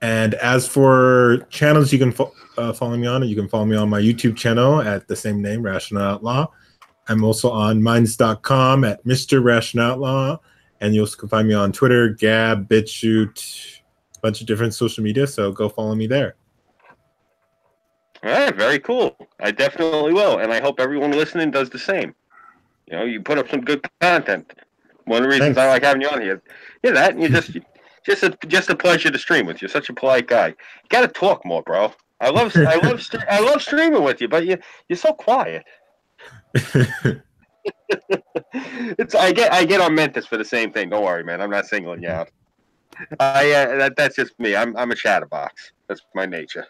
as for channels you can follow me on, you can follow me on my YouTube channel at the same name, Rational Outlaw. I'm also on minds.com at Mr. Rational Outlaw. And you also can find me on Twitter, Gab, BitChute, a bunch of different social media. So go follow me there. All right, very cool. I definitely will. And I hope everyone listening does the same. You know, you put up some good content. One of the reasons I like having you on here. Yeah, that and you just a pleasure to stream with. You're such a polite guy. You got to talk more, bro. I love streaming with you, but you're so quiet. I get on Mentis for the same thing. Don't worry, man. I'm not singling you out. That's just me. I'm a chatterbox. That's my nature.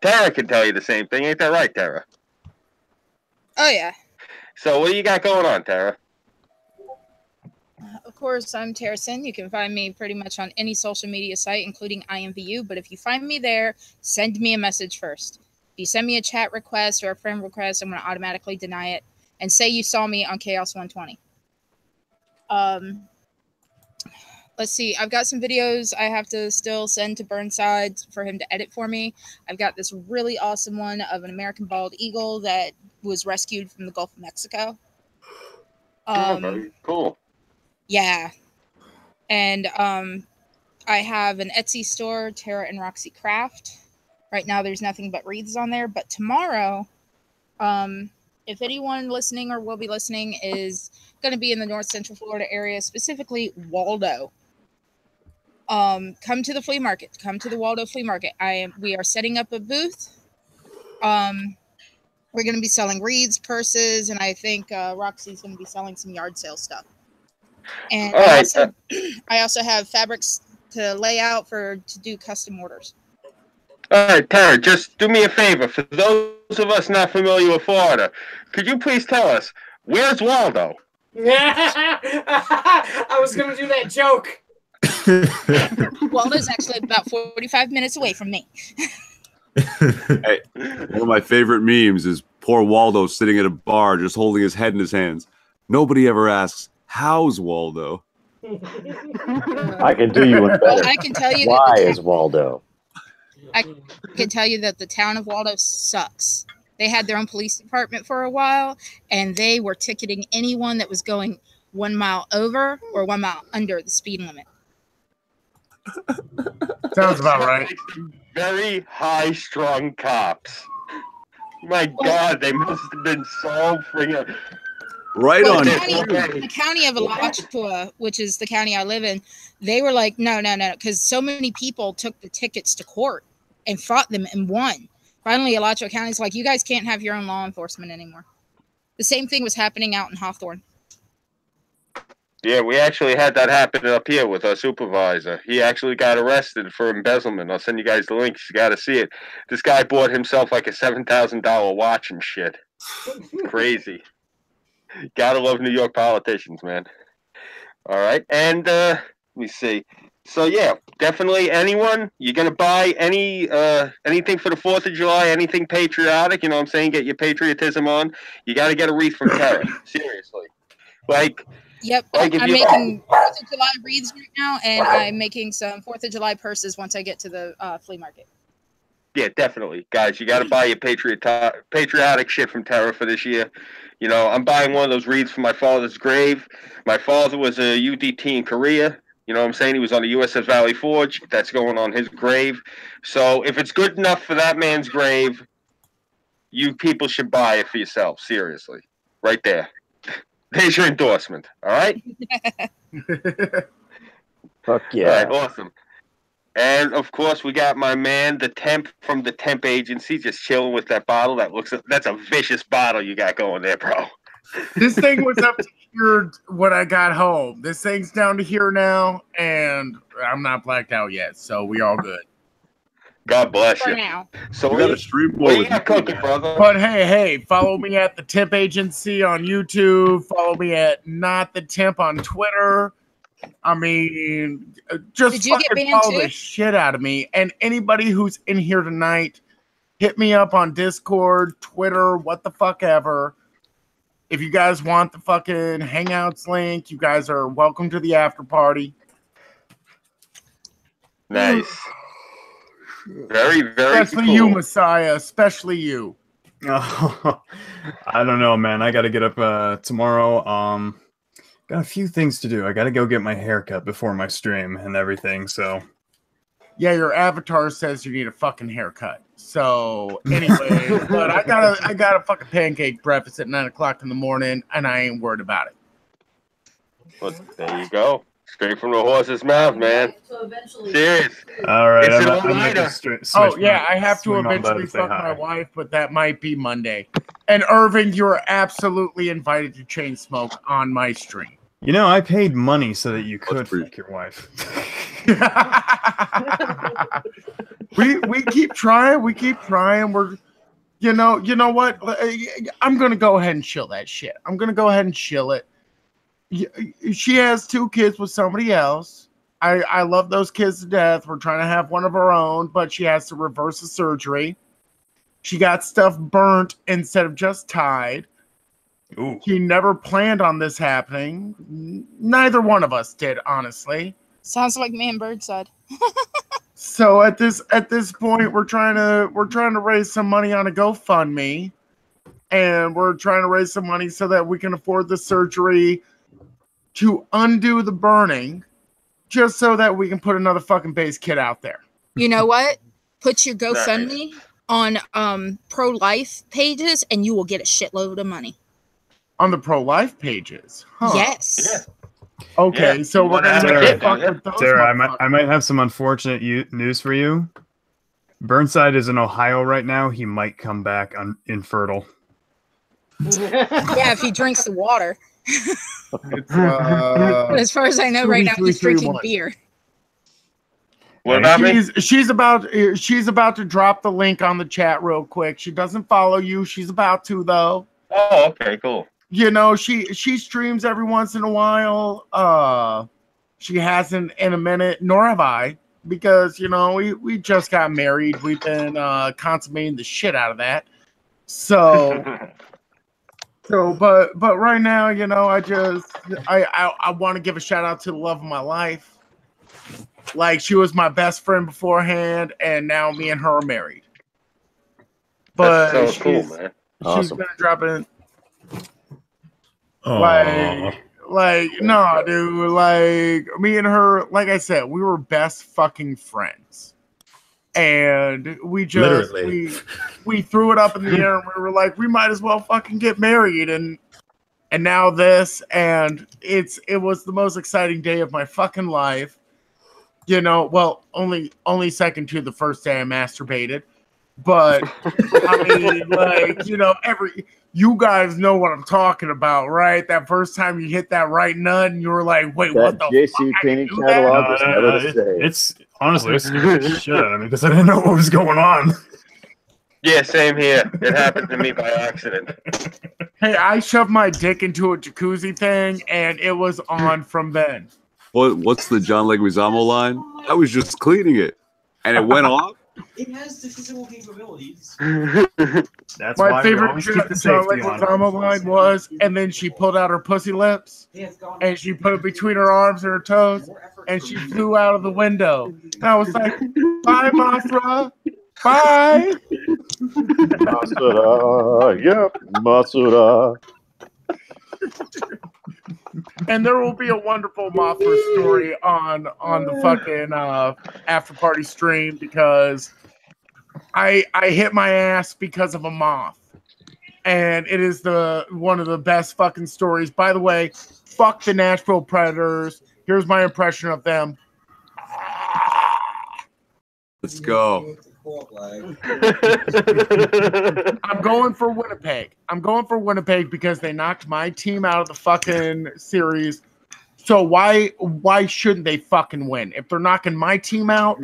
Tara can tell you the same thing. Ain't that right, Tara? Oh yeah. So what do you got going on, Tara? Of course, I'm Terracin. You can find me pretty much on any social media site, including IMVU. But if you find me there, send me a message first. If you send me a chat request or a friend request, I'm going to automatically deny it. And say you saw me on Chaos120. Let's see. I've got some videos I have to still send to Burnside for him to edit for me. I've got this really awesome one of an American bald eagle that was rescued from the Gulf of Mexico. Very cool. Yeah. And I have an Etsy store, Tara and Roxy Craft. Right now there's nothing but wreaths on there. But tomorrow, if anyone listening or will be listening is going to be in the North Central Florida area, specifically Waldo, come to the flea market. Come to the Waldo Flea Market. We are setting up a booth. We're going to be selling wreaths, purses, and I think Roxy's going to be selling some yard sale stuff. And I also have fabrics to lay out to do custom orders. All right, Tara, just do me a favor. For those of us not familiar with Florida, could you please tell us, where's Waldo? I was going to do that joke. Waldo's actually about 45 minutes away from me. Hey, one of my favorite memes is poor Waldo sitting at a bar just holding his head in his hands. Nobody ever asks, how's Waldo? I can do you one better. Well, I can tell you why is Waldo? I can tell you that the town of Waldo sucks. They had their own police department for a while, and they were ticketing anyone that was going 1 mile over or 1 mile under the speed limit. Sounds about right. Very high-strung cops. My God, they must have been so freaking... Right on. The county of Alachua, which is the county I live in, they were like, no, because so many people took the tickets to court and fought them and won. Finally, Alachua County's like, you guys can't have your own law enforcement anymore. The same thing was happening out in Hawthorne. Yeah, we actually had that happen up here with our supervisor. He actually got arrested for embezzlement. I'll send you guys the links. You got to see it. This guy bought himself like a $7,000 watch and shit. Crazy. Gotta love New York politicians, man. All right. And me see. So yeah, definitely anyone, you're gonna buy anything for the 4th of July, anything patriotic, you know what I'm saying? Get your patriotism on. You gotta get a wreath from Tara. Seriously. Like Yep, like if I'm you making 4th of July wreaths right now, and I'm making some 4th of July purses once I get to the flea market. Yeah, definitely. Guys, you gotta buy your patriotic shit from Tara for this year. You know, I'm buying one of those wreaths for my father's grave. My father was a UDT in Korea. You know what I'm saying? He was on the USS Valley Forge. That's going on his grave. So if it's good enough for that man's grave, you people should buy it for yourself. Seriously. Right there. There's your endorsement. All right? Fuck yeah. All right, awesome. And of course, we got my man, the temp from the temp agency, just chilling with that bottle. That's a vicious bottle you got going there, bro. This thing was up to here when I got home. This thing's down to here now, and I'm not blacked out yet, so we all good. God bless For you. now. So You gotta stream more with me, cooking, man. brother. But hey, follow me at the Temp Agency on YouTube. Follow me at Not the Temp on Twitter. I mean, just Did you get fucking banned follow too? the shit out of me. And anybody who's in here tonight, hit me up on Discord, Twitter, what the fuck ever. If you guys want the fucking Hangouts link, you guys are welcome to the after party. Nice. Very, very Especially cool. you, Messiah. Especially you. Oh, I don't know, man. I got to get up tomorrow. Got a few things to do. I got to go get my hair cut before my stream and everything. So, yeah, your avatar says you need a fucking haircut. So anyway, but I got a fucking pancake breakfast at 9 o'clock in the morning, and I ain't worried about it. Well, there you go. Straight from the horse's mouth, man. Serious. all right. It's an I'm all-nighter. Oh yeah, I have to eventually fuck my wife, but that might be Monday. And Irving, you're absolutely invited to chain smoke on my stream. You know, I paid money so that you could fuck your wife. we keep trying. We keep trying. We're, you know what? I'm gonna go ahead and chill that shit. I'm gonna go ahead and chill it. She has 2 kids with somebody else. I love those kids to death. We're trying to have one of our own, but she has to reverse the surgery. She got stuff burnt instead of just tied. Ooh. She never planned on this happening. Neither one of us did, honestly. Sounds like me and Burnside. So at this point, we're trying to raise some money on a GoFundMe, and we're trying to raise some money so that we can afford the surgery to undo the burning, just so that we can put another fucking base kit out there. You know what? Put your GoFundMe on pro-life pages, and you will get a shitload of money. On the pro-life pages? Huh. Yes. Yeah. Okay, Yeah. so we're gonna Sarah, get fucked with those. Sarah, I might have some unfortunate news for you. Burnside is in Ohio right now. He might come back infertile. Yeah, if he drinks the water. It's, as far as I know, right now he's drinking beer. What about me? She's about to drop the link on the chat real quick. She doesn't follow you. She's about to though. Oh, okay, cool. You know, she streams every once in a while. She hasn't in a minute, nor have I, because you know we just got married. We've been consummating the shit out of that. So but right now, you know, I want to give a shout out to the love of my life. Like she was my best friend beforehand, and now me and her are married. But that's so cool, man. She's Awesome. gonna drop it. Like, no, dude. Like, me and her, like I said, we were best fucking friends, and we just we threw it up in the air, and we were like, we might as well fucking get married, and now this, and it was the most exciting day of my fucking life. You know, well, only second to the first day I masturbated. But I mean, like, you know, you guys know what I'm talking about, right? That first time you hit that right nut and you were like, wait, what the JC painting catalog is never the same. It's honestly it's shit out of me because I didn't know what was going on. Yeah, same here. It happened to me by accident. Hey, I shoved my dick into a jacuzzi thing and it was on from then. What's the John Leguizamo line? I was just cleaning it, and it went off. It has the physical capabilities. That's My why we favorite always keep the John safety on. Leguizamo line was, and then she pulled out her pussy lips, and she put it between her arms and her toes, and she flew out of the window. And I was like, bye, Mothra. Bye. Masura, yep, Masura. And there will be a wonderful Mothra story on the fucking after party stream because I hit my ass because of a moth, and it is one of the best fucking stories. By the way, fuck the Nashville Predators. Here's my impression of them. Let's go. I'm going for Winnipeg. I'm going for Winnipeg because they knocked my team out of the fucking series. So why shouldn't they fucking win? If they're knocking my team out,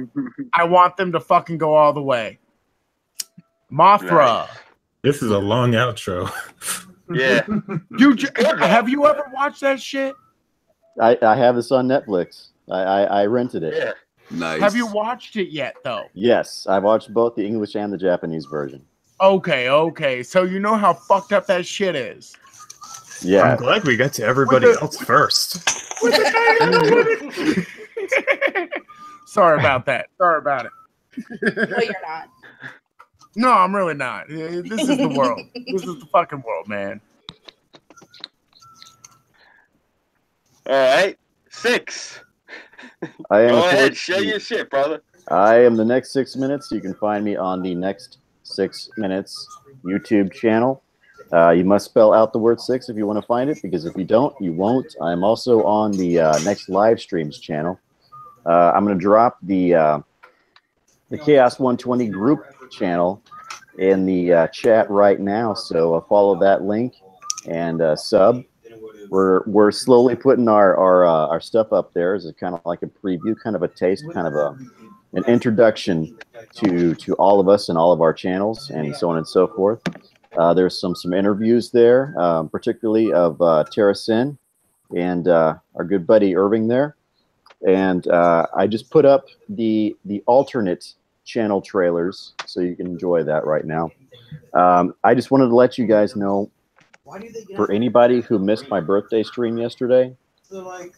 I want them to fucking go all the way. Mothra. This is a long outro. Yeah. Have you ever watched that shit? I have this on Netflix. I rented it. Yeah. Nice. Have you watched it yet, though? Yes, I've watched both the English and the Japanese version. Okay. So you know how fucked up that shit is. Yeah. I'm glad we got to everybody else first. Sorry about that. Sorry about it. No, you're not. No, I'm really not. This is the world. This is the fucking world, man. All right. 6. I am Go ahead. Share your shit, brother. I am the next 6 minutes. You can find me on the Next 6 Minutes YouTube channel. You must spell out the word 6 if you want to find it, because if you don't, you won't. I'm also on the Next Live-Streams channel. I'm going to drop the Chaos120 group channel in the chat right now, so follow that link and sub. We're slowly putting our stuff up there as a kind of like a preview, kind of a taste, kind of an introduction to all of us and all of our channels, and so on and so forth. There's some interviews there, particularly of Tara Sin and our good buddy Irving there. And I just put up the alternate channel trailers, so you can enjoy that right now. I just wanted to let you guys know, for anybody who missed my birthday stream yesterday,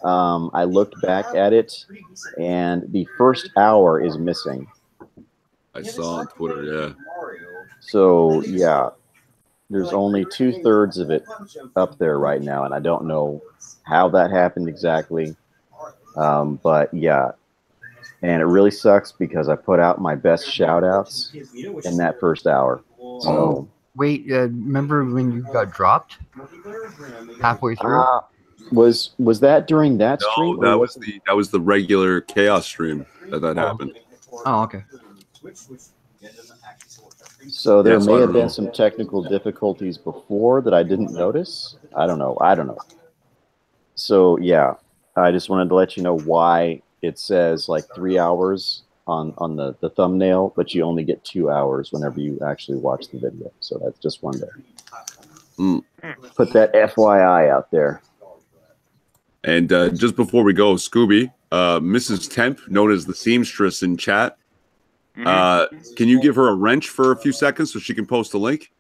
I looked back at it, and the first hour is missing. I saw on Twitter, yeah. So, yeah, there's only 2/3 of it up there right now, and I don't know how that happened exactly. But, yeah, and it really sucks because I put out my best shout-outs in that first hour. So, wait, remember when you got dropped halfway through? Was that during that stream? No, that was the regular Chaos stream that happened. Oh, okay. So there may have been some technical difficulties before that I didn't notice. I don't know. So yeah, I just wanted to let you know why it says like 3 hours on the thumbnail, but you only get 2 hours whenever you actually watch the video. So that's just one day. Put that FYI out there. And just before we go, Scooby, Mrs. Temp, known as the seamstress in chat, can you give her a wrench for a few seconds so she can post a link?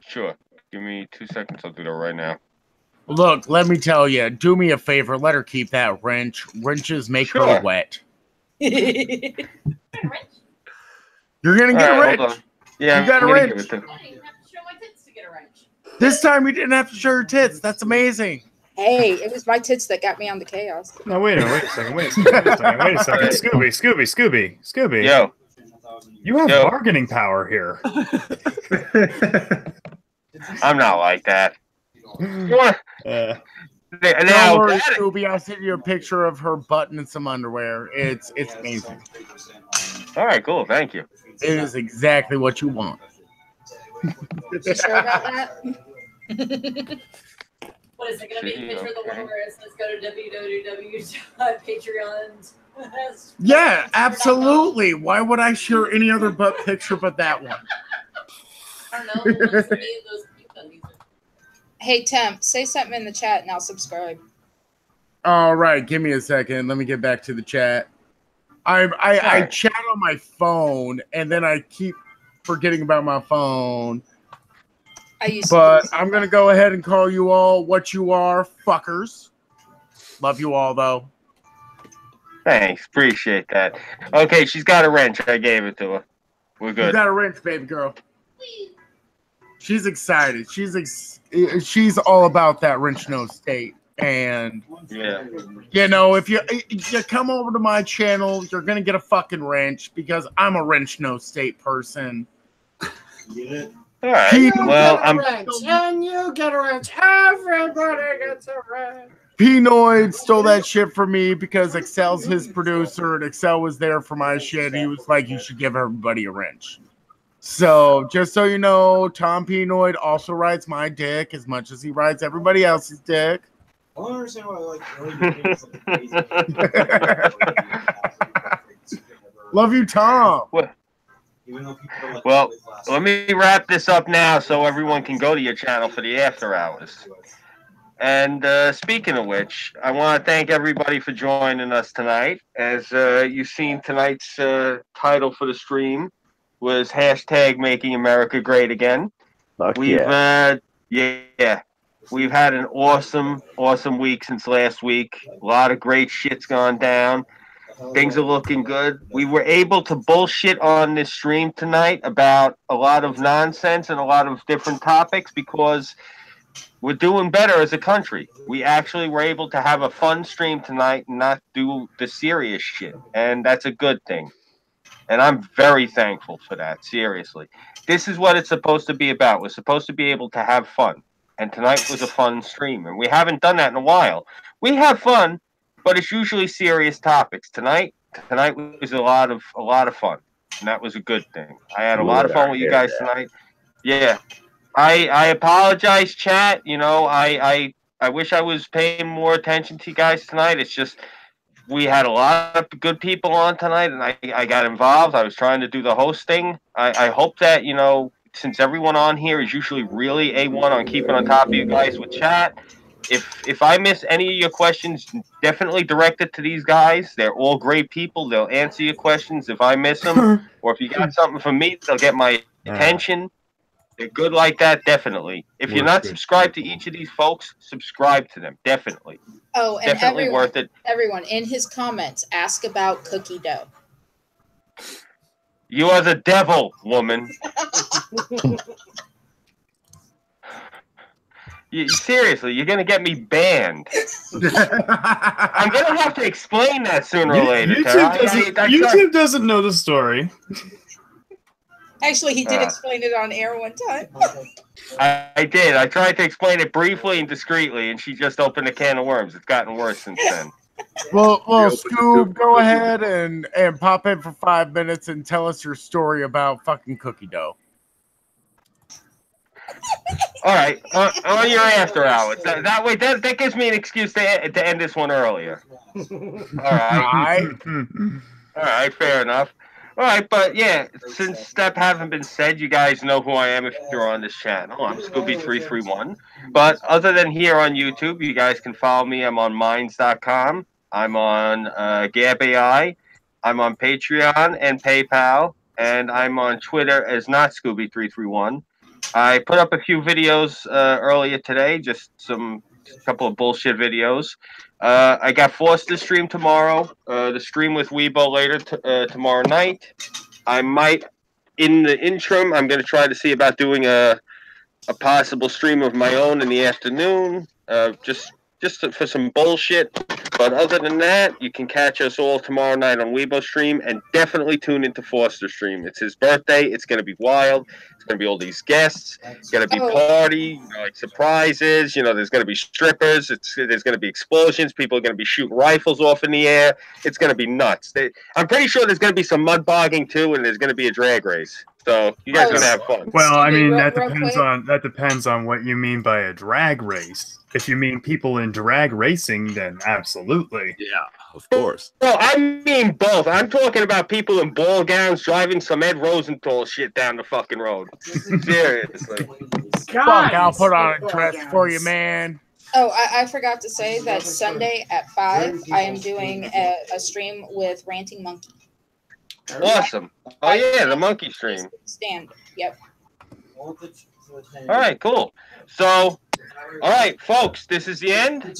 Sure. Give me 2 seconds. I'll do that right now. Look, let me tell you, do me a favor. Let her keep that wrench. Wrenches make her wet. You're going to get a wrench. Yeah, you got a wrench. Show my tits to get a wrench. This time you didn't have to show your tits. That's amazing. Hey, it was my tits that got me on the chaos. No, wait a second. Scooby. Yo. You have bargaining power here. I'm not like that. Don't worry, Scooby. I'll send you a picture of her butt and some underwear. It's amazing. All right, cool. Thank you. It is exactly what you want. You sure about that? What is it going to be? A picture of the woman where it says go to www.patreon. Yeah, absolutely. Why would I share any other butt picture but that one? I don't know. Hey, Temp, say something in the chat and I'll subscribe. All right, give me a second. Let me get back to the chat. I chat on my phone, and then I keep forgetting about my phone. But I'm gonna go ahead and call you all what you are, fuckers. Love you all, though. Thanks, appreciate that. Okay, she's got a wrench. I gave it to her. We're good. You got a wrench, baby girl. She's excited. She's all about that wrench nose state. And yeah, you know, if you come over to my channel, you're gonna get a fucking wrench because I'm a wrench nose state person. All right. Well, I'm. And you get a wrench. Everybody gets a wrench. Pinoid stole that shit from me because Excel's his producer, and Excel was there for my shit. And he was like, "You should give everybody a wrench." So, just so you know, Tom Pinoid also rides my dick as much as he rides everybody else's dick. I don't understand why Love you, Tom. Well, let me wrap this up now so everyone can go to your channel for the after hours. And speaking of which, I want to thank everybody for joining us tonight. As you've seen, tonight's title for the stream was hashtag Making America Great Again. We've had an awesome week since last week. A lot of great shit's gone down. Things are looking good. We were able to bullshit on this stream tonight about a lot of nonsense and a lot of different topics because we're doing better as a country. We actually were able to have a fun stream tonight and not do the serious shit. And that's a good thing. And I'm very thankful for that, seriously. This is what it's supposed to be about. We're supposed to be able to have fun. And tonight was a fun stream. And we haven't done that in a while. We have fun, but it's usually serious topics. Tonight was a lot of fun. And that was a good thing. I had a lot of fun with you guys tonight. Yeah. I apologize, chat. You know, I wish I was paying more attention to you guys tonight. It's just we had a lot of good people on tonight, and I got involved. I was trying to do the hosting. I hope that, you know, since everyone on here is usually really A1 on keeping on top of you guys with chat, if I miss any of your questions, definitely direct it to these guys. They're all great people. They'll answer your questions if I miss them. Or if you got something for me, they'll get my attention. They're good like that, definitely. If you're not subscribed to each of these folks, subscribe to them, definitely. Oh, and definitely worth it. Everyone, in his comments, ask about cookie dough. You are the devil, woman. Seriously, you're gonna get me banned. I'm gonna have to explain that sooner or later. YouTube doesn't know the story. Actually, he did explain it on air one time. I did. I tried to explain it briefly and discreetly, and she just opened a can of worms. It's gotten worse since then. Well, Scoob, go ahead and pop in for 5 minutes and tell us your story about fucking cookie dough. All right, on your after hours. That way, that gives me an excuse to end this one earlier. All right, fair enough. All right, but yeah, since that haven't been said, you guys know who I am if you're on this channel. I'm Scooby331. But other than here on YouTube, you guys can follow me. I'm on Minds.com. I'm on GabAI. I'm on Patreon and PayPal. And I'm on Twitter as not Scooby331. I put up a few videos earlier today, just a couple of bullshit videos. I got forced to stream tomorrow. The stream with Weibo later tomorrow night. I might, in the interim, I'm going to try to see about doing a possible stream of my own in the afternoon, just for some bullshit. But other than that, you can catch us all tomorrow night on Weibo stream, and definitely tune into Foster's stream. It's his birthday. It's going to be wild. It's going to be all these guests. It's going to be party, like surprises. You know, there's going to be strippers. There's going to be explosions. People are going to be shooting rifles off in the air. It's going to be nuts. I'm pretty sure there's going to be some mud bogging too, and there's going to be a drag race. So you guys are going to have fun. Well, I mean, that depends on what you mean by a drag race. If you mean people in drag racing, then absolutely. Yeah, of course. Well, I mean both. I'm talking about people in ball gowns driving some Ed Rosenthal shit down the fucking road. Seriously. Fuck, I'll put on a dress for you, man. Oh, I forgot to say that Sunday at 5, I am doing a stream with Ranting Monkey. Awesome. Oh yeah, the monkey stream. Stand. Yep. All right, cool. So, all right, folks, this is the end.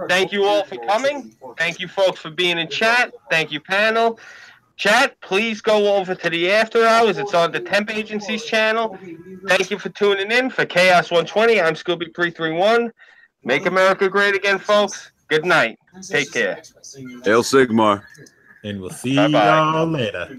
Thank you all for coming. Thank you, folks, for being in chat. Thank you, panel. Chat, please go over to the After Hours. It's on the Temp Agency's channel. Thank you for tuning in. For Chaos 120, I'm Scooby331. Make America great again, folks. Good night. Take care. Hail Sigmar. And we'll see y'all later.